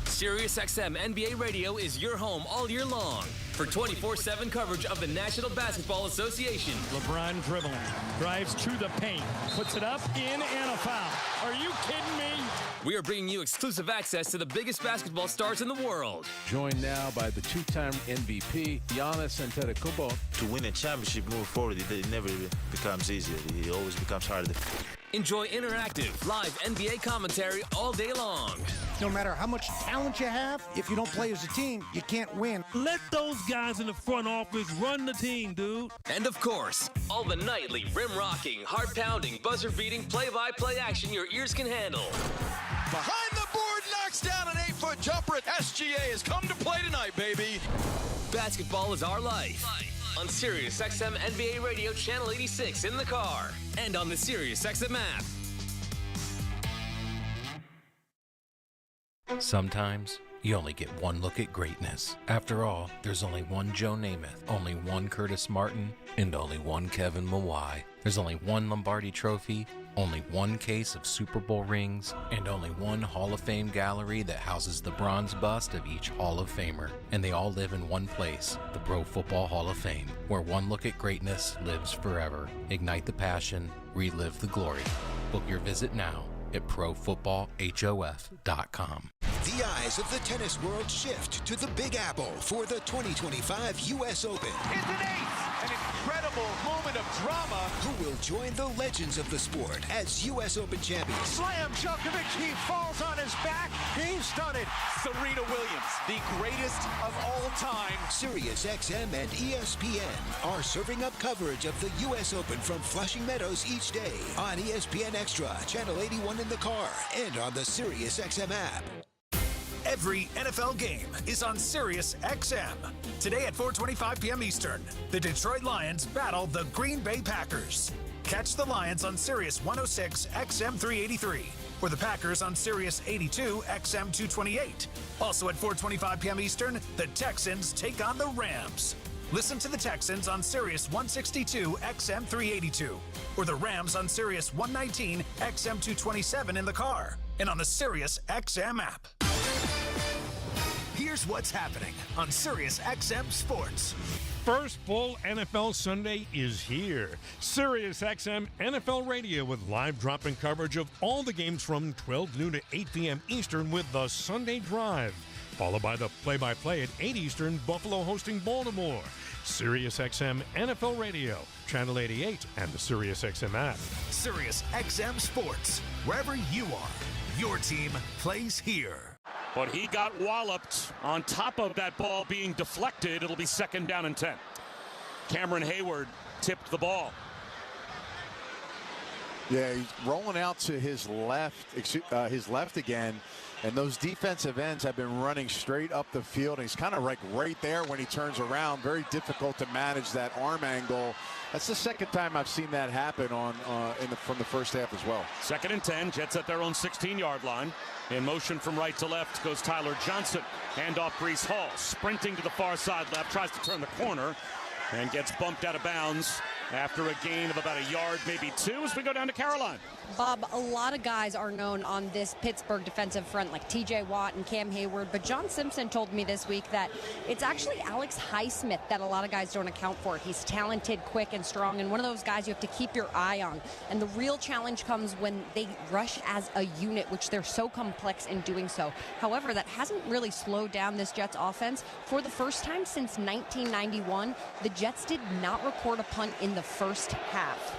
SiriusXM NBA Radio is your home all year long for 24/7 coverage of the National Basketball Association. LeBron dribbling, drives to the paint, puts it up, in, and a foul. Are you kidding me? We are bringing you exclusive access to the biggest basketball stars in the world. Joined now by the two-time MVP, Giannis Antetokounmpo. To win a championship moving forward, it never becomes easier. It always becomes harder. Enjoy interactive, live NBA commentary all day long. No matter how much talent you have, if you don't play as a team, you can't win. Let those guys in the front office run the team, dude. And of course, all the nightly, rim-rocking, heart-pounding, buzzer-beating, play-by-play action your ears can handle. Behind the board, knocks down an 8-foot jumper at SGA has come to play tonight, baby. Basketball is our life. On SiriusXM NBA Radio Channel 86 in the car and on the SiriusXM app. Sometimes you only get one look at greatness. After all, there's only one Joe Namath, only one Curtis Martin, and only one Kevin Mawai. There's only one Lombardi Trophy, only one case of Super Bowl rings, and only one Hall of Fame gallery that houses the bronze bust of each Hall of Famer. And they all live in one place, the Pro Football Hall of Fame, where one look at greatness lives forever. Ignite the passion, relive the glory. Book your visit now at ProFootballHof.com. The eyes of the tennis world shift to the Big Apple for the 2025 U.S. Open. It's an ace! An incredible moment of drama. Who will join the legends of the sport as U.S. Open champions? Slam Djokovic, he falls on his back. He's stunned. Serena Williams, the greatest of all time. SiriusXM and ESPN are serving up coverage of the U.S. Open from Flushing Meadows each day on ESPN Extra, Channel 81 in the car, and on the SiriusXM app. Every NFL game is on SiriusXM. Today at 4:25 p.m. Eastern, the Detroit Lions battle the Green Bay Packers. Catch the Lions on Sirius 106 XM 383 or the Packers on Sirius 82 XM 228. Also at 4:25 p.m. Eastern, the Texans take on the Rams. Listen to the Texans on Sirius 162 XM 382 or the Rams on Sirius 119 XM 227 in the car and on the SiriusXM app. Here's what's happening on SiriusXM Sports. First full NFL Sunday is here. SiriusXM NFL Radio with live drop-in coverage of all the games from 12 noon to 8 p.m. Eastern with the Sunday Drive, followed by the play-by-play at 8 Eastern, Buffalo hosting Baltimore. SiriusXM NFL Radio, Channel 88, and the SiriusXM app. SiriusXM Sports, wherever you are, your team plays here. But he got walloped on top of that ball being deflected. It'll be 2nd down and 10. Cameron Hayward tipped the ball. Yeah, he's rolling out to his left again. And those defensive ends have been running straight up the field. And he's kind of like right there when he turns around. Very difficult to manage that arm angle. That's the second time I've seen that happen from the first half as well. 2nd and 10. Jets at their own 16-yard line. In motion from right to left goes Tyler Johnson. Hand off Breece Hall. Sprinting to the far side left. Tries to turn the corner and gets bumped out of bounds after a gain of about a yard, maybe two, as we go down to Caroline. Bob, a lot of guys are known on this Pittsburgh defensive front, like T.J. Watt and Cam Hayward, but John Simpson told me this week that it's actually Alex Highsmith that a lot of guys don't account for. He's talented, quick, and strong, and one of those guys you have to keep your eye on. And the real challenge comes when they rush as a unit, which they're so complex in doing so. However, that hasn't really slowed down this Jets offense. For the first time since 1991, the Jets did not record a punt in the first half.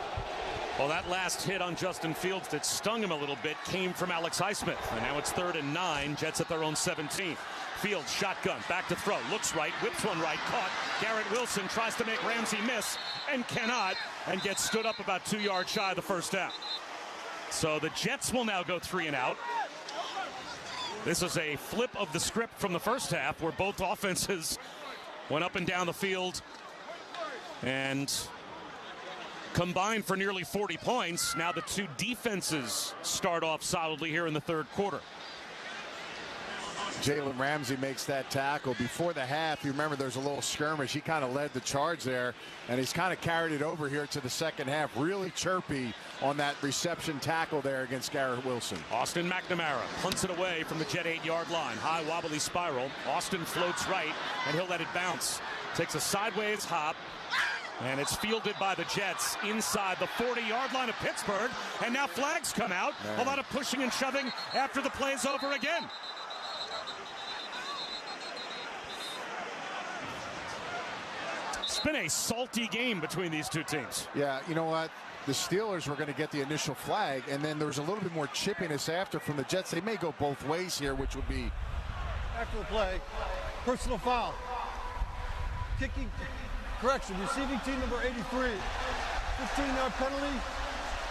Well, that last hit on Justin Fields that stung him a little bit came from Alex Highsmith. And now it's 3rd and 9. Jets at their own 17. Fields shotgun, back to throw, looks right, whips one right, caught. Garrett Wilson tries to make Ramsey miss and cannot, and gets stood up about 2 yards shy of the first down. So the Jets will now go 3 and out. This is a flip of the script from the first half where both offenses went up and down the field and combined for nearly 40 points. Now the two defenses start off solidly here in the third quarter. Jalen Ramsey makes that tackle. Before the half, you remember there's a little skirmish. He kind of led the charge there, and he's kind of carried it over here to the second half. Really chirpy on that reception tackle there against Garrett Wilson. Austin McNamara punts it away from the Jet 8-yard line. High wobbly spiral. Austin floats right, and he'll let it bounce. Takes a sideways hop. And it's fielded by the Jets inside the 40-yard line of Pittsburgh. And now flags come out. A lot of pushing and shoving after the play's over again. It's been a salty game between these two teams. Yeah, you know what? The Steelers were going to get the initial flag, and then there was a little bit more chippiness after from the Jets. They may go both ways here, which would be... After the play, personal foul. Kicking... Correction, receiving team number 83. 15-yard penalty,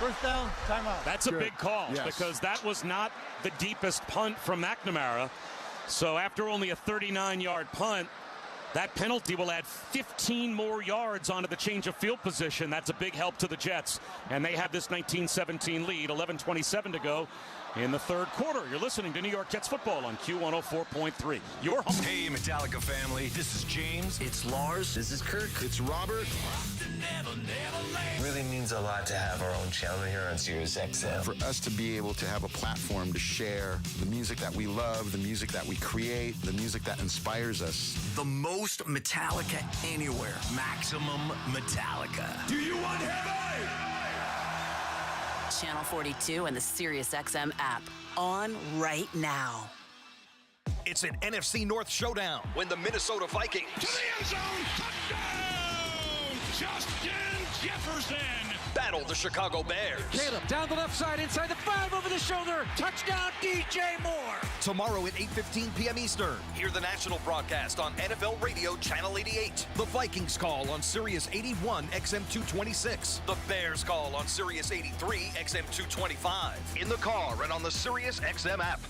first down, timeout. That's a big call, because that was not the deepest punt from McNamara. So after only a 39-yard punt, that penalty will add 15 more yards onto the change of field position. That's a big help to the Jets. And they have this 19-17 lead, 11:27 to go in the third quarter. You're listening to New York Jets football on Q104.3. Your home. Hey, Metallica family. This is James. It's Lars. This is Kirk. It's Robert. It really means a lot to have our own channel here on Sirius XM. For us to be able to have a platform to share the music that we love, the music that we create, the music that inspires us. The most Metallica anywhere. Maximum Metallica. Do you want heaven? Channel 42 and the SiriusXM app. On right now. It's an NFC North showdown when the Minnesota Vikings to the end zone, touchdown, Justin Jefferson, battle the Chicago Bears. Caleb down the left side, inside the 5, over the shoulder, touchdown DJ Moore. Tomorrow at 8:15 p.m. Eastern, hear the national broadcast on NFL Radio Channel 88. The Vikings call on Sirius 81 XM 226. The Bears call on Sirius 83 XM 225. In the car and on the Sirius XM app.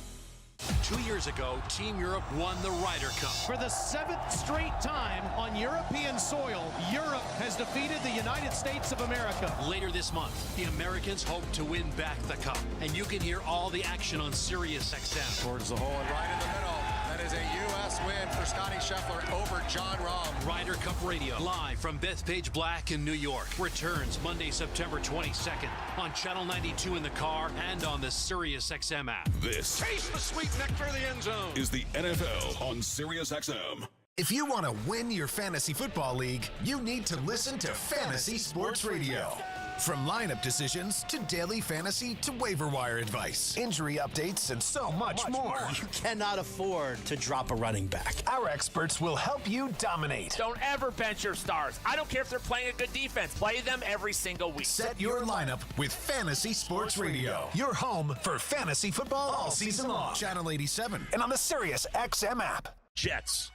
2 years ago, Team Europe won the Ryder Cup. For the 7th straight time on European soil, Europe has defeated the United States of America. Later this month, the Americans hope to win back the cup. And you can hear all the action on Sirius XM. Towards the hole and right in the middle. That is a U.S. win for Scotty Scheffler over John Rahm. Ryder Cup Radio, live from Bethpage Black in New York. Returns Monday, September 22nd on Channel 92 in the car and on the Sirius XM app. This taste the sweet nectar of the end zone is the NFL on Sirius XM. If you want to win your fantasy football league, you need to listen to Fantasy Sports Radio. From lineup decisions to daily fantasy to waiver wire advice, injury updates, and so much more. You cannot afford to drop a running back. Our experts will help you dominate. Don't ever bench your stars. I don't care if they're playing a good defense. Play them every single week. Set your lineup with Fantasy Sports Radio. Your home for fantasy football all season long. Channel 87 and on the Sirius XM app. Jets.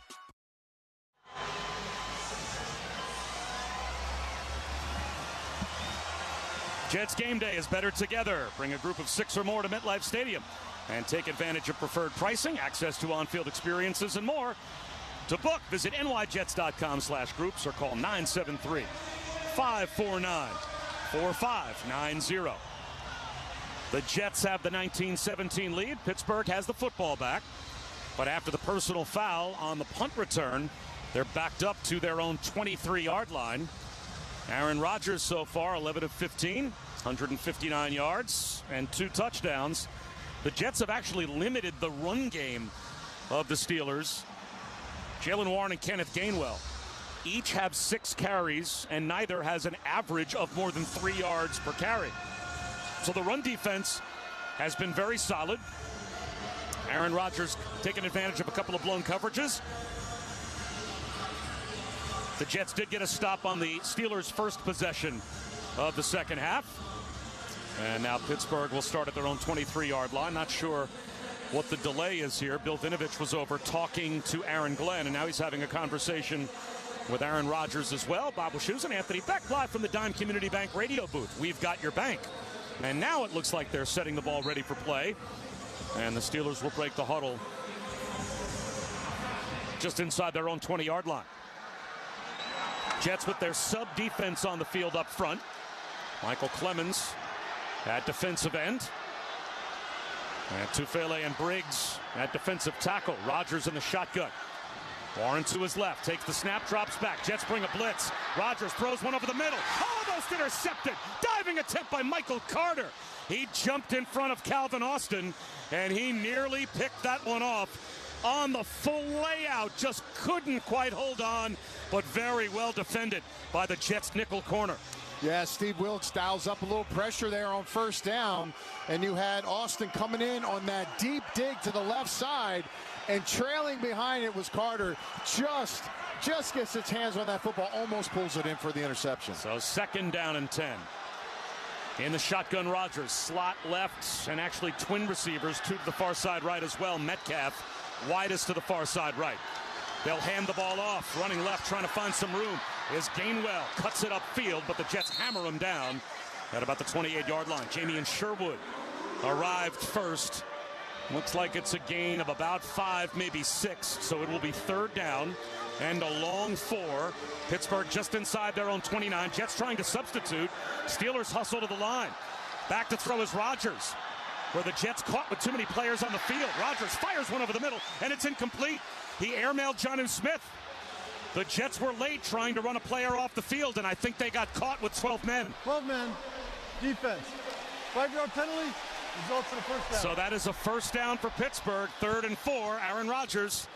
Jets game day is better together. Bring a group of 6 or more to MetLife Stadium and take advantage of preferred pricing, access to on-field experiences, and more. To book, visit nyjets.com/groups or call 973-549-4590. The Jets have the 19-17 lead. Pittsburgh has the football back. But after the personal foul on the punt return, they're backed up to their own 23-yard line. Aaron Rodgers so far, 11 of 15, 159 yards and 2 touchdowns. The Jets have actually limited the run game of the Steelers. Jaylen Warren and Kenneth Gainwell each have 6 carries, and neither has an average of more than 3 yards per carry. So the run defense has been very solid. Aaron Rodgers taking advantage of a couple of blown coverages. The Jets did get a stop on the Steelers' first possession of the second half. And now Pittsburgh will start at their own 23-yard line. Not sure what the delay is here. Bill Vinovich was over talking to Aaron Glenn, and now he's having a conversation with Aaron Rodgers as well. Bob Wischusen and Anthony Beck live from the Dime Community Bank radio booth. We've got your bank. And now it looks like they're setting the ball ready for play. And the Steelers will break the huddle just inside their own 20-yard line. Jets with their sub-defense on the field up front. Michael Clemens at defensive end. And Tufele and Briggs at defensive tackle. Rodgers in the shotgun. Warren to his left, takes the snap, drops back. Jets bring a blitz. Rodgers throws one over the middle. Almost intercepted. Diving attempt by Michael Carter. He jumped in front of Calvin Austin, and he nearly picked that one off on the full layout. Just couldn't quite hold on, but very well defended by the Jets nickel corner. Yeah, Steve Wilks dials up a little pressure there on first down, and you had Austin coming in on that deep dig to the left side, and trailing behind it was Carter. Just gets his hands on that football, almost pulls it in for the interception. So 2nd down and 10. In the shotgun, Rodgers, slot left, and actually twin receivers, 2 to the far side right as well. Metcalf, widest to the far side right. They'll hand the ball off, running left, trying to find some room. Is Gainwell, cuts it upfield, but the Jets hammer him down at about the 28-yard line. Jamie and Sherwood arrived first. Looks like it's a gain of about 5, maybe 6, so it will be 3rd down and a long 4. Pittsburgh just inside their own 29. Jets trying to substitute. Steelers hustle to the line. Back to throw is Rodgers, where the Jets caught with too many players on the field. Rodgers fires one over the middle, and it's incomplete. He airmailed Jonnu Smith. The Jets were late trying to run a player off the field, and I think they got caught with 12 men. 12 men, defense. 5-yard penalty, results in a first down. So that is a first down for Pittsburgh, 3rd and 4. Aaron Rodgers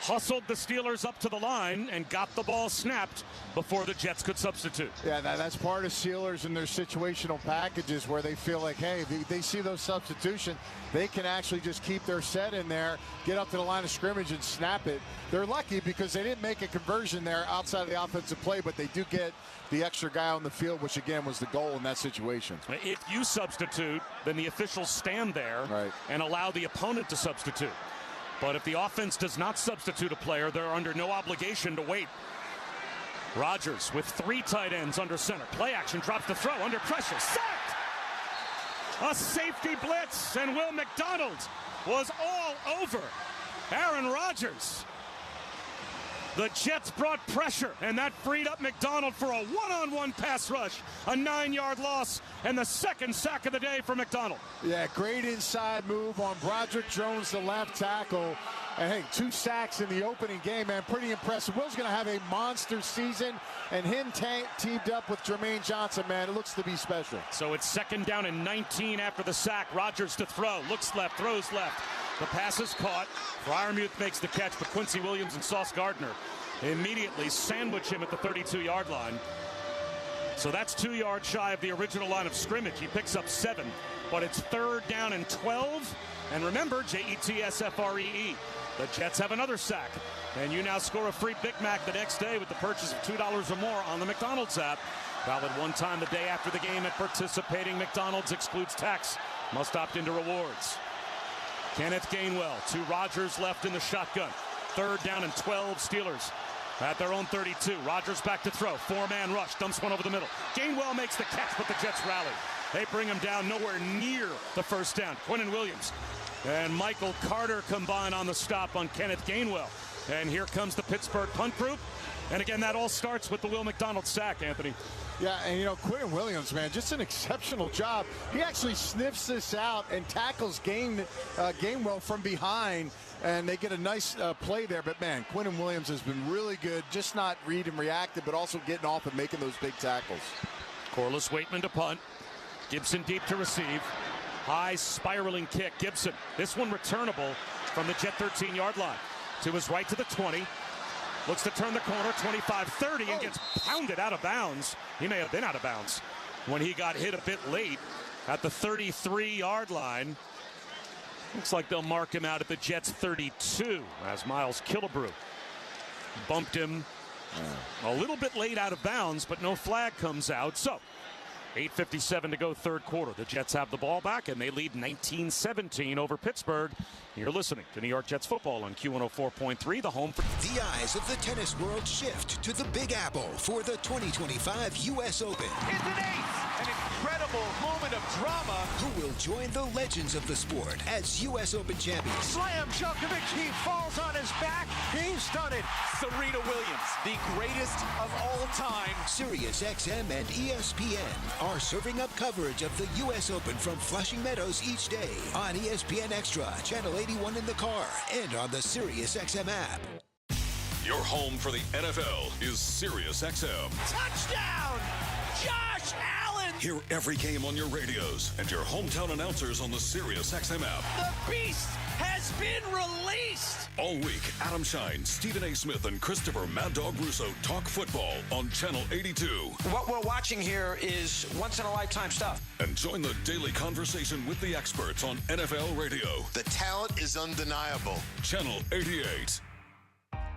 hustled the Steelers up to the line and got the ball snapped before the Jets could substitute. Yeah, that's part of Steelers and their situational packages, where they feel like, hey, they see those substitutions, they can actually just keep their set in there, get up to the line of scrimmage and snap it. They're lucky because they didn't make a conversion there outside of the offensive play, but they do get the extra guy on the field, which again was the goal in that situation. If you substitute, then the officials stand there and allow the opponent to substitute. But if the offense does not substitute a player, they're under no obligation to wait. Rodgers with 3 tight ends under center. Play action, drops the throw, under pressure, sacked! A safety blitz, and Will McDonald was all over Aaron Rodgers. The Jets brought pressure, and that freed up McDonald for a one-on-one pass rush. A 9-yard loss, and the 2nd sack of the day for McDonald. Yeah, great inside move on Broderick Jones, the left tackle. And hey, 2 sacks in the opening game, man, pretty impressive. Will's going to have a monster season, and him teamed up with Jermaine Johnson, man, it looks to be special. So it's 2nd down and 19 after the sack. Rodgers to throw, looks left, throws left. The pass is caught. Freiermuth makes the catch, but Quincy Williams and Sauce Gardner immediately sandwich him at the 32-yard line. So that's 2 yards shy of the original line of scrimmage. He picks up 7, but it's 3rd down and 12. And remember, JETSFREE. The Jets have another sack. And you now score a free Big Mac the next day with the purchase of $2 or more on the McDonald's app. Valid one time the day after the game at participating McDonald's. Excludes tax. Must opt into rewards. Kenneth Gainwell to Rodgers left in the shotgun. 3rd down and 12 Steelers at their own 32. Rodgers back to throw. 4-man rush. Dumps one over the middle. Gainwell makes the catch, but the Jets rally. They bring him down nowhere near the first down. Quinnen Williams and Michael Carter combine on the stop on Kenneth Gainwell. And here comes the Pittsburgh punt group. And again, that all starts with the Will McDonald sack, Anthony. Yeah, and Quinn Williams, man, just an exceptional job. He actually sniffs this out and tackles game well from behind, and they get a nice play there. But, man, Quinn Williams has been really good, just not read and reactive, but also getting off and making those big tackles. Corliss Waitman to punt. Gibson deep to receive. High spiraling kick. Gibson, this one returnable from the Jet 13-yard line. To his right to the 20. Looks to turn the corner, 25-30, and gets pounded out of bounds. He may have been out of bounds when he got hit a bit late at the 33-yard line. Looks like they'll mark him out at the Jets' 32 as Miles Killebrew bumped him a little bit late out of bounds, but no flag comes out. So 8:57 to go, third quarter. The Jets have the ball back, and they lead 19-17 over Pittsburgh. You're listening to New York Jets football on Q104.3, the home for... The eyes of the tennis world shift to the Big Apple for the 2025 U.S. Open. It's an ace! An incredible moment of drama. Who will join the legends of the sport as U.S. Open champions? Slam Djokovic, he falls on his back. He's done it. Serena Williams, the greatest of all time. Sirius XM and ESPN are serving up coverage of the U.S. Open from Flushing Meadows each day on ESPN Extra, Channel 81 in the car, and on the Sirius XM app. Your home for the NFL is Sirius XM. Touchdown! Josh Allen! Hear every game on your radios and your hometown announcers on the Sirius XM app. The beast has been released! All week, Adam Shine, Stephen A. Smith, and Christopher Mad Dog Russo talk football on Channel 82. What we're watching here is once-in-a-lifetime stuff. And join the daily conversation with the experts on NFL radio. The talent is undeniable. Channel 88.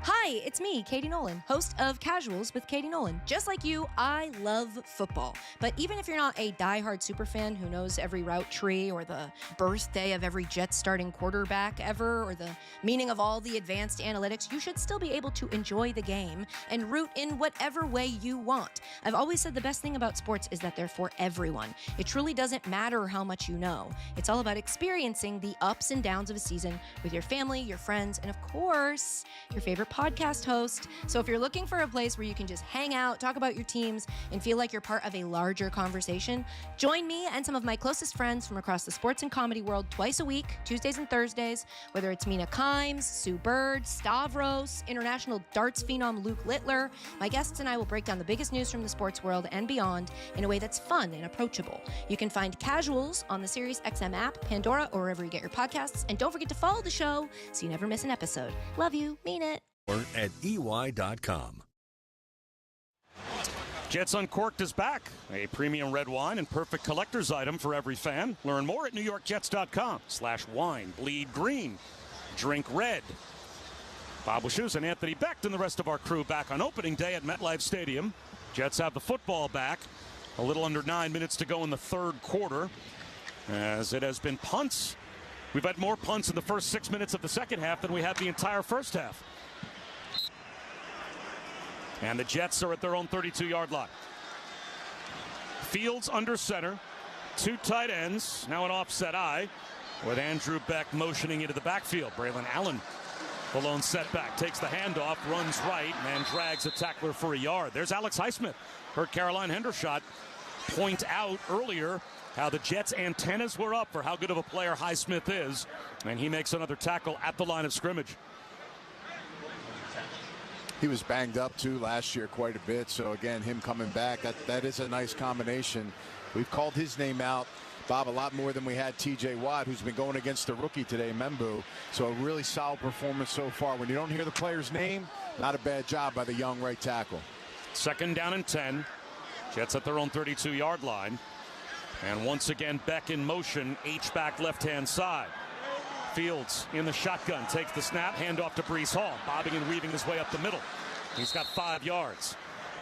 Hi, it's me, Katie Nolan, host of Casuals with Katie Nolan. Just like you, I love football. But even if you're not a diehard superfan who knows every route tree or the birthday of every Jets starting quarterback ever or the meaning of all the advanced analytics, you should still be able to enjoy the game and root in whatever way you want. I've always said the best thing about sports is that they're for everyone. It truly doesn't matter how much you know. It's all about experiencing the ups and downs of a season with your family, your friends, and of course, your favorite podcast host. So if you're looking for a place where you can just hang out, talk about your teams, and feel like you're part of a larger conversation, join me and some of my closest friends from across the sports and comedy world twice a week, Tuesdays and Thursdays, whether it's Mina Kimes, Sue Bird, Stavros, international darts phenom Luke Littler. My guests and I will break down the biggest news from the sports world and beyond in a way that's fun and approachable. You can find Casuals on the Sirius XM app, Pandora, or wherever you get your podcasts. And don't forget to follow the show so you never miss an episode. Love you. Mean it. At EY.com. Jets Uncorked is back. A premium red wine and perfect collector's item for every fan. Learn more at NewYorkJets.com/wine. Bleed green. Drink red. Bob Wishoes and Anthony Becht and the rest of our crew back on opening day at MetLife Stadium. Jets have the football back. A little under 9 minutes to go in the third quarter, as it has been punts. We've had more punts in the first 6 minutes of the second half than we had the entire first half. And the Jets are at their own 32-yard line. Fields under center. Two tight ends. Now an offset eye with Andrew Beck motioning into the backfield. Braylon Allen, the lone setback, takes the handoff, runs right, and drags a tackler for a yard. There's Alex Highsmith. Heard Caroline Hendershot point out earlier how the Jets' antennas were up for how good of a player Highsmith is. And he makes another tackle at the line of scrimmage. He was banged up, too, last year quite a bit. So, again, him coming back, that is a nice combination. We've called his name out, Bob, a lot more than we had T.J. Watt, who's been going against the rookie today, Membu. So a really solid performance so far. When you don't hear the player's name, not a bad job by the young right tackle. Second down and 10. Jets at their own 32-yard line. And once again, Beck in motion, H-back left-hand side. Fields in the shotgun, takes the snap, handoff to Breece Hall, bobbing and weaving his way up the middle. He's got 5 yards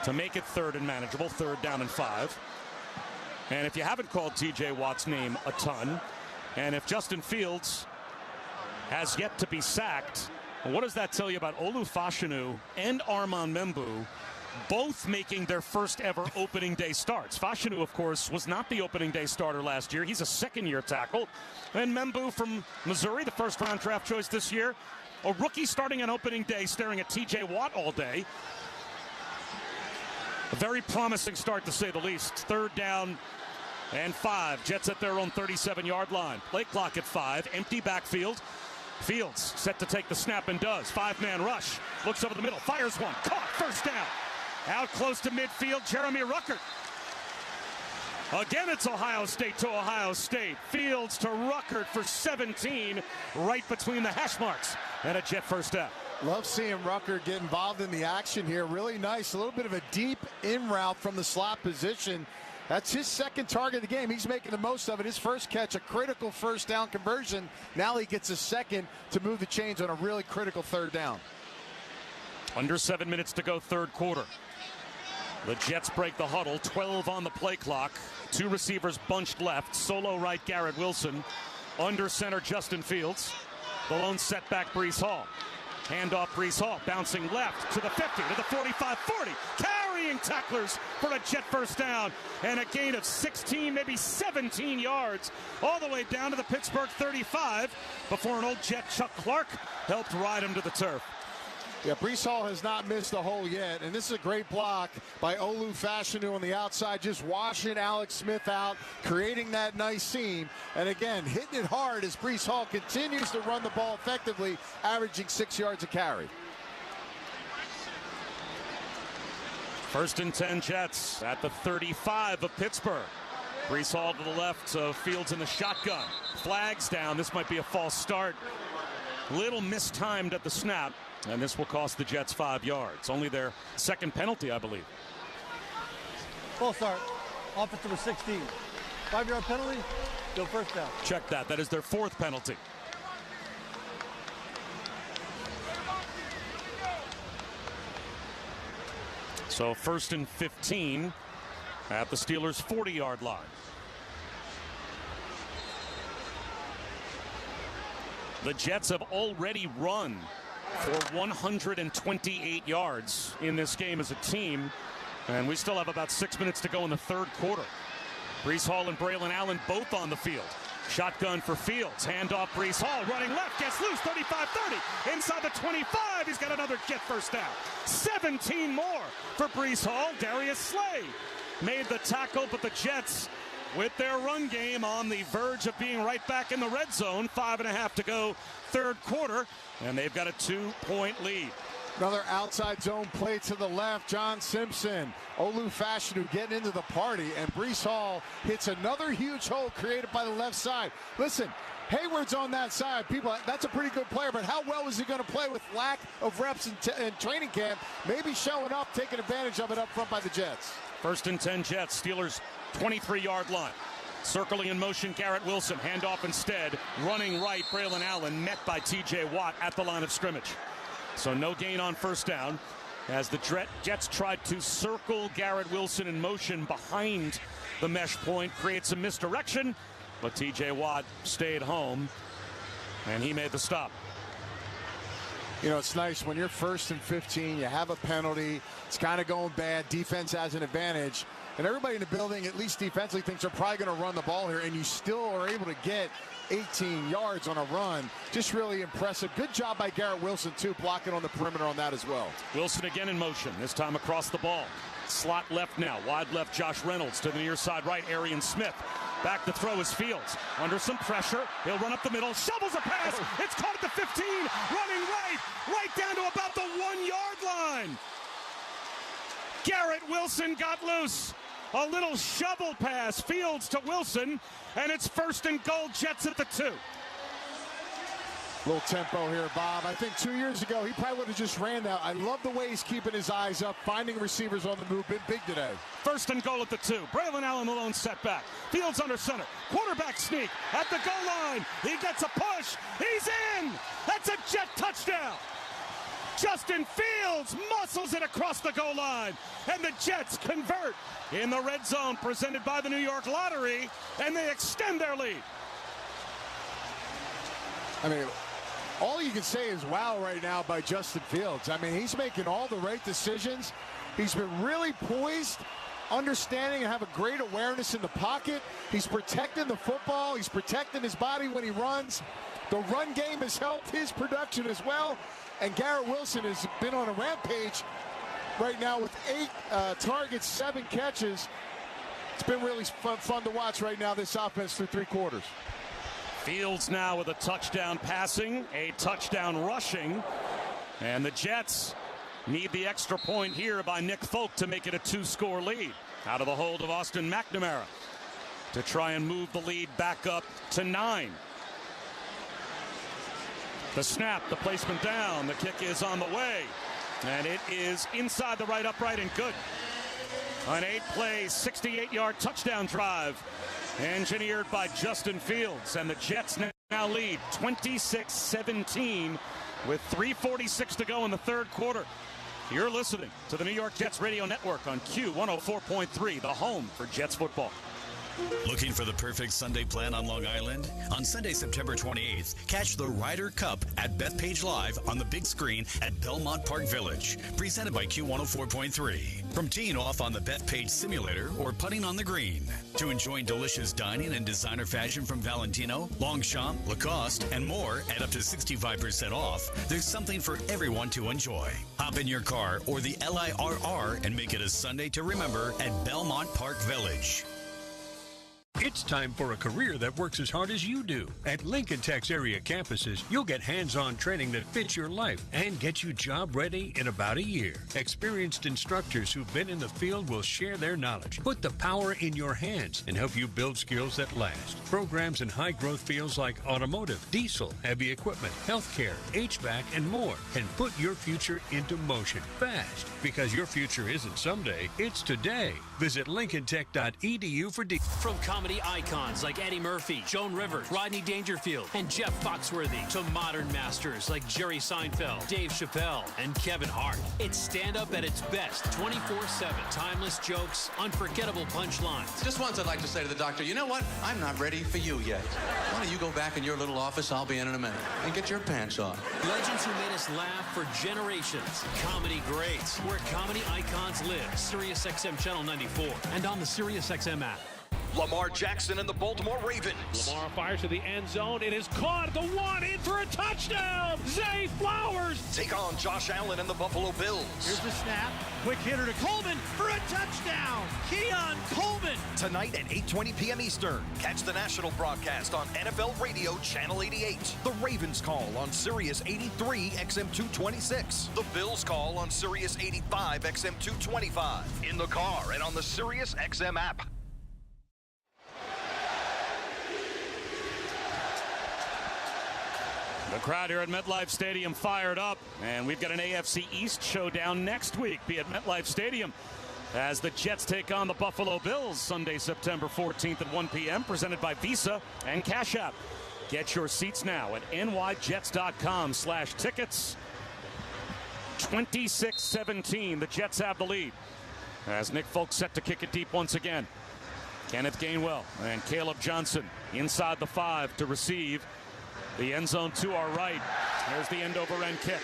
to make it third and manageable, third down and 5. And if you haven't called T.J. Watt's name a ton, and if Justin Fields has yet to be sacked, what does that tell you about Olu Fashanu and Armand Membu both making their first ever opening day starts? Fashanu, of course, was not the opening day starter last year. He's a second-year tackle. And Membu from Missouri, the first-round draft choice this year, a rookie starting on opening day, staring at T.J. Watt all day. A very promising start, to say the least. 3rd down and 5. Jets at their own 37-yard line. Play clock at 5. Empty backfield. Fields set to take the snap and does. 5-man rush. Looks over the middle. Fires one. Caught. 1st down. Out close to midfield, Jeremy Ruckert. Again, it's Ohio State to Ohio State. Fields to Ruckert for 17, right between the hash marks. And a Jet 1st down. Love seeing Ruckert get involved in the action here. Really nice. A little bit of a deep in route from the slot position. That's his 2nd target of the game. He's making the most of it. His 1st catch, a critical 1st down conversion. Now he gets a 2nd to move the chains on a really critical 3rd down. Under 7 minutes to go, 3rd quarter. The Jets break the huddle. 12 on the play clock. 2 receivers bunched left. Solo right, Garrett Wilson. Under center, Justin Fields. The lone setback, Breece Hall. Handoff, Breece Hall, bouncing left to the 50, to the 45, 40. Carrying tacklers for a Jet 1st down. And a gain of 16, maybe 17 yards, all the way down to the Pittsburgh 35 before an old Jet, Chuck Clark, helped ride him to the turf. Yeah, Breece Hall has not missed a hole yet, and this is a great block by Olu Fashanu on the outside, just washing Alex Smith out, creating that nice seam, and again, hitting it hard as Breece Hall continues to run the ball effectively, averaging 6 yards a carry. 1st and 10 Jets at the 35 of Pittsburgh. Breece Hall to the left, so Fields in the shotgun. Flags down. This might be a false start. Little mistimed at the snap. And this will cost the Jets 5 yards. Only their 2nd penalty, I believe. False start. Offense number 16. 5-yard penalty. Go 1st down. Check that. That is their 4th penalty. So 1st and 15 at the Steelers' 40-yard line. The Jets have already run for 128 yards in this game as a team, and we still have about 6 minutes to go in the 3rd quarter. Breece Hall and Braylon Allen both on the field. Shotgun for Fields. Handoff, Breece Hall running left, gets loose, 35-30. Inside the 25, he's got another Jet 1st down. 17 more for Breece Hall. Darius Slay made the tackle, but the Jets, with their run game, on the verge of being right back in the red zone. 5.5 to go, 3rd quarter. And they've got a 2-point lead. Another outside zone play to the left. John Simpson, Olu Fashanu getting into the party, and Breece Hall hits another huge hole created by the left side. Listen, Hayward's on that side. People, that's a pretty good player, but how well is he going to play with lack of reps in training camp? Maybe showing up, taking advantage of it up front by the Jets. 1st and 10 Jets. Steelers 23-yard line. Circling in motion, Garrett Wilson. Handoff instead. Running right, Braylon Allen, met by T.J. Watt at the line of scrimmage. So no gain on 1st down as the Jets tried to circle Garrett Wilson in motion behind the mesh point, create some misdirection, but T.J. Watt stayed home, and he made the stop. You know, it's nice when you're 1st and 15, you have a penalty, it's kind of going bad, defense has an advantage, and everybody in the building, at least defensively, thinks they're probably going to run the ball here, and you still are able to get 18 yards on a run. Just really impressive. Good job by Garrett Wilson, too, blocking on the perimeter on that as well. Wilson again in motion, this time across the ball. Slot left now, wide left, Josh Reynolds to the near side right, Arian Smith. Back to throw is Fields. Under some pressure, he'll run up the middle, shovels a pass. It's caught at the 15, running right down to about the 1-yard line. Garrett Wilson got loose. A little shovel pass, Fields to Wilson, and it's 1st and goal, Jets at the 2. Little tempo here, Bob. I think 2 years ago, he probably would have just ran that. I love the way he's keeping his eyes up, finding receivers on the move. Been big today. 1st and goal at the 2. Braylon Allen, the lone setback. Fields under center. Quarterback sneak at the goal line. He gets a push. He's in. That's a Jet touchdown. Justin Fields muscles it across the goal line, and the Jets convert in the red zone presented by the New York Lottery, and they extend their lead. I mean, all you can say is wow right now by Justin Fields. I mean, he's making all the right decisions. He's been really poised, understanding and have a great awareness in the pocket. He's protecting the football. He's protecting his body when he runs. The run game has helped his production as well. And Garrett Wilson has been on a rampage. right now with 8 targets, 7 catches. It's been really fun to watch right now, this offense through 3 quarters. Fields now with a touchdown passing, a touchdown rushing, and the Jets need the extra point here by Nick Folk to make it a 2-score lead. Out of the hold of Austin McNamara to try and move the lead back up to 9. The snap, the placement down, the kick is on the way, and it is inside the right upright and good. An 8-play, 68-yard touchdown drive engineered by Justin Fields, and the Jets now lead 26-17 with 3:46 to go in the third quarter. You're listening to the New York Jets Radio Network on Q104.3, the home for Jets football. Looking for the perfect Sunday plan on Long Island? On Sunday, September 28th, catch the Ryder Cup at Bethpage Live on the big screen at Belmont Park Village. Presented by Q104.3. From teeing off on the Bethpage simulator or putting on the green. To enjoying delicious dining and designer fashion from Valentino, Longchamp, Lacoste, and more at up to 65% off, there's something for everyone to enjoy. Hop in your car or the LIRR and make it a Sunday to remember at Belmont Park Village. It's time for a career that works as hard as you do. At Lincoln Tech's area campuses, you'll get hands-on training that fits your life and get you job ready in about a year. Experienced instructors who've been in the field will share their knowledge, put the power in your hands, and help you build skills that last. Programs in high-growth fields like automotive, diesel, heavy equipment, healthcare, HVAC, and more can put your future into motion fast. Because your future isn't someday, it's today. Visit lincolntech.edu for details. From comedy icons like Eddie Murphy, Joan Rivers, Rodney Dangerfield, and Jeff Foxworthy to modern masters like Jerry Seinfeld, Dave Chappelle, and Kevin Hart. It's stand-up at its best, 24/7. Timeless jokes, unforgettable punchlines. Just once I'd like to say to the doctor, you know what? I'm not ready for you yet. Why don't you go back in your little office, I'll be in a minute, and get your pants on. Legends who made us laugh for generations. Comedy greats, where comedy icons live. SiriusXM Channel 94 and on the SiriusXM app. Lamar Jackson and the Baltimore Ravens. Lamar fires to the end zone. It is caught at the 1 in for a touchdown. Zay Flowers. Take on Josh Allen and the Buffalo Bills. Here's the snap. Quick hitter to Coleman for a touchdown. Keon Coleman. Tonight at 8:20 p.m. Eastern. Catch the national broadcast on NFL Radio Channel 88. The Ravens call on Sirius 83 XM 226. The Bills call on Sirius 85 XM 225. In the car and on the Sirius XM app. The crowd here at MetLife Stadium fired up, and we've got an AFC East showdown next week. Be at MetLife Stadium as the Jets take on the Buffalo Bills Sunday, September 14th at 1 p.m. presented by Visa and Cash App. Get your seats now at nyjets.com/tickets. 26-17, the Jets have the lead as Nick Folk set to kick it deep once again. Kenneth Gainwell and Caleb Johnson inside the 5 to receive. The end zone to our right. There's the end-over-end kick.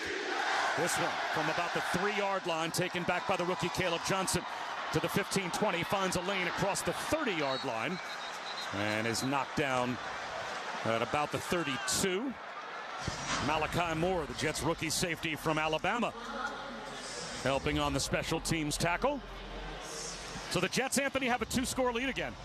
This one from about the 3-yard line, taken back by the rookie Caleb Johnson to the 15-20, finds a lane across the 30-yard line and is knocked down at about the 32. Malachi Moore, the Jets rookie safety from Alabama, helping on the special teams tackle. So the Jets, Anthony, have a 2-score lead again.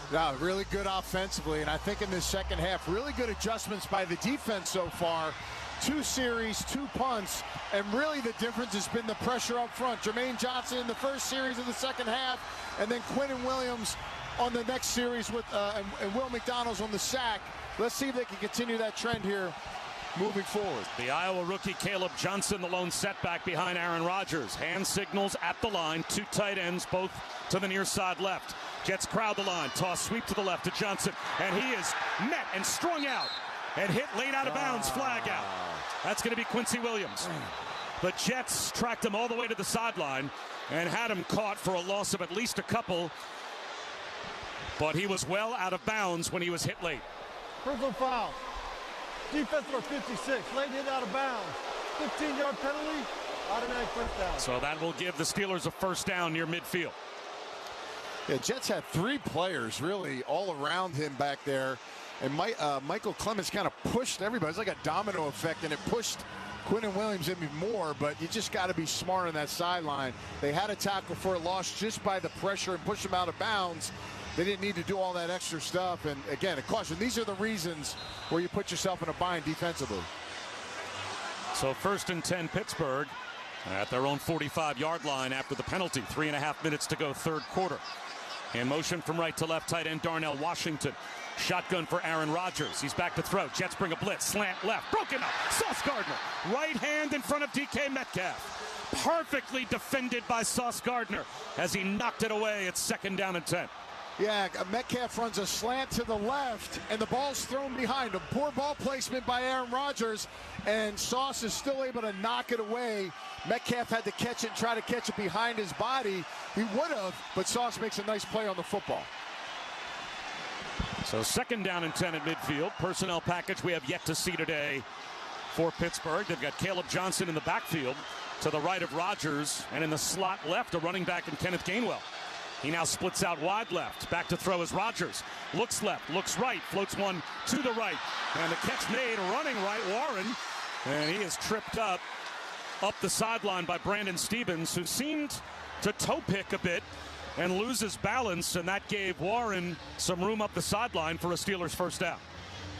Yeah, really good offensively, and I think in this second half, really good adjustments by the defense so far. 2 series, 2 punts, and really the difference has been the pressure up front. Jermaine Johnson in the first series of the second half, and then Quentin Williams on the next series with and Will McDonald's on the sack. Let's see if they can continue that trend here moving forward. The Iowa rookie Caleb Johnson, the lone setback behind Aaron Rodgers. Hand signals at the line, 2 tight ends, both to the near side left. Jets crowd the line, toss sweep to the left to Johnson, and he is met and strung out and hit late out of bounds, flag out. That's going to be Quincy Williams. The Jets tracked him all the way to the sideline and had him caught for a loss of at least a couple, but he was well out of bounds when he was hit late. Personal foul. Defense number 56, late hit out of bounds. 15-yard penalty, automatic first down. So that will give the Steelers a first down near midfield. Yeah, Jets had 3 players really all around him back there. And Michael Clemens kind of pushed everybody. It's like a domino effect, and it pushed Quinnen Williams even more, but you just got to be smart on that sideline. They had a tackle for a loss just by the pressure and push him out of bounds. They didn't need to do all that extra stuff. And again, a caution. These are the reasons where you put yourself in a bind defensively. So 1st and 10 Pittsburgh at their own 45-yard line after the penalty. 3.5 minutes to go, third quarter. In motion from right to left, tight end Darnell Washington. Shotgun for Aaron Rodgers. He's back to throw. Jets bring a blitz. Slant left. Broken up. Sauce Gardner. Right hand in front of DK Metcalf. Perfectly defended by Sauce Gardner as he knocked it away. It's 2nd down and 10. Yeah, Metcalf runs a slant to the left, and the ball's thrown behind him. Poor ball placement by Aaron Rodgers, and Sauce is still able to knock it away. Metcalf had to catch it and try to catch it behind his body. He would have, but Sauce makes a nice play on the football. So 2nd down and 10 at midfield. Personnel package we have yet to see today for Pittsburgh. They've got Caleb Johnson in the backfield to the right of Rodgers, and in the slot left, a running back in Kenneth Gainwell. He now splits out wide left. Back to throw is Rodgers. Looks left, looks right, floats one to the right. And the catch made, running right, Warren. And he is tripped up the sideline by Brandon Stevens, who seemed to toe pick a bit and lose his balance, and that gave Warren some room up the sideline for a Steelers first down.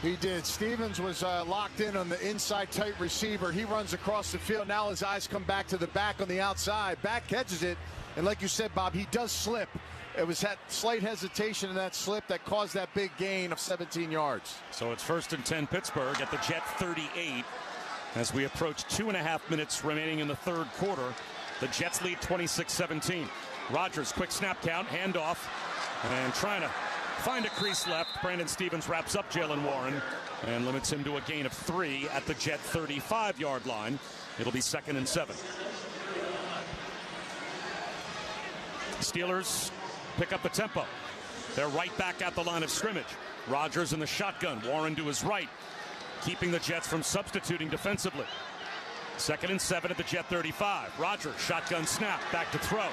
He did. Stevens was locked in on the inside tight receiver. He runs across the field. Now his eyes come back to the back on the outside. Back catches it. And like you said, Bob, he does slip. It was that slight hesitation in that slip that caused that big gain of 17 yards. So it's 1st and 10 Pittsburgh at the Jet 38 as we approach 2.5 minutes remaining in the third quarter. The Jets lead 26-17. Rodgers, quick snap count, handoff, and trying to find a crease left. Brandon Stevens wraps up Jalen Warren and limits him to a gain of 3 at the Jet 35-yard line. It'll be 2nd and 7. Steelers pick up the tempo. They're right back at the line of scrimmage. Rodgers in the shotgun. Warren to his right, keeping the Jets from substituting defensively. 2nd and 7 at the Jet 35. Rodgers, shotgun snap, back to throw.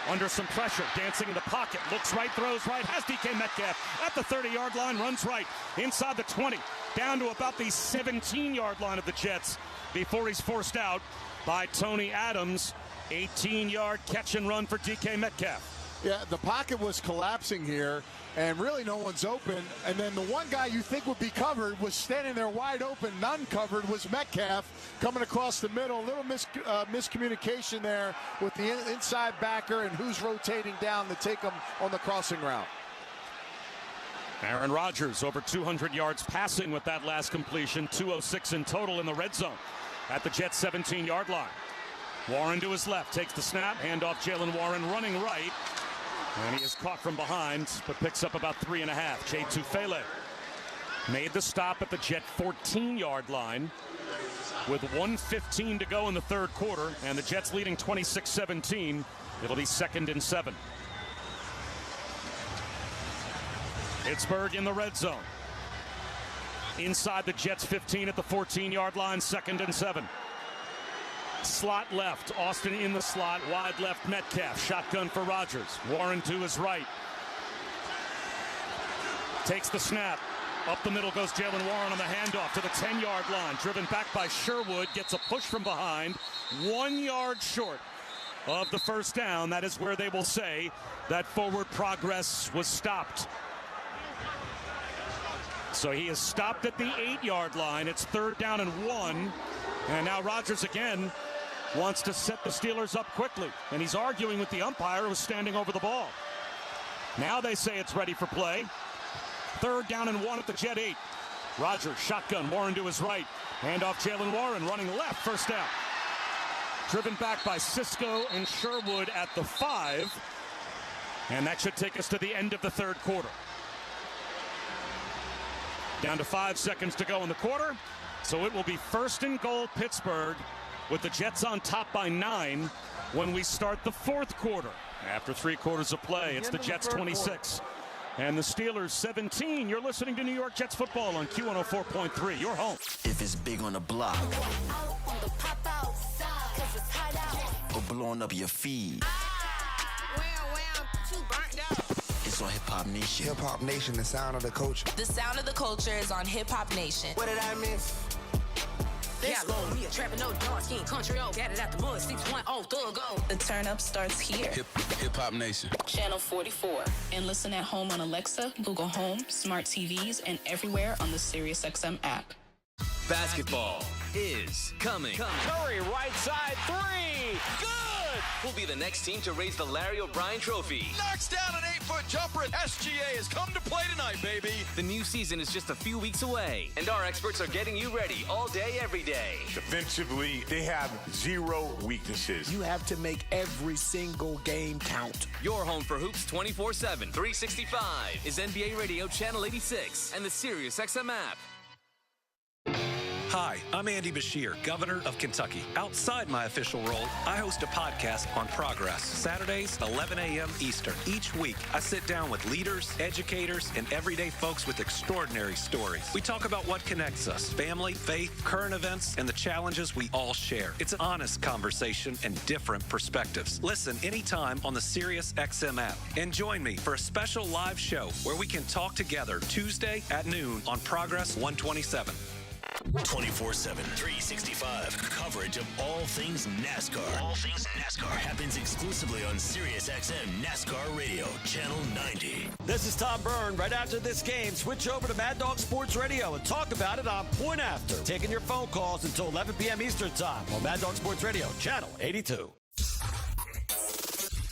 Under some pressure, dancing in the pocket, looks right, throws right, has DK Metcalf at the 30-yard line, runs right, inside the 20, down to about the 17-yard line of the Jets before he's forced out by Tony Adams. 18-yard catch and run for DK Metcalf. Yeah, the pocket was collapsing here, and really no one's open. And then the one guy you think would be covered was standing there wide open. None covered was Metcalf coming across the middle. A little miscommunication there with the inside backer and who's rotating down to take him on the crossing route. Aaron Rodgers over 200 yards passing with that last completion. 206 in total in the red zone at the Jets 17-yard line. Warren to his left, takes the snap, handoff Jalen Warren running right. And he is caught from behind, but picks up about 3.5. Jay Tufele made the stop at the Jet 14-yard line with 1:15 to go in the third quarter, and the Jets leading 26-17. It'll be 2nd and 7. Pittsburgh in the red zone. Inside the Jets 15 at the 14-yard line, 2nd and 7. Slot left, Austin in the slot, wide left Metcalf, shotgun for Rodgers. Warren to his right. Takes the snap. Up the middle goes Jalen Warren on the handoff to the 10-yard line. Driven back by Sherwood, gets a push from behind. 1 yard short of the first down. That is where they will say that forward progress was stopped. So he is stopped at the 8-yard line. It's 3rd down and 1. And now Rodgers again wants to set the Steelers up quickly. And he's arguing with the umpire who was standing over the ball. Now they say it's ready for play. 3rd down and 1 at the Jet 8. Rodgers, shotgun, Warren to his right. Handoff Jalen Warren, running left, first down. Driven back by Cisco and Sherwood at the 5. And that should take us to the end of the third quarter. Down to 5 seconds to go in the quarter. So it will be 1st and goal Pittsburgh with the Jets on top by 9 when we start the fourth quarter. After 3 quarters of play, it's the Jets 26 and the Steelers 17. You're listening to New York Jets football on Q104.3, your home. If it's big on the block or blowing up your feed, it's on Hip Hop Nation. Hip Hop Nation, the sound of the culture. The sound of the culture is on Hip Hop Nation. What did I miss? Fisco. Me a trapping, no dark skin, country old. Got it out the mud, 610 thug go. The turn up starts here. Hip Hop Nation. Channel 44. And listen at home on Alexa, Google Home, smart TVs, and everywhere on the SiriusXM app. Basketball is coming. Curry, right side, three. Good! We'll be the next team to raise the Larry O'Brien Trophy. Knocks down an 8-foot jumper, and SGA has come to play tonight, baby. The new season is just a few weeks away, and our experts are getting you ready all day, every day. Defensively, they have zero weaknesses. You have to make every single game count. Your home for hoops 24/7, 365 is NBA Radio Channel 86 and the SiriusXM app. Hi, I'm Andy Bashir, Governor of Kentucky. Outside my official role, I host a podcast on progress, Saturdays, 11 a.m. Eastern. Each week, I sit down with leaders, educators, and everyday folks with extraordinary stories. We talk about what connects us, family, faith, current events, and the challenges we all share. It's an honest conversation and different perspectives. Listen anytime on the SiriusXM app. And join me for a special live show where we can talk together Tuesday at noon on Progress 127. 24/7, 365 coverage of all things NASCAR. All things NASCAR happens exclusively on SiriusXM NASCAR Radio, Channel 90. This is Tom Byrne. Right after this game, switch over to Mad Dog Sports Radio and talk about it on Point After. Taking your phone calls until 11 p.m. Eastern Time on Mad Dog Sports Radio, Channel 82.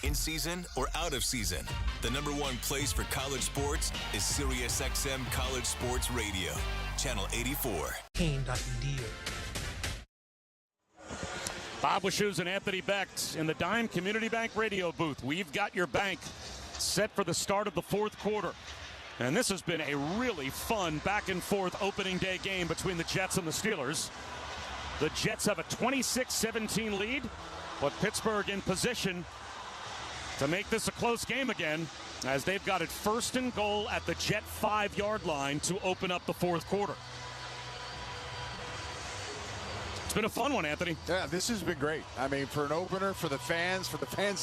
In season or out of season, the number one place for college sports is SiriusXM College Sports Radio, Channel 84. Bob Wishoes and Anthony Becht in the Dime Community Bank radio booth. We've got your bank set for the start of the fourth quarter. And this has been a really fun back-and-forth opening day game between the Jets and the Steelers. The Jets have a 26-17 lead, but Pittsburgh in position to make this a close game again, as they've got it first and goal at the Jet 5-yard line to open up the fourth quarter. It's been a fun one, Anthony. Yeah, this has been great. I mean, for an opener, for the fans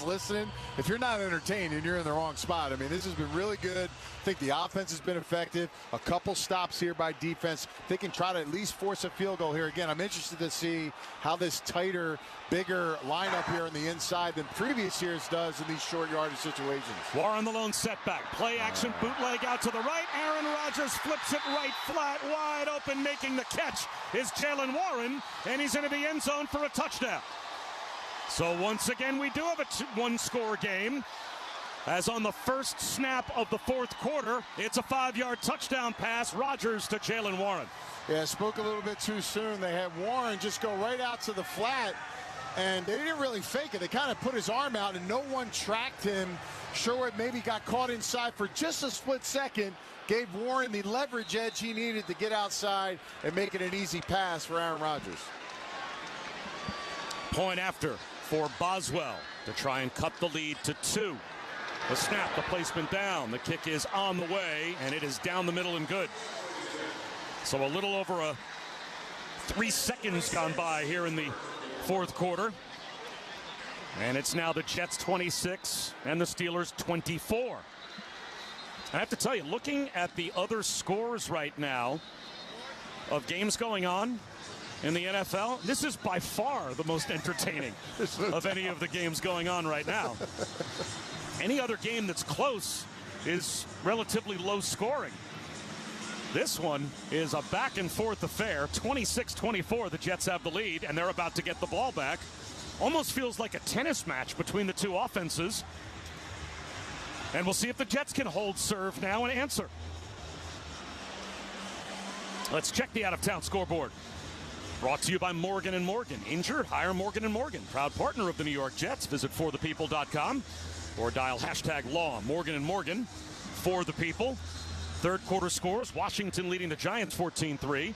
listening, if you're not entertained and you're in the wrong spot, I mean, this has been really good. I think the offense has been effective. A couple stops here by defense. They can try to at least force a field goal here. Again, I'm interested to see how this tighter, bigger lineup here on the inside than previous years does in these short yardage situations. Warren the lone setback. Play action, bootleg out to the right. Aaron Rodgers flips it right, flat, wide open. Making the catch is Jalen Warren, and he's into the end zone for a touchdown. So once again, we do have a one-score game. As on the first snap of the fourth quarter, it's a 5-yard touchdown pass, Rodgers to Jalen Warren. Yeah, spoke a little bit too soon. They had Warren just go right out to the flat, and they didn't really fake it. They kind of put his arm out, and no one tracked him. Sherwood maybe got caught inside for just a split second, gave Warren the leverage edge he needed to get outside and make it an easy pass for Aaron Rodgers. Point after for Boswell to try and cut the lead to 2. The snap, the placement down. The kick is on the way, and it is down the middle and good. So a little over 3 seconds gone by here in the fourth quarter. And it's now the Jets 26 and the Steelers 24. I have to tell you, looking at the other scores right now of games going on in the NFL, this is by far the most entertaining of any of the games going on right now. Any other game that's close is relatively low scoring. This one is a back-and-forth affair. 26-24, the Jets have the lead, and they're about to get the ball back. Almost feels like a tennis match between the two offenses. And we'll see if the Jets can hold serve now and answer. Let's check the out-of-town scoreboard. Brought to you by Morgan & Morgan. Injured? Hire Morgan & Morgan. Proud partner of the New York Jets. Visit forthepeople.com or dial #law. Morgan & Morgan, for the people. Third quarter scores. Washington leading the Giants 14-3.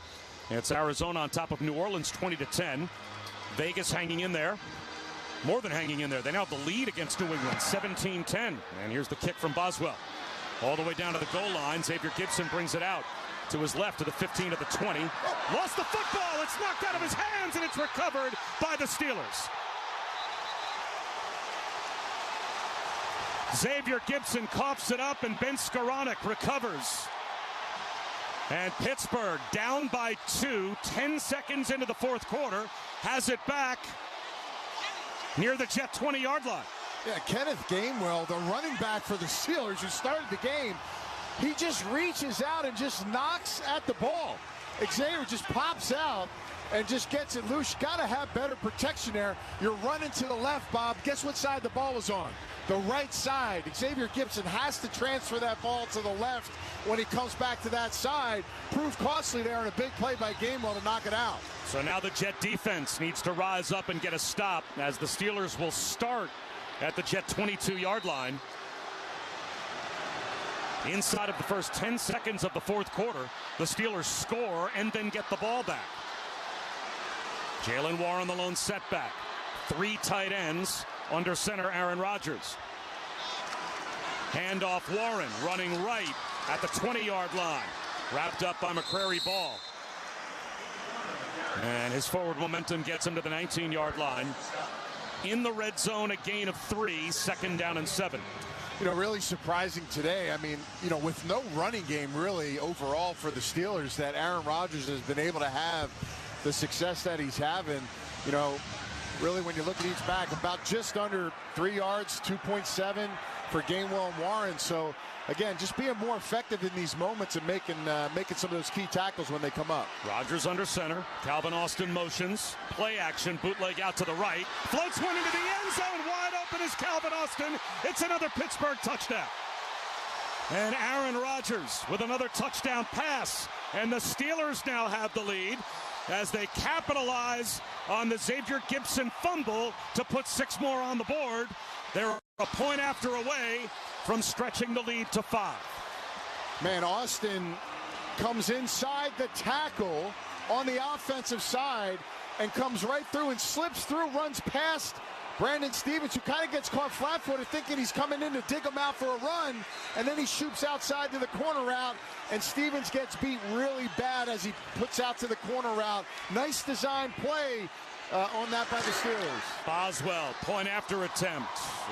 It's Arizona on top of New Orleans 20-10. Vegas hanging in there. More than hanging in there. They now have the lead against New England, 17-10. And here's the kick from Boswell. All the way down to the goal line. Xavier Gibson brings it out to his left to the 15 to the 20. Lost the football. It's knocked out of his hands, and it's recovered by the Steelers. Xavier Gibson coughs it up, and Ben Skoranek recovers. And Pittsburgh down by 2, 10 seconds into the fourth quarter, has it back near the Jet 20-yard line. Yeah, Kenneth Gainwell, the running back for the Steelers who started the game, he just reaches out and just knocks at the ball. Xavier just pops out and just gets it loose. You got to have better protection there. You're running to the left, Bob. Guess what side the ball was on? The right side. Xavier Gipson has to transfer that ball to the left when he comes back to that side. Proved costly there in a big play by Gainwell to knock it out. So now the Jet defense needs to rise up and get a stop as the Steelers will start at the Jet 22-yard line. Inside of the first 10 seconds of the fourth quarter, the Steelers score and then get the ball back. Jalen Warren the lone setback. 3 tight ends under center Aaron Rodgers. Handoff Warren running right at the 20-yard line. Wrapped up by McCrary Ball. And his forward momentum gets him to the 19-yard line. In the red zone, a gain of 3, 2nd down and 7. You know, really surprising today. I mean, you know, with no running game really overall for the Steelers, that Aaron Rodgers has been able to have the success that he's having. You know, really when you look at each back, about just under 3 yards, 2.7 for Gainwell and Warren. So again, just being more effective in these moments and making some of those key tackles when they come up. Rodgers under center. Calvin Austin motions. Play action. Bootleg out to the right. Floats one into the end zone. Wide open is Calvin Austin. It's another Pittsburgh touchdown. And Aaron Rodgers with another touchdown pass. And the Steelers now have the lead as they capitalize on the Xavier Gipson fumble to put 6 more on the board. They're a point after away from stretching the lead to 5. Man, Austin comes inside the tackle on the offensive side and comes right through and slips through, runs past Brandon Stevens, who kind of gets caught flat-footed thinking he's coming in to dig him out for a run, and then he shoots outside to the corner route, and Stevens gets beat really bad as he puts out to the corner route. Nice design play on that by the Steelers. Boswell, point after attempt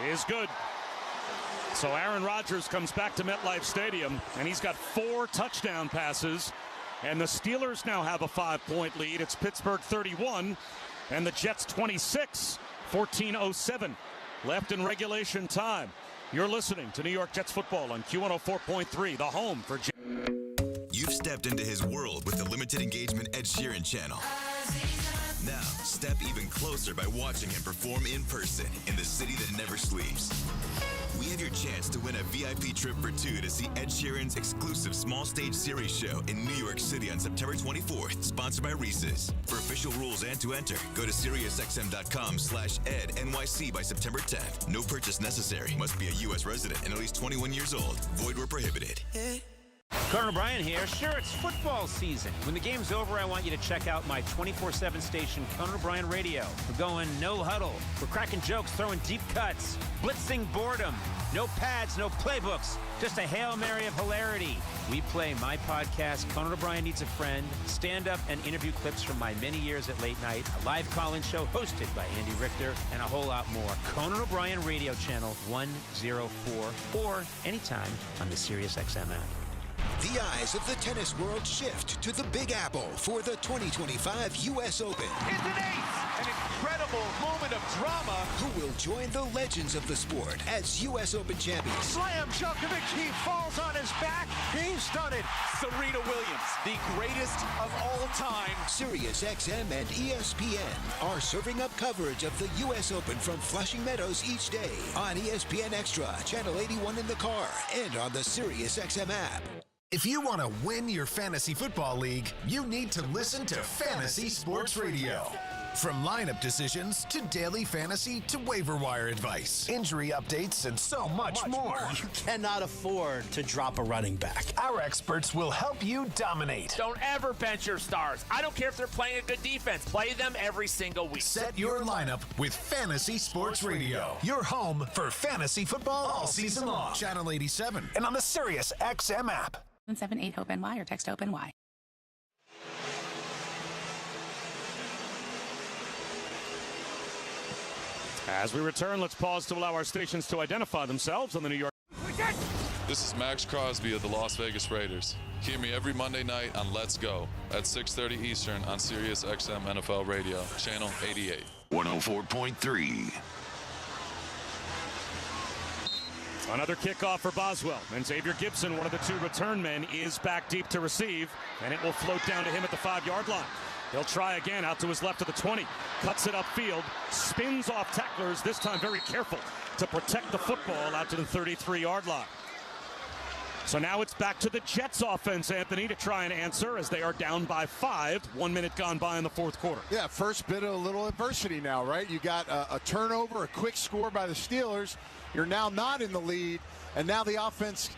is good. So Aaron Rodgers comes back to MetLife Stadium, and he's got 4 touchdown passes, and the Steelers now have a 5-point lead. It's Pittsburgh 31, and the Jets 26. 14:07 left in regulation time. You're listening to New York Jets football on Q104.3, the home for Jets. You've stepped into his world with the limited engagement Ed Sheeran channel. Now, step even closer by watching him perform in person in the city that never sleeps. We have your chance to win a VIP trip for 2 to see Ed Sheeran's exclusive small stage series show in New York City on September 24th, sponsored by Reese's. For official rules and to enter, go to SiriusXM.com/EdNYC by September 10th. No purchase necessary. Must be a U.S. resident and at least 21 years old. Void where prohibited. Conan O'Brien here. Sure, it's football season. When the game's over, I want you to check out my 24/7 station, Conan O'Brien Radio. We're going no huddle. We're cracking jokes, throwing deep cuts, blitzing boredom. No pads, no playbooks. Just a Hail Mary of hilarity. We play my podcast, Conan O'Brien Needs a Friend, stand-up and interview clips from my many years at late night, a live call-in show hosted by Andy Richter, and a whole lot more. Conan O'Brien Radio Channel 104, or anytime on the SiriusXM app. The eyes of the tennis world shift to the Big Apple for the 2025 U.S. Open. It's an ace! An incredible moment of drama. Who will join the legends of the sport as U.S. Open champion? Slam Djokovic, he falls on his back. He's stunned. Serena Williams, the greatest of all time. SiriusXM and ESPN are serving up coverage of the U.S. Open from Flushing Meadows each day on ESPN Extra, Channel 81 in the car, and on the SiriusXM app. If you want to win your fantasy football league, you need to listen to Fantasy Sports Radio. From lineup decisions to daily fantasy to waiver wire advice, injury updates, and so much more. You cannot afford to drop a running back. Our experts will help you dominate. Don't ever bench your stars. I don't care if they're playing a good defense. Play them every single week. Set your lineup with Fantasy Sports Radio. Your home for fantasy football all season long. Channel 87 and on the SiriusXM app. 778-HOPE-NY or text HOPE-NY. As we return, let's pause to allow our stations to identify themselves on the New York. This is Max Crosby of the Las Vegas Raiders. Hear me every Monday night on Let's Go at 6:30 Eastern on Sirius XM NFL Radio, Channel 88. 104.3. Another kickoff for Boswell, and Xavier Gibson, one of the two return men, is back deep to receive, and it will float down to him at the 5-yard line. He'll try again out to his left of the 20, cuts it upfield, spins off tacklers, this time very careful to protect the football out to the 33-yard line. So now it's back to the Jets offense, Anthony, to try and answer as they are down by 5. 1 minute gone by in the fourth quarter. Yeah, first bit of a little adversity now, right? You got a turnover, a quick score by the Steelers. You're now not in the lead, and now the offense,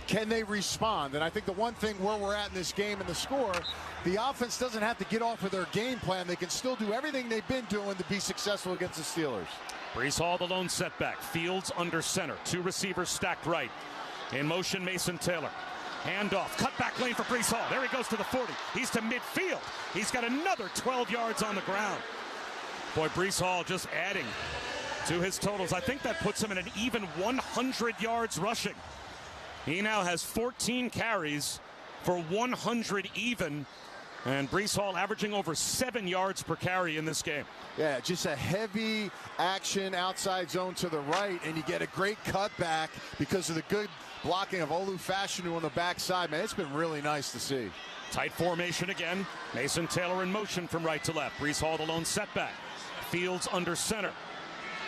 can they respond? And I think the one thing where we're at in this game and the score, the offense doesn't have to get off of their game plan. They can still do everything they've been doing to be successful against the Steelers. Breece Hall, the lone setback. Fields under center. 2 receivers stacked right. In motion, Mason Taylor. Handoff. Cut back lane for Breece Hall. There he goes to the 40. He's to midfield. He's got another 12 yards on the ground. Boy, Breece Hall just adding to his totals. I think that puts him in an even 100 yards rushing. He now has 14 carries for 100 even. And Breece Hall averaging over 7 yards per carry in this game. Yeah, just a heavy action outside zone to the right, and you get a great cutback because of the good blocking of Olu Fashanu on the backside. Man, it's been really nice to see. Tight formation again. Mason Taylor in motion from right to left. Breece Hall, the lone setback. Fields under center.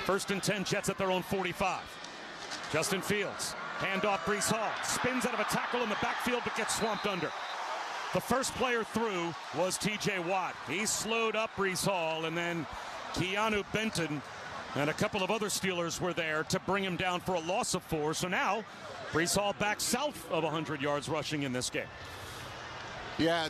1st and 10, Jets at their own 45. Justin Fields, handoff Breece Hall. Spins out of a tackle in the backfield, but gets swamped under. The first player through was T.J. Watt. He slowed up Breece Hall, and then Keanu Benton and a couple of other Steelers were there to bring him down for a loss of 4. So now Breece Hall back south of 100 yards rushing in this game. Yeah,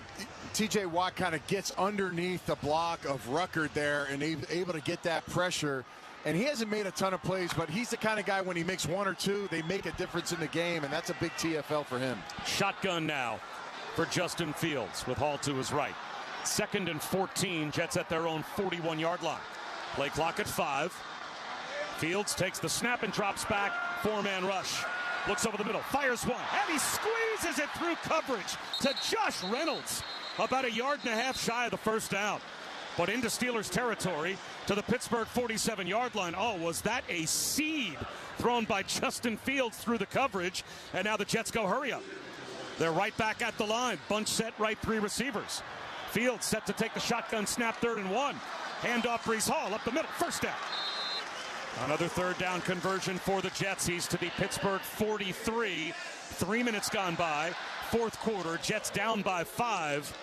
T.J. Watt kind of gets underneath the block of Ruckert there and able to get that pressure. And he hasn't made a ton of plays, but he's the kind of guy when he makes 1 or 2, they make a difference in the game, and that's a big TFL for him. Shotgun now for Justin Fields with Hall to his right. 2nd and 14, Jets at their own 41-yard line. Play clock at 5. Fields takes the snap and drops back. 4-man rush. Looks over the middle, fires one, and he squeezes it through coverage to Josh Reynolds. About 1.5 yards shy of the first down. But into Steelers territory to the Pittsburgh 47-yard line. Oh, was that a seed thrown by Justin Fields through the coverage? And now the Jets go hurry up. They're right back at the line. Bunch set right 3 receivers. Fields set to take the shotgun snap, 3rd and 1. Handoff Breece Hall up the middle, 1st down. Another 3rd down conversion for the Jets. He's to the Pittsburgh 43. 3 minutes gone by. 4th quarter, Jets down by 5.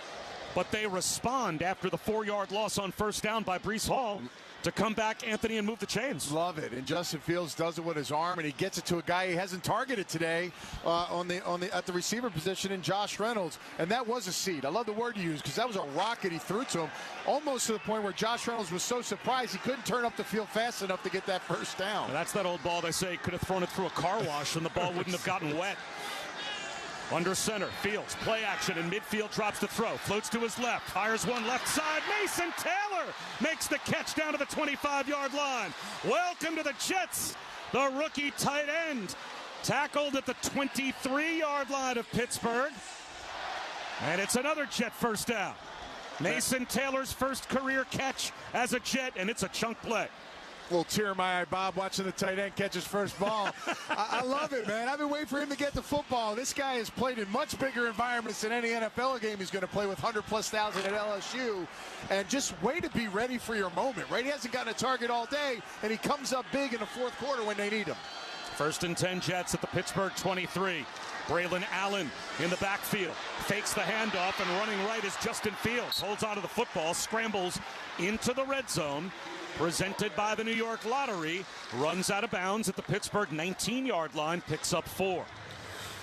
But they respond after the 4-yard loss on 1st down by Breece Hall to come back, Anthony, and move the chains. Love it. And Justin Fields does it with his arm, and he gets it to a guy he hasn't targeted today at the receiver position in Josh Reynolds. And that was a seed. I love the word you used because that was a rocket he threw to him, almost to the point where Josh Reynolds was so surprised he couldn't turn up the field fast enough to get that 1st down. And that's that old ball they say could have thrown it through a car wash and the ball wouldn't have gotten wet. Under center, Fields, play action in midfield, drops to throw, floats to his left, fires one left side. Mason Taylor makes the catch down to the 25-yard line. Welcome to the Jets. The rookie tight end tackled at the 23-yard line of Pittsburgh. And it's another Jet 1st down. Mason Taylor's first career catch as a Jet, and it's a chunk play. Little tear in my eye, Bob, watching the tight end catch his first ball. I love it, man. I've been waiting for him to get the football. This guy has played in much bigger environments than any NFL game he's going to play with 100+ thousand at LSU. And just wait to be ready for your moment, right? He hasn't gotten a target all day, and he comes up big in the 4th quarter when they need him. 1st and 10, Jets at the Pittsburgh 23. Braylon Allen in the backfield. Fakes the handoff, and running right is Justin Fields. Holds onto the football, scrambles into the red zone. Presented by the New York Lottery, runs out of bounds at the Pittsburgh 19-yard line, picks up 4.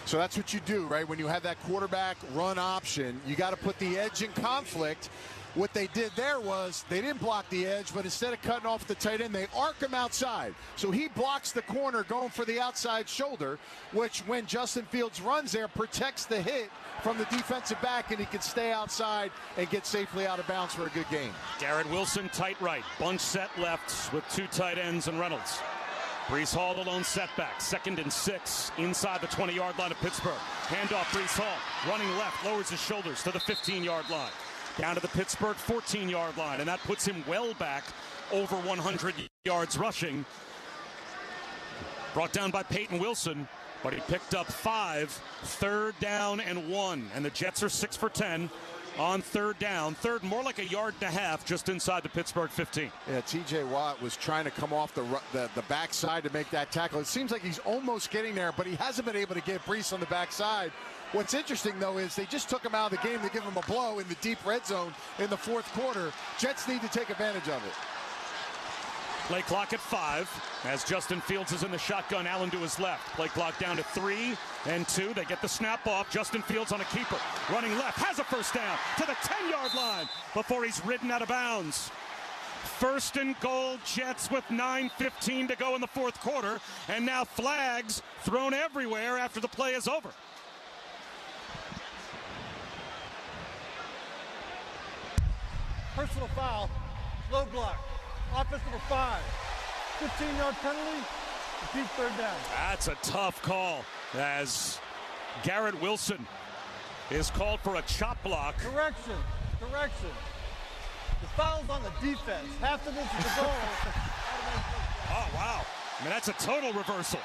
So that's what you do, right? When you have that quarterback run option, you got to put the edge in conflict. What they did there was they didn't block the edge, but instead of cutting off the tight end, they arc him outside. So he blocks the corner going for the outside shoulder, which when Justin Fields runs there, protects the hit from the defensive back, and he can stay outside and get safely out of bounds for a good game. Garrett Wilson, tight right. Bunch set left with 2 tight ends and Reynolds. Brees Hall, the lone setback. 2nd and 6 inside the 20-yard line of Pittsburgh. Handoff, Brees Hall, running left, lowers his shoulders to the 15-yard line. Down to the Pittsburgh 14-yard line, and that puts him well back over 100 yards rushing. Brought down by Peyton Wilson, but he picked up 5, 3rd down and 1. And the Jets are 6 for 10 on 3rd down. Third, more like 1.5 yards just inside the Pittsburgh 15. Yeah, T.J. Watt was trying to come off the backside to make that tackle. It seems like he's almost getting there, but he hasn't been able to get Brees on the backside. What's interesting, though, is they just took him out of the game to give him a blow in the deep red zone in the 4th quarter. Jets need to take advantage of it. Play clock at 5 as Justin Fields is in the shotgun. Allen to his left. Play clock down to 3 and 2. They get the snap off. Justin Fields on a keeper. Running left. Has a first down to the 10-yard line before he's ridden out of bounds. 1st and goal, Jets with 9:15 to go in the 4th quarter. And now flags thrown everywhere after the play is over. Personal foul. Low block. Offense number 5. 15-yard penalty. Repeat 3rd down. That's a tough call as Garrett Wilson is called for a chop block. Correction. The foul's on the defense. Half of this is the goal. Oh, wow. I mean, that's a total reversal.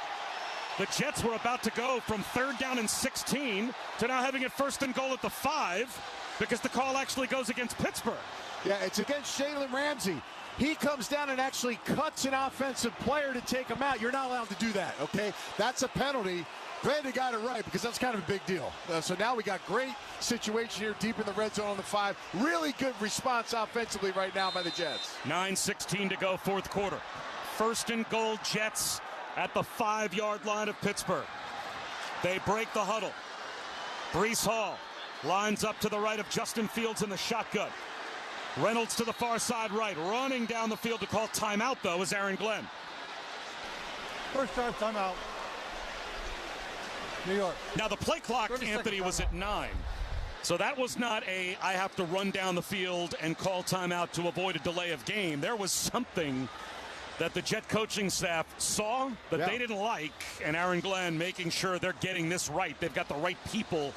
The Jets were about to go from 3rd down and 16 to now having it 1st and goal at the 5 because the call actually goes against Pittsburgh. Yeah, it's against Jalen Ramsey. He comes down and actually cuts an offensive player to take him out. You're not allowed to do that, okay? That's a penalty. Glad they got it right because that's kind of a big deal. So now we got great situation here deep in the red zone on the 5. Really good response offensively right now by the Jets. 9:16 to go, 4th quarter. 1st and goal, Jets at the 5-yard line of Pittsburgh. They break the huddle. Brees Hall lines up to the right of Justin Fields in the shotgun. Reynolds to the far side right. Running down the field to call timeout, though, is Aaron Glenn. First time timeout. New York. Now, the play clock, Anthony, was at 9. So that was not a, I have to run down the field and call timeout to avoid a delay of game. There was something that the Jet coaching staff saw that they didn't like, and Aaron Glenn making sure they're getting this right. They've got the right people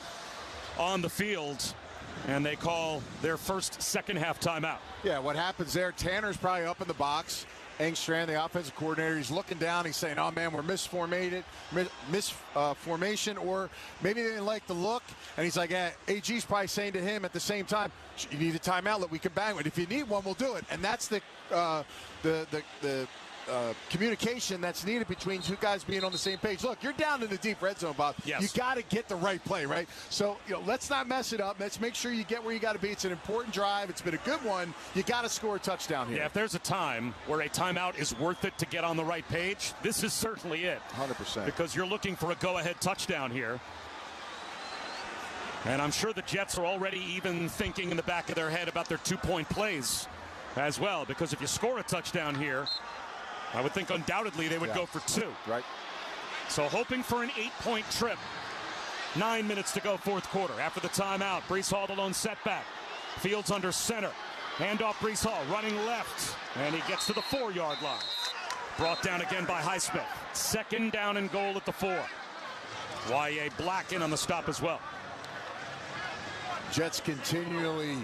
on the field. And they call their first second-half timeout. Yeah, what happens there, Tanner's probably up in the box. Engstrand, the offensive coordinator, he's looking down. He's saying, oh, man, we're misformation, or maybe they didn't like the look. And he's like, AG's probably saying to him at the same time, you need a timeout that we can bang with. If you need one, we'll do it. And that's the communication that's needed between two guys being on the same page. Look, you're down in the deep red zone, Bob. Yes. You got to get the right play, right? So, let's not mess it up. Let's make sure you get where you got to be. It's an important drive. It's been a good one. You got to score a touchdown here. Yeah, if there's a time where a timeout is worth it to get on the right page, this is certainly it. 100%. Because you're looking for a go-ahead touchdown here. And I'm sure the Jets are already even thinking in the back of their head about their two-point plays as well. Because if you score a touchdown here, I would think undoubtedly they would go for 2. Right. So hoping for an 8-point trip. 9 minutes to go, 4th quarter. After the timeout, Brees Hall the lone setback. Fields under center. Handoff Brees Hall running left. And he gets to the 4-yard line. Brought down again by Highsmith. 2nd down and goal at the 4. Y.A. Black in on the stop as well. Jets continually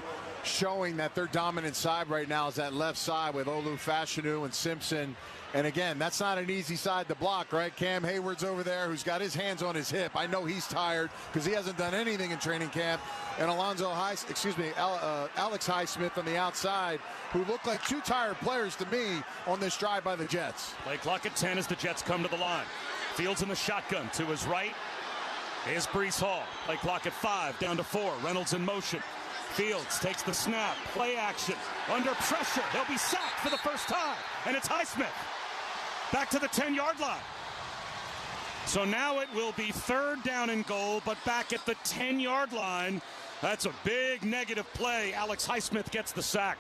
showing that their dominant side right now is that left side with Olu Fashanu and Simpson. And again, that's not an easy side to block, right? Cam Hayward's over there who's got his hands on his hip. I know he's tired because he hasn't done anything in training camp. And Alex Highsmith on the outside, who look like 2 tired players to me on this drive by the Jets. Play clock at 10 as the Jets come to the line. Fields in the shotgun. To his right is Brees Hall. Play clock at 5, down to 4. Reynolds in motion. Fields takes the snap, play action, under pressure. He'll be sacked for the first time, and it's Highsmith. Back to the 10-yard line. So now it will be 3rd down and goal, but back at the 10-yard line. That's a big negative play. Alex Highsmith gets the sack.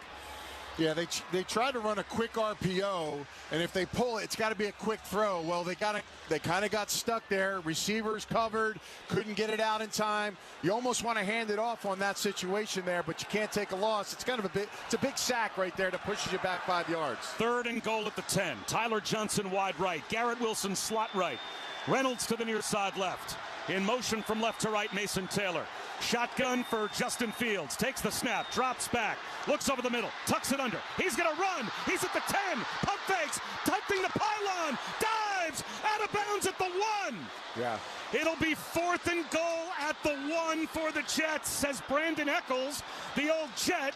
Yeah, they try to run a quick RPO, and if they pull it, it's got to be a quick throw. Well, they kind of got stuck there. Receivers covered, couldn't get it out in time. You almost want to hand it off on that situation there, but you can't take a loss. It's kind of it's a big sack right there that pushes you back 5 yards. 3rd and goal at the 10. Tyler Johnson wide right. Garrett Wilson slot right. Reynolds to the near side left. In motion from left to right, Mason Taylor. Shotgun for Justin Fields. Takes the snap, drops back, looks over the middle, tucks it under. He's going to run. He's at the 10. Pump fakes, touching the pylon, dives out of bounds at the 1. Yeah. It'll be 4th and goal at the 1 for the Jets, says Brandon Eccles. The old Jet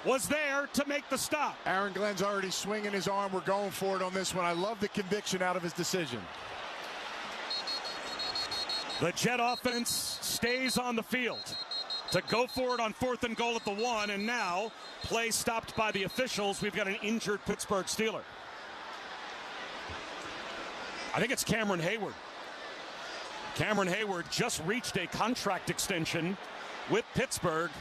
was there to make the stop. Aaron Glenn's already swinging his arm. We're going for it on this one. I love the conviction out of his decision. The Jet offense stays on the field to go for it on 4th and goal at the 1, and now play stopped by the officials. We've got an injured Pittsburgh Steeler. I think it's Cameron Hayward. Cameron Hayward just reached a contract extension with Pittsburgh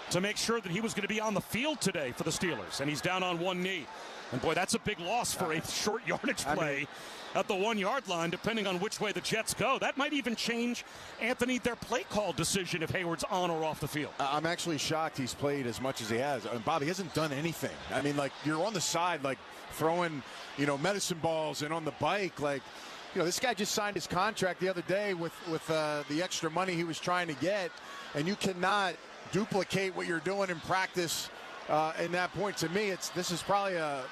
to make sure that he was going to be on the field today for the Steelers, and he's down on one knee. And boy, that's a big loss for a short yardage play at the 1 yard line, depending on which way the Jets go. That might even change, Anthony, their play call decision if Hayward's on or off the field. I'm actually shocked he's played as much as he has. And Bob, he hasn't done anything. I mean, like, you're on the side, like, throwing, medicine balls, and on the bike, like, this guy just signed his contract the other day with the extra money he was trying to get, and you cannot duplicate what you're doing in practice in that point. To me, this is probably a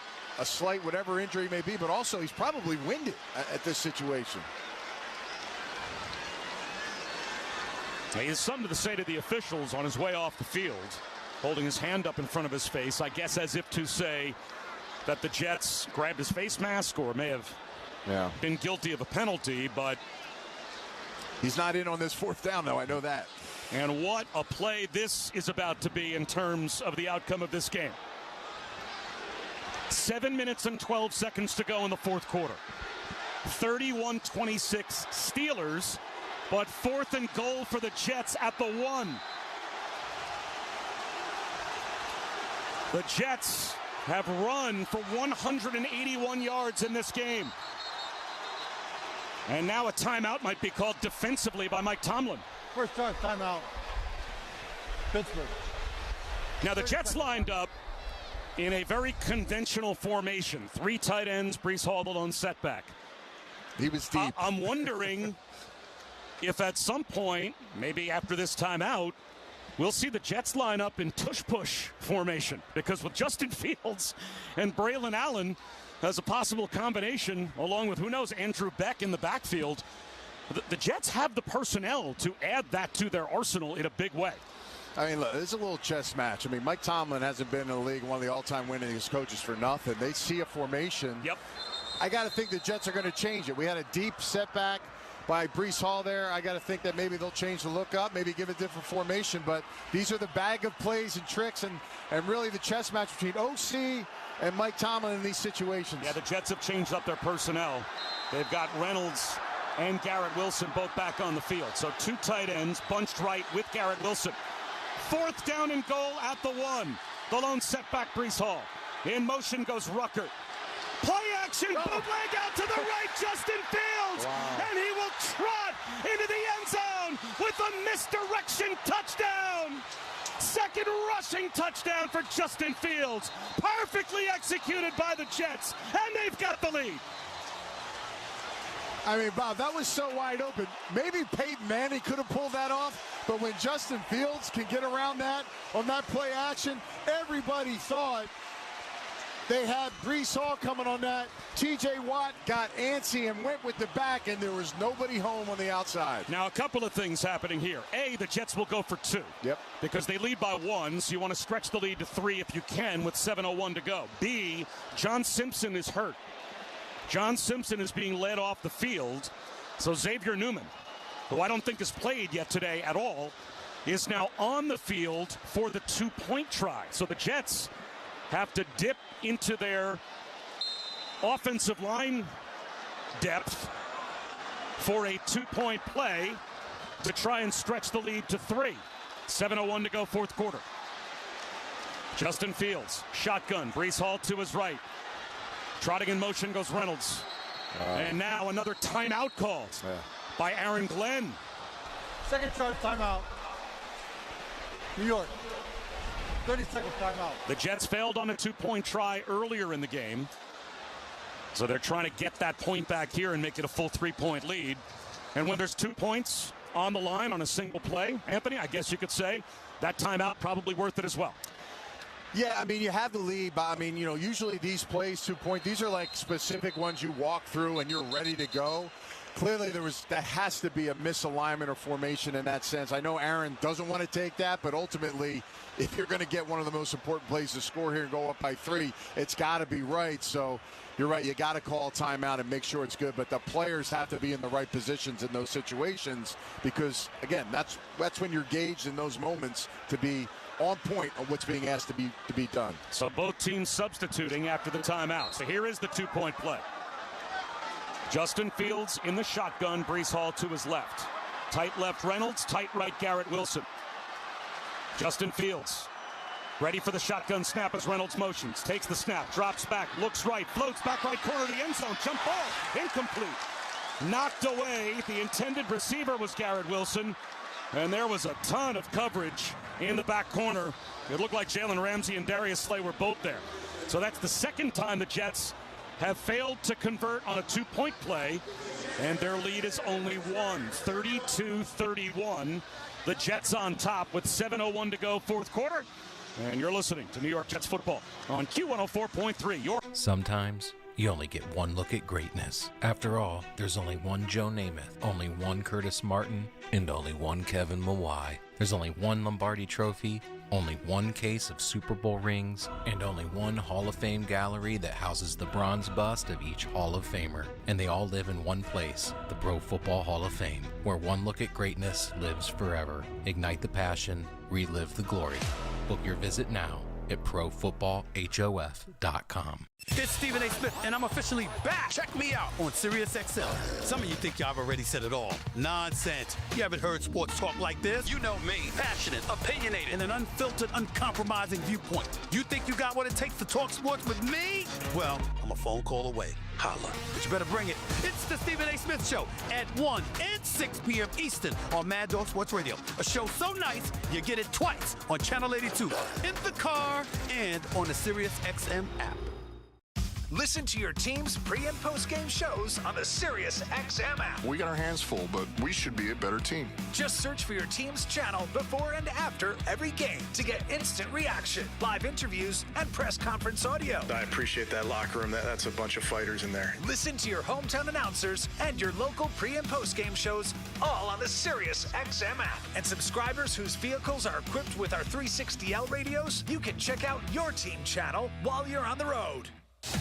slight whatever injury may be, but also he's probably winded at this situation. He has something to say to the officials on his way off the field, holding his hand up in front of his face, I guess as if to say that the Jets grabbed his face mask or may have been guilty of a penalty, but he's not in on this 4th down, though. I know that. And what a play this is about to be in terms of the outcome of this game. 7 minutes and 12 seconds to go in the 4th quarter. 31-26 Steelers, but 4th and goal for the Jets at the 1. The Jets have run for 181 yards in this game. And now a timeout might be called defensively by Mike Tomlin. First timeout. Pittsburgh. Now the Jets lined up in a very conventional formation. 3 tight ends, Breece Hall, the lone setback. He was deep. I'm wondering if at some point, maybe after this timeout, we'll see the Jets line up in tush-push formation. Because with Justin Fields and Braylon Allen as a possible combination, along with, who knows, Andrew Beck in the backfield, the Jets have the personnel to add that to their arsenal in a big way. I mean, look, it's a little chess match. I mean, Mike Tomlin hasn't been in the league, one of the all-time winningest coaches, for nothing. They see a formation. Yep. I got to think the Jets are going to change it. We had a deep setback by Breece Hall there. I got to think that maybe they'll change the look up, maybe give a different formation. But these are the bag of plays and tricks and really the chess match between OC and Mike Tomlin in these situations. Yeah, the Jets have changed up their personnel. They've got Reynolds and Garrett Wilson both back on the field. So 2 tight ends bunched right with Garrett Wilson. 4th down and goal at the 1. The lone setback, Breece Hall. In motion goes Ruckert. Play action, bootleg out to the right, Justin Fields. Wow. And he will trot into the end zone with a misdirection touchdown. 2nd rushing touchdown for Justin Fields. Perfectly executed by the Jets, and they've got the lead. I mean, Bob, that was so wide open. Maybe Peyton Manning could have pulled that off, but when Justin Fields can get around that on that play action, everybody thought they had Breece Hall coming on that. T.J. Watt got antsy and went with the back, and there was nobody home on the outside. Now, a couple of things happening here. A, the Jets will go for 2. Yep. Because they lead by 1, so you want to stretch the lead to 3 if you can with 7:01 to go. B, John Simpson is hurt. John Simpson is being led off the field. So Xavier Newman, who I don't think has played yet today at all, is now on the field for the 2-point try. So the Jets have to dip into their offensive line depth for a 2-point play to try and stretch the lead to 3. 7:01 to go, 4th quarter. Justin Fields, shotgun. Breece Hall to his right. Trotting in motion goes Reynolds. And now another timeout called by Aaron Glenn. Second charge timeout. New York. 30-second timeout. The Jets failed on a 2-point try earlier in the game. So they're trying to get that point back here and make it a full 3-point lead. And when there's 2 points on the line on a single play, Anthony, I guess you could say that timeout probably worth it as well. Yeah, I mean, you have the lead, but I mean, you know, usually these plays, 2-point, these are like specific ones you walk through and you're ready to go. Clearly, that has to be a misalignment or formation in that sense. I know Aaron doesn't want to take that, but ultimately, if you're going to get one of the most important plays to score here and go up by 3, it's got to be right. So you're right, you got to call a timeout and make sure it's good, but the players have to be in the right positions in those situations because, again, that's when you're gauged in those moments to be on point on what's being asked to be done. So both teams substituting after the timeout. So here is the 2-point play. Justin Fields in the shotgun, Breece Hall to his left. Tight left Reynolds, tight right Garrett Wilson. Justin Fields ready for the shotgun snap as Reynolds motions. Takes the snap, drops back, looks right, floats back right corner of the end zone. Jump ball, incomplete. Knocked away. The intended receiver was Garrett Wilson. And there was a ton of coverage in the back corner. It looked like Jalen Ramsey and Darius Slay were both there. So that's the second time the Jets have failed to convert on a 2-point play, and their lead is only 1, 32-31. The Jets on top with 7:01 to go, fourth quarter. And you're listening to New York Jets football on Q104.3. Sometimes you only get one look at greatness. After all, there's only one Joe Namath, only one Curtis Martin, and only one Kevin Mawai. There's only one Lombardi Trophy, only one case of Super Bowl rings, and only one Hall of Fame gallery that houses the bronze bust of each Hall of Famer. And they all live in one place, the Pro Football Hall of Fame, where one look at greatness lives forever. Ignite the passion, relive the glory. Book your visit now at ProFootballHof.com. It's Stephen A. Smith, and I'm officially back. Check me out on SiriusXM. Some of you think y'all have already said it all. Nonsense. You haven't heard sports talk like this? You know me. Passionate, opinionated, and an unfiltered, uncompromising viewpoint. You think you got what it takes to talk sports with me? Well, I'm a phone call away. Holla. But you better bring it. It's the Stephen A. Smith Show at 1 and 6 p.m. Eastern on Mad Dog Sports Radio. A show so nice, you get it twice on Channel 82, in the car, and on the SiriusXM app. Listen to your team's pre- and post-game shows on the SiriusXM app. We got our hands full, but we should be a better team. Just search for your team's channel before and after every game to get instant reaction, live interviews, and press conference audio. I appreciate that locker room. That's a bunch of fighters in there. Listen to your hometown announcers and your local pre- and post-game shows all on the SiriusXM app. And subscribers whose vehicles are equipped with our 360L radios, you can check out your team channel while you're on the road.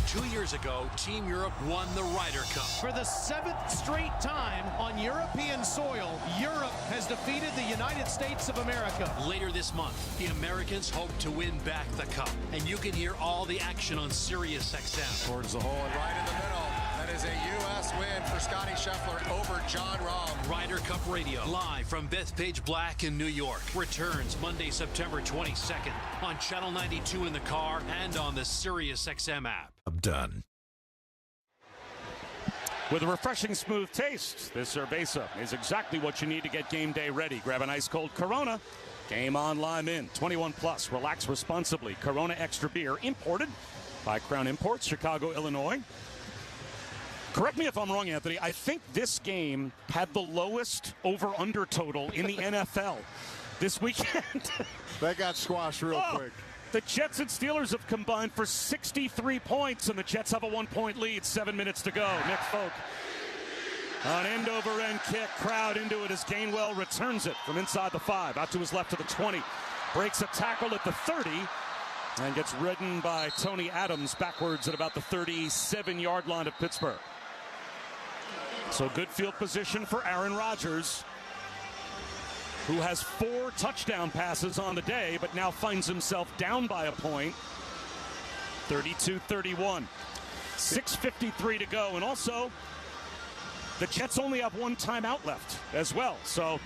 2 years ago, Team Europe won the Ryder Cup. For the 7th straight time on European soil, Europe has defeated the United States of America. Later this month, the Americans hope to win back the cup. And you can hear all the action on SiriusXM. Towards the hole and right in the middle. That is a U.S. win for Scotty Scheffler over John Rahm. Ryder Cup Radio, live from Bethpage Black in New York. Returns Monday, September 22nd on Channel 92 in the car and on the SiriusXM app. I'm done. With a refreshing, smooth taste, this cerveza is exactly what you need to get game day ready. Grab an ice-cold Corona. Game on, lime in. 21 plus. Relax responsibly. Corona Extra Beer, imported by Crown Imports, Chicago, Illinois. Correct me if I'm wrong, Anthony. I think this game had the lowest over-under total in the NFL this weekend. That got squashed real quick. The Jets and Steelers have combined for 63 points, and the Jets have a 1-point lead. 7 minutes to go. Nick Folk. An end-over-end kick. Crowd into it as Gainwell returns it from inside the 5. Out to his left to the 20. Breaks a tackle at the 30. And gets ridden by Tony Adams backwards at about the 37-yard line of Pittsburgh. So good field position for Aaron Rodgers, who has 4 touchdown passes on the day, but now finds himself down by a point. 32-31. 6:53 to go. And also, the Jets only have 1 timeout left as well. So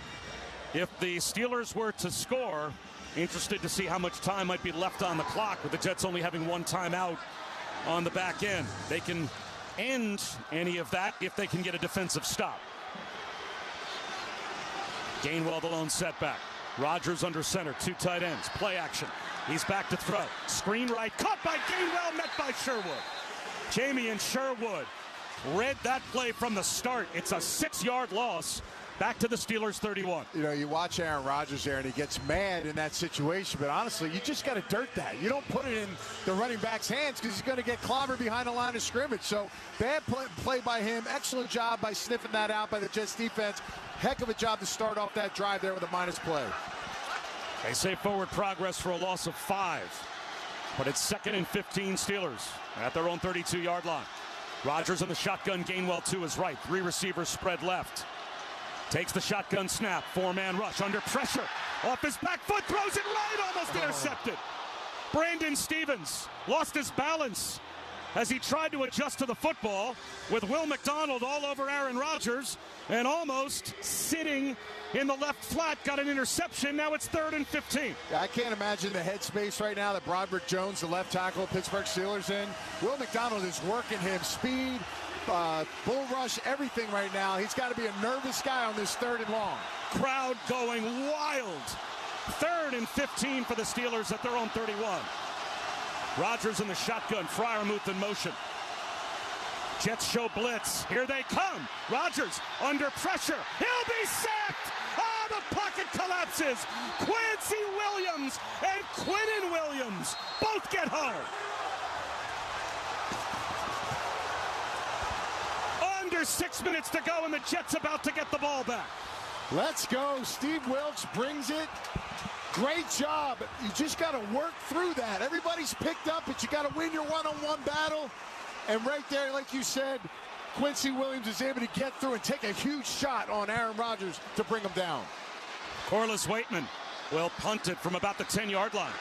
if the Steelers were to score, Interested to see how much time might be left on the clock, with the Jets only having one timeout on the back end. They can end any of that if they can get a defensive stop. Gainwell the lone setback. Rodgers under center, 2 tight ends. Play action. He's back to throw. Screen right, caught by Gainwell, met by Sherwood. Jamie and Sherwood read that play from the start. It's a 6-yard loss. Back to the Steelers 31. You know, you watch Aaron Rodgers there, and he gets mad in that situation. But honestly, you just got to dirt that. You don't put it in the running back's hands because he's going to get clobbered behind the line of scrimmage. So bad play by him. Excellent job by sniffing that out by the Jets defense. Heck of a job to start off that drive there with a minus play. They say forward progress for a loss of 5. But it's 2nd and 15 Steelers at their own 32-yard line. Rodgers in the shotgun. Gainwell to his right. 3 receivers spread left. Takes the shotgun snap. 4-man rush under pressure. Off his back foot. Throws it right. Almost intercepted. Brandon Stevens lost his balance as he tried to adjust to the football with Will McDonald all over Aaron Rodgers and almost sitting in the left flat. Got an interception. Now it's 3rd and 15. I can't imagine the headspace right now that Broderick Jones, the left tackle of Pittsburgh Steelers, in. Will McDonald is working him. Speed, bull rush, everything right now. He's got to be a nervous guy on this 3rd and long. Crowd going wild. 3rd and 15 for the Steelers at their own 31. Rodgers in the shotgun. Freiermuth in motion. Jets show blitz. Here they come. Rodgers under pressure. He'll be sacked. Oh, the pocket collapses. Quincy Williams and Quinnen Williams both get home. Under 6 minutes to go, and the Jets about to get the ball back. Let's go. Steve Wilks brings it. Great job. You just got to work through that. Everybody's picked up, but you got to win your one-on-one battle. And right there, like you said, Quincy Williams is able to get through and take a huge shot on Aaron Rodgers to bring him down. Corliss Waitman will punt it from about the 10-yard line.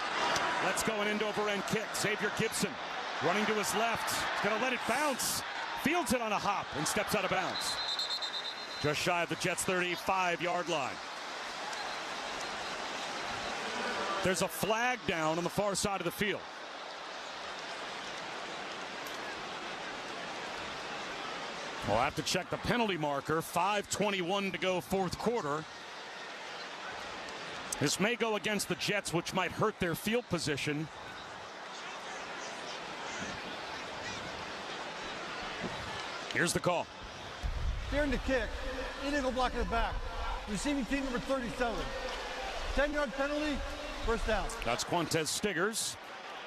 Let's go an end-over-end kick. Xavier Gibson running to his left. He's going to let it bounce. Fields it on a hop and steps out of bounds. Just shy of the Jets' 35-yard line. There's a flag down on the far side of the field. We'll have to check the penalty marker. 5:21 to go, 4th quarter. This may go against the Jets, which might hurt their field position. Here's the call. During the kick, illegal block in the back. Receiving team number 37. 10-yard penalty, first down. That's Quintez Stiggers.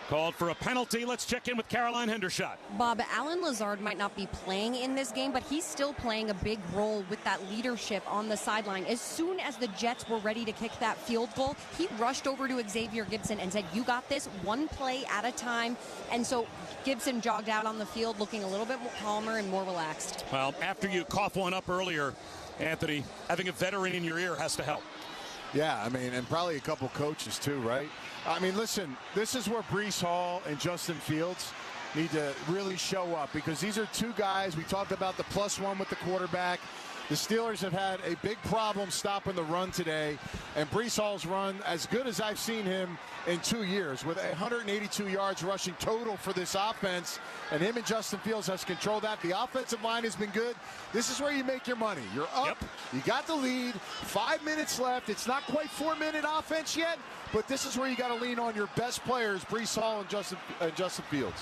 Called for a penalty. Let's check in with Caroline Hendershot. Bob, Alan Lazard might not be playing in this game, but he's still playing a big role with that leadership on the sideline. As soon as the Jets were ready to kick that field goal, he rushed over to Xavier Gibson and said, "You got this, one play at a time." And so Gibson jogged out on the field looking a little bit more calmer and more relaxed. Well, after you cough one up earlier, Anthony, having a veteran in your ear has to help. Yeah, I mean, and probably a couple coaches too, right? I mean, listen, this is where Breece Hall and Justin Fields need to really show up, because these are 2 guys. We talked about the +1 with the quarterback. The Steelers have had a big problem stopping the run today, and Breece Hall's run as good as I've seen him in 2 years, with 182 yards rushing total for this offense, and him and Justin Fields has controlled that. The offensive line has been good. This is where you make your money. You're up. You got the lead. 5 minutes left. It's not quite 4-minute offense yet, but this is where you got to lean on your best players, Breece Hall and Justin Fields.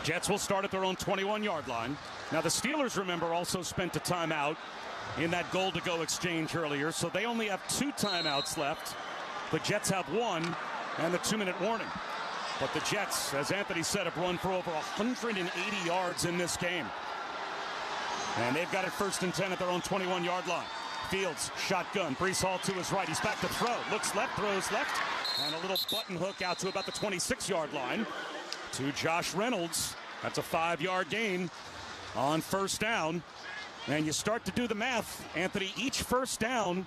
Jets will start at their own 21-yard line. Now, the Steelers, remember, also spent a timeout in that goal-to-go exchange earlier, so they only have 2 timeouts left. The Jets have 1 and the 2-minute warning. But the Jets, as Anthony said, have run for over 180 yards in this game. And they've got it 1st and 10 at their own 21-yard line. Fields, shotgun. Breece Hall to his right. He's back to throw. Looks left, throws left. And a little button hook out to about the 26-yard line to Josh Reynolds. That's a 5-yard gain on 1st down. And you start to do the math, Anthony. Each 1st down,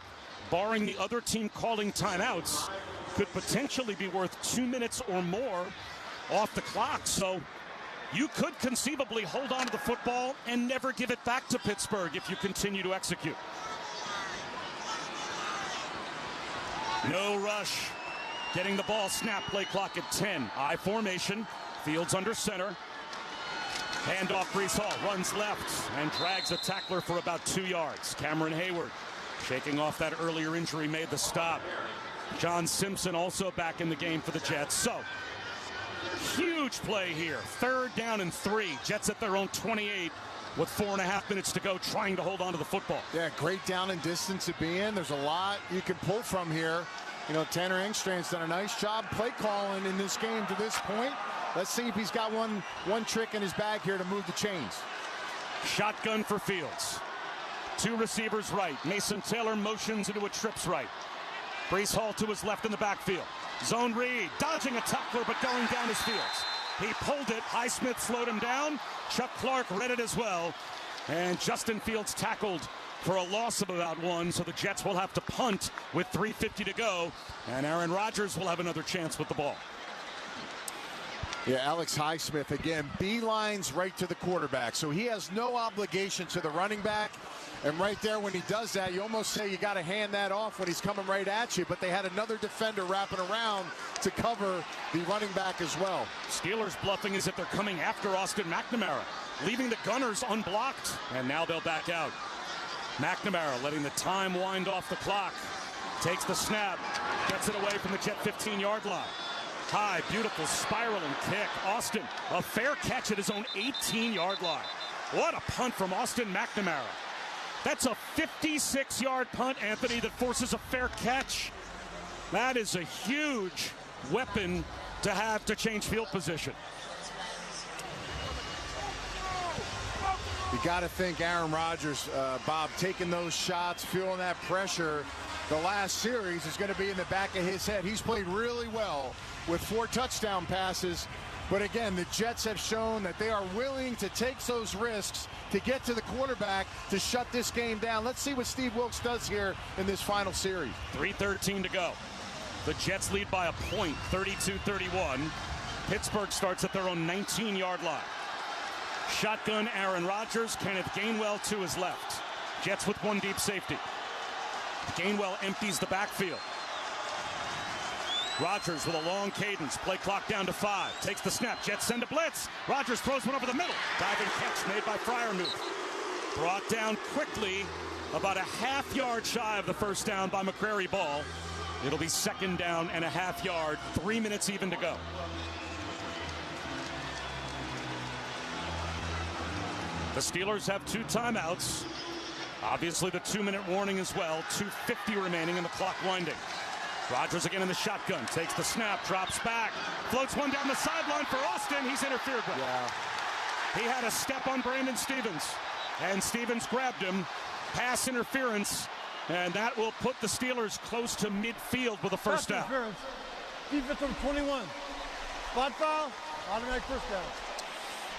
barring the other team calling timeouts, could potentially be worth 2 minutes or more off the clock. So you could conceivably hold on to the football and never give it back to Pittsburgh if you continue to execute. No rush. Getting the ball snapped, play clock at 10. I formation. Fields under center. Handoff, Breece Hall runs left and drags a tackler for about 2 yards. Cameron Hayward, shaking off that earlier injury, made the stop. John Simpson also back in the game for the Jets. So, huge play here. 3rd down and 3. Jets at their own 28 with 4.5 minutes to go, trying to hold on to the football. Yeah, great down and distance to be in. There's a lot you can pull from here. You know, Tanner Engstrand's done a nice job play calling in this game to this point. Let's see if he's got one trick in his bag here to move the chains. Shotgun for Fields. 2 receivers right. Mason Taylor motions into a trips right. Breece Hall to his left in the backfield. Zone read, dodging a tackler but going down his Fields. He pulled it. Highsmith slowed him down. Chuck Clark read it as well. And Justin Fields tackled for a loss of about 1, so the Jets will have to punt with 3:50 to go. And Aaron Rodgers will have another chance with the ball. Yeah, Alex Highsmith, again, beelines right to the quarterback. So he has no obligation to the running back. And right there, when he does that, you almost say you got to hand that off when he's coming right at you. But they had another defender wrapping around to cover the running back as well. Steelers bluffing as if they're coming after Austin McNamara, leaving the Gunners unblocked. And now they'll back out. McNamara letting the time wind off the clock. Takes the snap, gets it away from the Jet 15-yard line. High, beautiful spiraling kick. Austin, a fair catch at his own 18-yard line. What a punt from Austin McNamara. That's a 56-yard punt, Anthony, that forces a fair catch. That is a huge weapon to have to change field position. You got to think Aaron Rodgers, Bob, taking those shots, feeling that pressure. The last series is going to be in the back of his head. He's played really well with 4 touchdown passes. But again, the Jets have shown that they are willing to take those risks to get to the quarterback to shut this game down. Let's see what Steve Wilks does here in this final series. 3:13 to go. The Jets lead by a point, 32-31. Pittsburgh starts at their own 19-yard line. Shotgun Aaron Rodgers, Kenneth Gainwell to his left. Jets with 1 deep safety. Gainwell empties the backfield. Rodgers with a long cadence. Play clock down to 5. Takes the snap. Jets send a blitz. Rodgers throws one over the middle. Diving catch made by Freiermuth. Brought down quickly, about a half-yard shy of the first down by McCrary Ball. It'll be 2nd down and a half-yard. 3 minutes even to go. The Steelers have 2 timeouts. Obviously the 2-minute warning as well. 2:50 remaining and the clock winding. Rodgers again in the shotgun. Takes the snap, drops back. Floats one down the sideline for Austin. He's interfered with. Yeah. He had a step on Brandon Stevens. And Stevens grabbed him. Pass interference. And that will put the Steelers close to midfield with a first down. Interference. Defense number 21. Spot foul. Automatic first down.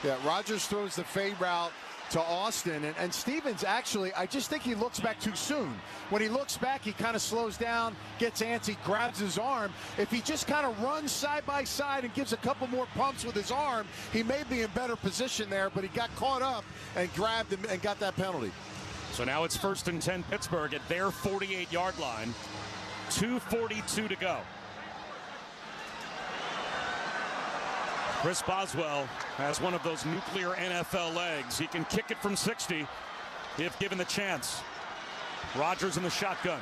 Yeah, Rodgers throws the fade route to Austin, and Stevens actually, I just think he looks back too soon. When he looks back, he kind of slows down, gets antsy, grabs his arm. If he just kind of runs side by side and gives a couple more pumps with his arm, he may be in better position there, but he got caught up and grabbed him and got that penalty. So now it's 1st and 10 Pittsburgh at their 48-yard line. 2:42 to go. Chris Boswell has one of those nuclear NFL legs. He can kick it from 60 if given the chance. Rodgers in the shotgun.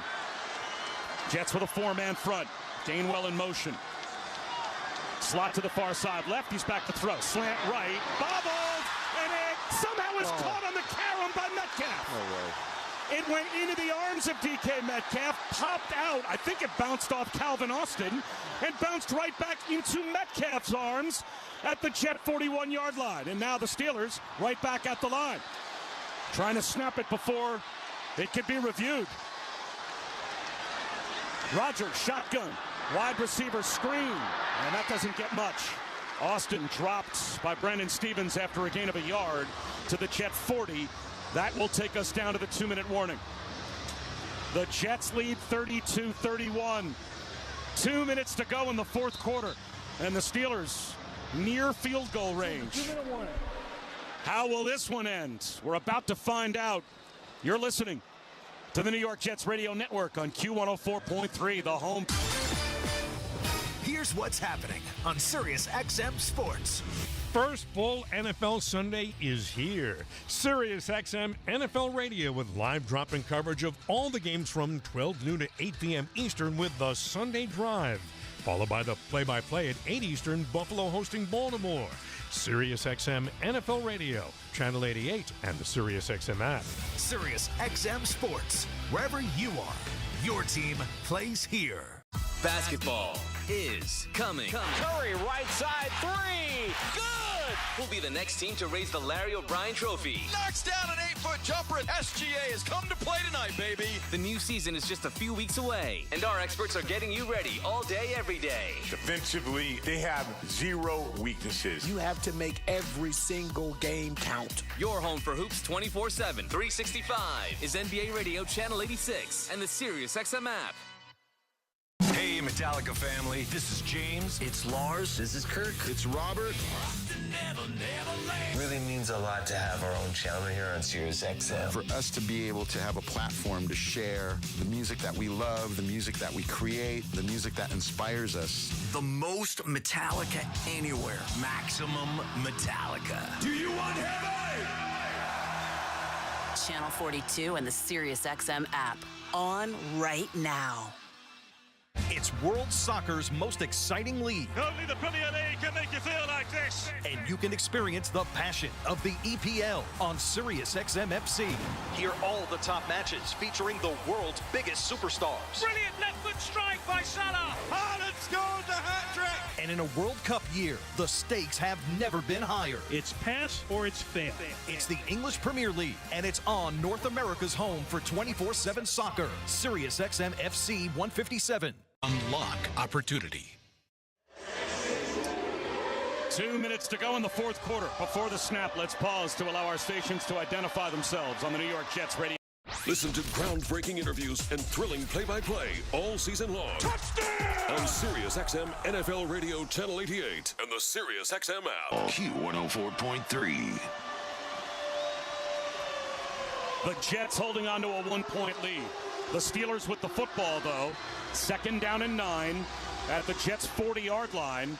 Jets with a 4-man front. Gainwell in motion. Slot to the far side left. He's back to throw. Slant right. Bobbled. And it somehow was caught on the carom by Metcalf. No way. It went into the arms of DK Metcalf, popped out. I think it bounced off Calvin Austin and bounced right back into Metcalf's arms at the Jet 41-yard line. And now the Steelers right back at the line, trying to snap it before it could be reviewed. Rodgers, shotgun, wide receiver screen, and that doesn't get much. Austin dropped by Brandon Stevens after a gain of a yard to the Jet 40. That will take us down to the 2-minute warning. The Jets lead 32-31. 2 minutes to go in the 4th quarter. And the Steelers near field goal range. 2-minute warning. How will this one end? We're about to find out. You're listening to the New York Jets Radio Network on Q104.3, the home. Here's what's happening on Sirius XM Sports. First full NFL Sunday is here. Sirius XM NFL Radio with live drop-in coverage of all the games from 12 noon to 8 p.m. Eastern with the Sunday Drive, followed by the play-by-play at 8 Eastern, Buffalo hosting Baltimore. Sirius XM NFL Radio, Channel 88, and the Sirius XM app. Sirius XM Sports, wherever you are, your team plays here. Basketball is coming. Curry, right side, three. Good! We'll be the next team to raise the Larry O'Brien Trophy. Knocks down an 8-foot jumper, and SGA has come to play tonight, baby. The new season is just a few weeks away, and our experts are getting you ready all day, every day. Defensively, they have zero weaknesses. You have to make every single game count. Your home for hoops 24/7, 365 is NBA Radio Channel 86 and the Sirius XM app. Hey, Metallica family. This is James. It's Lars. This is Kirk. It's Robert. It really means a lot to have our own channel here on Sirius XM. For us to be able to have a platform to share the music that we love, the music that we create, the music that inspires us. The most Metallica anywhere. Maximum Metallica. Do you want heaven? Channel 42 and the Sirius XM app. On right now. It's world soccer's most exciting league. Only the Premier League can make you feel like this. And you can experience the passion of the EPL on Sirius XM FC. Hear all the top matches featuring the world's biggest superstars. Brilliant left foot strike by Salah. Haaland scored the hat-trick. And in a World Cup year, the stakes have never been higher. It's pass or it's fail. It's the English Premier League, and it's on North America's home for 24/7 soccer. Sirius XM FC 157. Unlock opportunity. 2 minutes to go in the fourth quarter. Before the snap, let's pause to allow our stations to identify themselves on the New York Jets Radio. Listen to groundbreaking interviews and thrilling play-by-play all season long. Touchdown! On Sirius XM NFL Radio Channel 88 and the Sirius XM app. Q104.3. The Jets holding on to a 1-point lead. The Steelers with the football, though. 2nd down and 9 at the Jets' 40-yard line.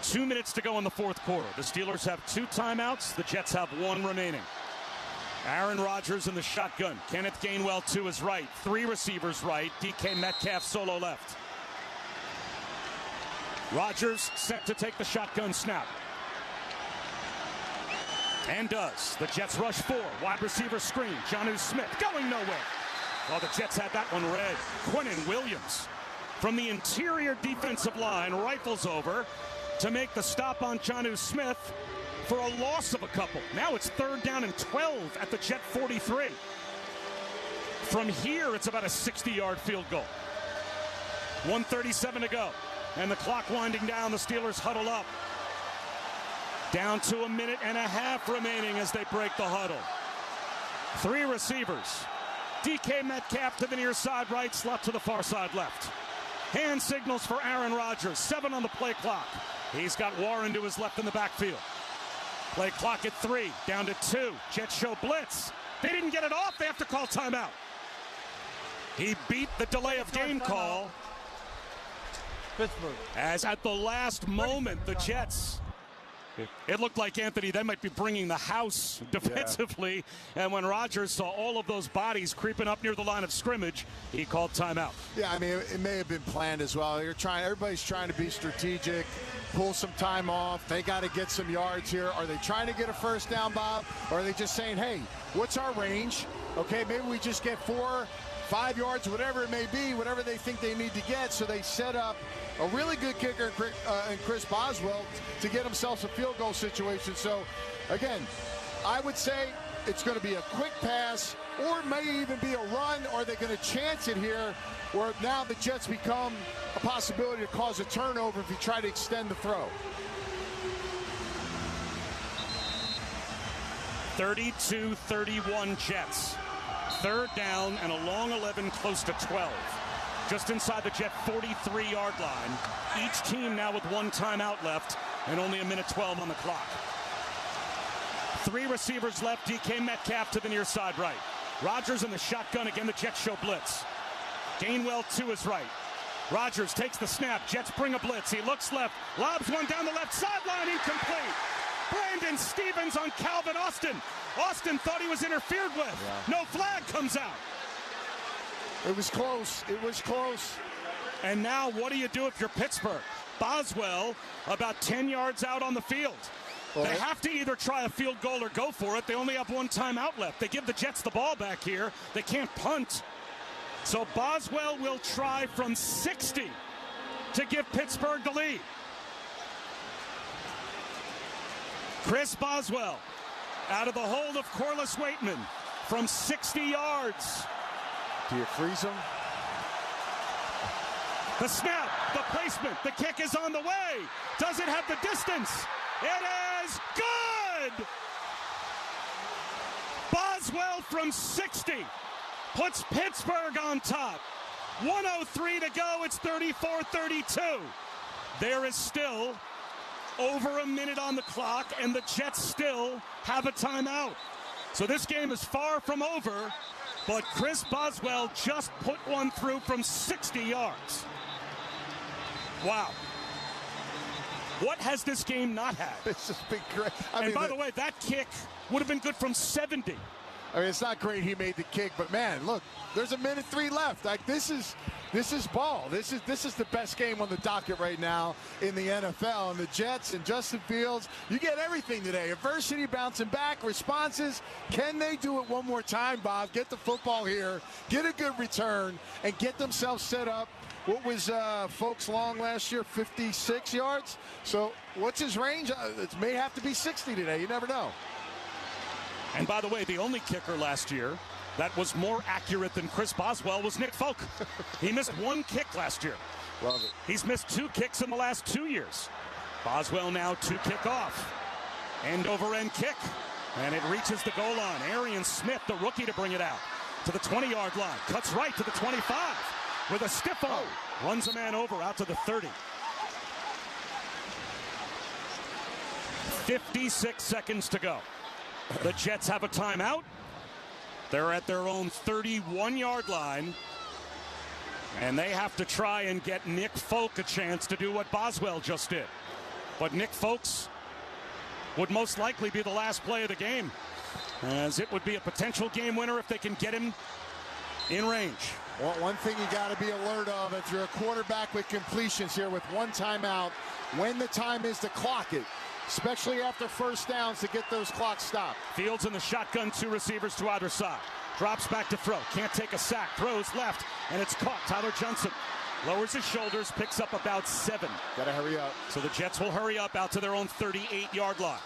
2 minutes to go in the fourth quarter. The Steelers have 2 timeouts. The Jets have 1 remaining. Aaron Rodgers in the shotgun. Kenneth Gainwell to his right. 3 receivers right. DK Metcalf solo left. Rodgers set to take the shotgun snap. And does. The Jets rush 4. Wide receiver screen. Jonnu Smith going nowhere. Well, the Jets had that one read. Quinnen Williams from the interior defensive line rifles over to make the stop on Jonnu Smith for a loss of a couple. Now it's 3rd down and 12 at the Jet 43. From here, it's about a 60-yard field goal. 1:37 to go. And the clock winding down. The Steelers huddle up. Down to a minute and a half remaining as they break the huddle. 3 receivers. DK Metcalf to the near side right, slot to the far side left. Hand signals for Aaron Rodgers. 7 on the play clock. He's got Warren to his left in the backfield. Play clock at 3, down to 2. Jets show blitz. They didn't get it off. They have to call timeout. He beat the delay of game call. Pittsburgh. As at the last moment, the Jets... It looked like, Anthony, they might be bringing the house defensively. Yeah. And when Rodgers saw all of those bodies creeping up near the line of scrimmage, he called timeout. Yeah, I mean, it may have been planned as well. Everybody's trying to be strategic, pull some time off. They got to get some yards here. Are they trying to get a first down, Bob? Or are they just saying, hey, what's our range? Okay, maybe we just get 4, 5 yards, whatever it may be, whatever they think they need to get. So they set up a really good kicker in Chris Boswell to get themselves a field goal situation. So, again, I would say it's going to be a quick pass, or it may even be a run. Or are they going to chance it here, where now the Jets become a possibility to cause a turnover if you try to extend the throw? 32-31 Jets. 3rd down and a long 11, close to 12. Just inside the Jet 43-yard line. Each team now with 1 timeout left and only a minute 12 on the clock. 3 receivers left. DK Metcalf to the near side right. Rodgers in the shotgun. Again, the Jets show blitz. Gainwell to his right. Rodgers takes the snap. Jets bring a blitz. He looks left. Lobs one down the left sideline. Incomplete. Brandon Stevens on Calvin Austin. Austin thought he was interfered with. Yeah. No flag comes out. It was close. It was close. And now what do you do if you're Pittsburgh? Boswell about 10 yards out on the field. Well, they have to either try a field goal or go for it. They only have one timeout left. They give the Jets the ball back here. They can't punt. So Boswell will try from 60 to give Pittsburgh the lead. Chris Boswell out of the hold of Corliss Waitman from 60 yards. Do you freeze him? The snap, the placement, the kick is on the way. Does it have the distance? It is good! Boswell from 60 puts Pittsburgh on top. 1:03 to go, it's 34-32. There is still over a minute on the clock, and the Jets still have a timeout. So this game is far from over, but Chris Boswell just put one through from 60 yards. Wow. What has this game not had? It's just been great. And by the way, that kick would have been good from 70. I mean, it's not great he made the kick, but man, look, there's a minute 3 left. Like this is ball. This is the best game on the docket right now in the NFL. And the Jets and Justin Fields, you get everything today. Adversity, bouncing back, responses. Can they do it one more time, Bob? Get the football here, get a good return, and get themselves set up. What was Folks long last year? 56 yards. So what's his range? It may have to be 60 today. You never know. And by the way, the only kicker last year that was more accurate than Chris Boswell was Nick Folk. He missed one kick last year. Love it. He's missed 2 kicks in the last 2 years. Boswell now to kick off. End over end kick. And it reaches the goal line. Arian Smith, the rookie, to bring it out to the 20-yard line. Cuts right to the 25 with a stiff arm. Runs a man over out to the 30. 56 seconds to go. The Jets have a timeout. They're at their own 31-yard line. And they have to try and get Nick Folk a chance to do what Boswell just did. But Nick Folks would most likely be the last play of the game, as it would be a potential game winner if they can get him in range. Well, one thing you got to be alert of, if you're a quarterback with completions here with one timeout, when the time is to clock it, especially after first downs, to get those clocks stopped. Fields in the shotgun, 2 receivers to either side. Drops back to throw. Can't take a sack. Throws left, and it's caught. Tyler Johnson lowers his shoulders, picks up about 7. Got to hurry up. So the Jets will hurry up out to their own 38-yard line.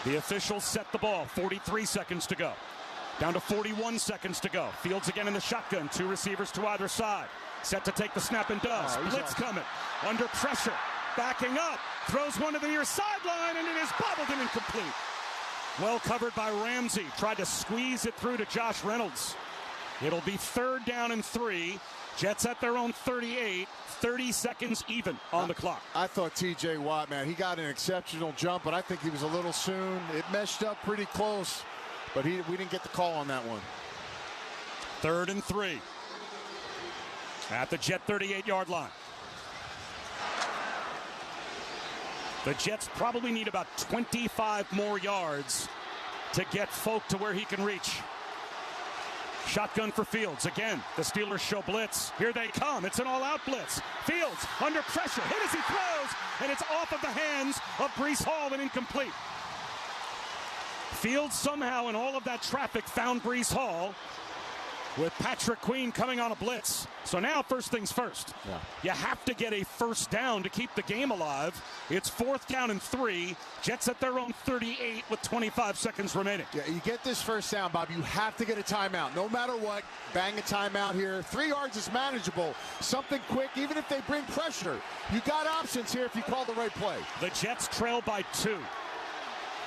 The officials set the ball. 43 seconds to go. Down to 41 seconds to go. Fields again in the shotgun. 2 receivers to either side. Set to take the snap and does. Blitz coming. Under pressure. Backing up. Throws one to the near sideline, and it is bobbled and incomplete. Well covered by Ramsey. Tried to squeeze it through to Josh Reynolds. It'll be 3rd down and 3. Jets at their own 38. 30 seconds even on the clock. I thought T.J. Watt, man, he got an exceptional jump, but I think he was a little soon. It meshed up pretty close, but we didn't get the call on that one. 3rd and 3. At the Jet 38-yard line. The Jets probably need about 25 more yards to get Folk to where he can reach. Shotgun for Fields. Again, the Steelers show blitz. Here they come. It's an all-out blitz. Fields under pressure. Hit as he throws, and it's off of the hands of Breece Hall and incomplete. Fields somehow in all of that traffic found Breece Hall with Patrick Queen coming on a blitz. So now first things first. Yeah. You have to get a first down to keep the game alive. It's 4th down and 3. Jets at their own 38 with 25 seconds remaining. Yeah, you get this first down, Bob. You have to get a timeout. No matter what, bang a timeout here. 3 yards is manageable. Something quick, even if they bring pressure. You got options here if you call the right play. The Jets trail by 2.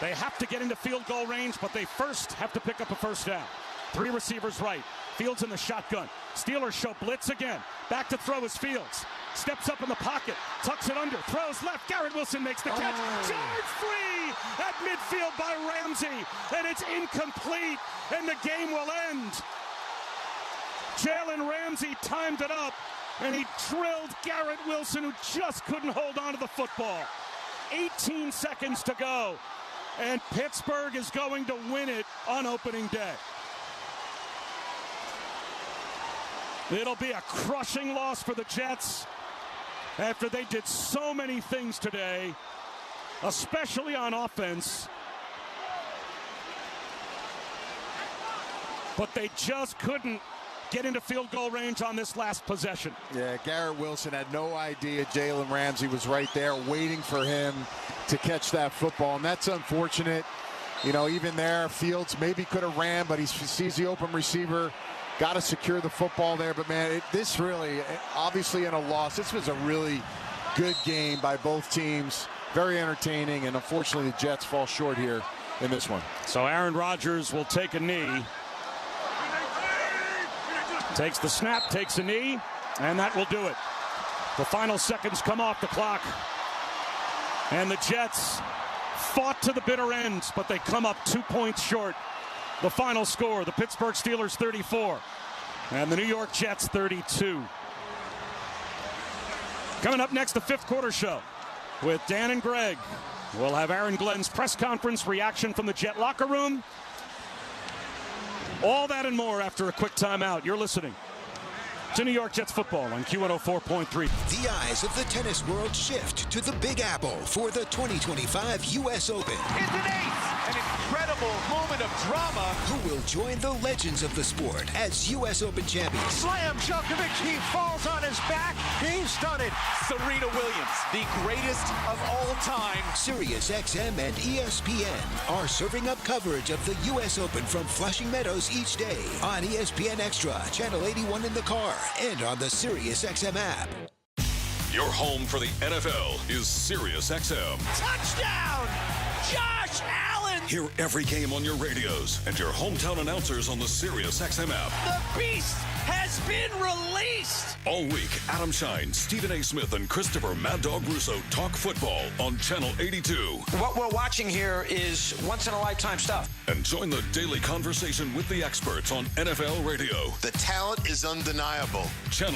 They have to get into field goal range, but they first have to pick up a first down. 3 receivers right. Fields in the shotgun. Steelers show blitz again. Back to throw is Fields. Steps up in the pocket. Tucks it under. Throws left. Garrett Wilson makes the catch. Charge free at midfield by Ramsey. And it's incomplete. And the game will end. Jalen Ramsey timed it up. And he drilled Garrett Wilson, who just couldn't hold on to the football. 18 seconds to go. And Pittsburgh is going to win it on opening day. It'll be a crushing loss for the Jets after they did so many things today, especially on offense. But they just couldn't get into field goal range on this last possession. Yeah, Garrett Wilson had no idea Jalen Ramsey was right there waiting for him to catch that football, and that's unfortunate. You know, even there, Fields maybe could have ran, but he sees the open receiver. Got to secure the football there, but man, this really, obviously in a loss, this was a really good game by both teams. Very entertaining, and unfortunately the Jets fall short here in this one. So Aaron Rodgers will take a knee. Takes the snap, takes a knee, and that will do it. The final seconds come off the clock. And the Jets fought to the bitter end, but they come up 2 points short. The final score, the Pittsburgh Steelers 34 and the New York Jets 32. Coming up next, the fifth quarter show with Dan and Greg. We'll have Aaron Glenn's press conference, reaction from the Jet locker room. All that and more after a quick timeout. You're listening to New York Jets football on Q104.3. The eyes of the tennis world shift to the Big Apple for the 2025 U.S. Open. It's an ace! An incredible moment of drama. Who will join the legends of the sport as U.S. Open champion? Slam Djokovic, he falls on his back. He's stunned. Serena Williams, the greatest of all time. Sirius XM and ESPN are serving up coverage of the U.S. Open from Flushing Meadows each day on ESPN Extra, Channel 81 in the car, and on the Sirius XM app. Your home for the NFL is Sirius XM. Touchdown! Josh Allen! Hear every game on your radios and your hometown announcers on the Sirius XM app. The beast has been released! All week, Adam Shine, Stephen A. Smith, and Christopher Mad Dog Russo talk football on Channel 82. What we're watching here is once-in-a-lifetime stuff. And join the daily conversation with the experts on NFL radio. The talent is undeniable. Channel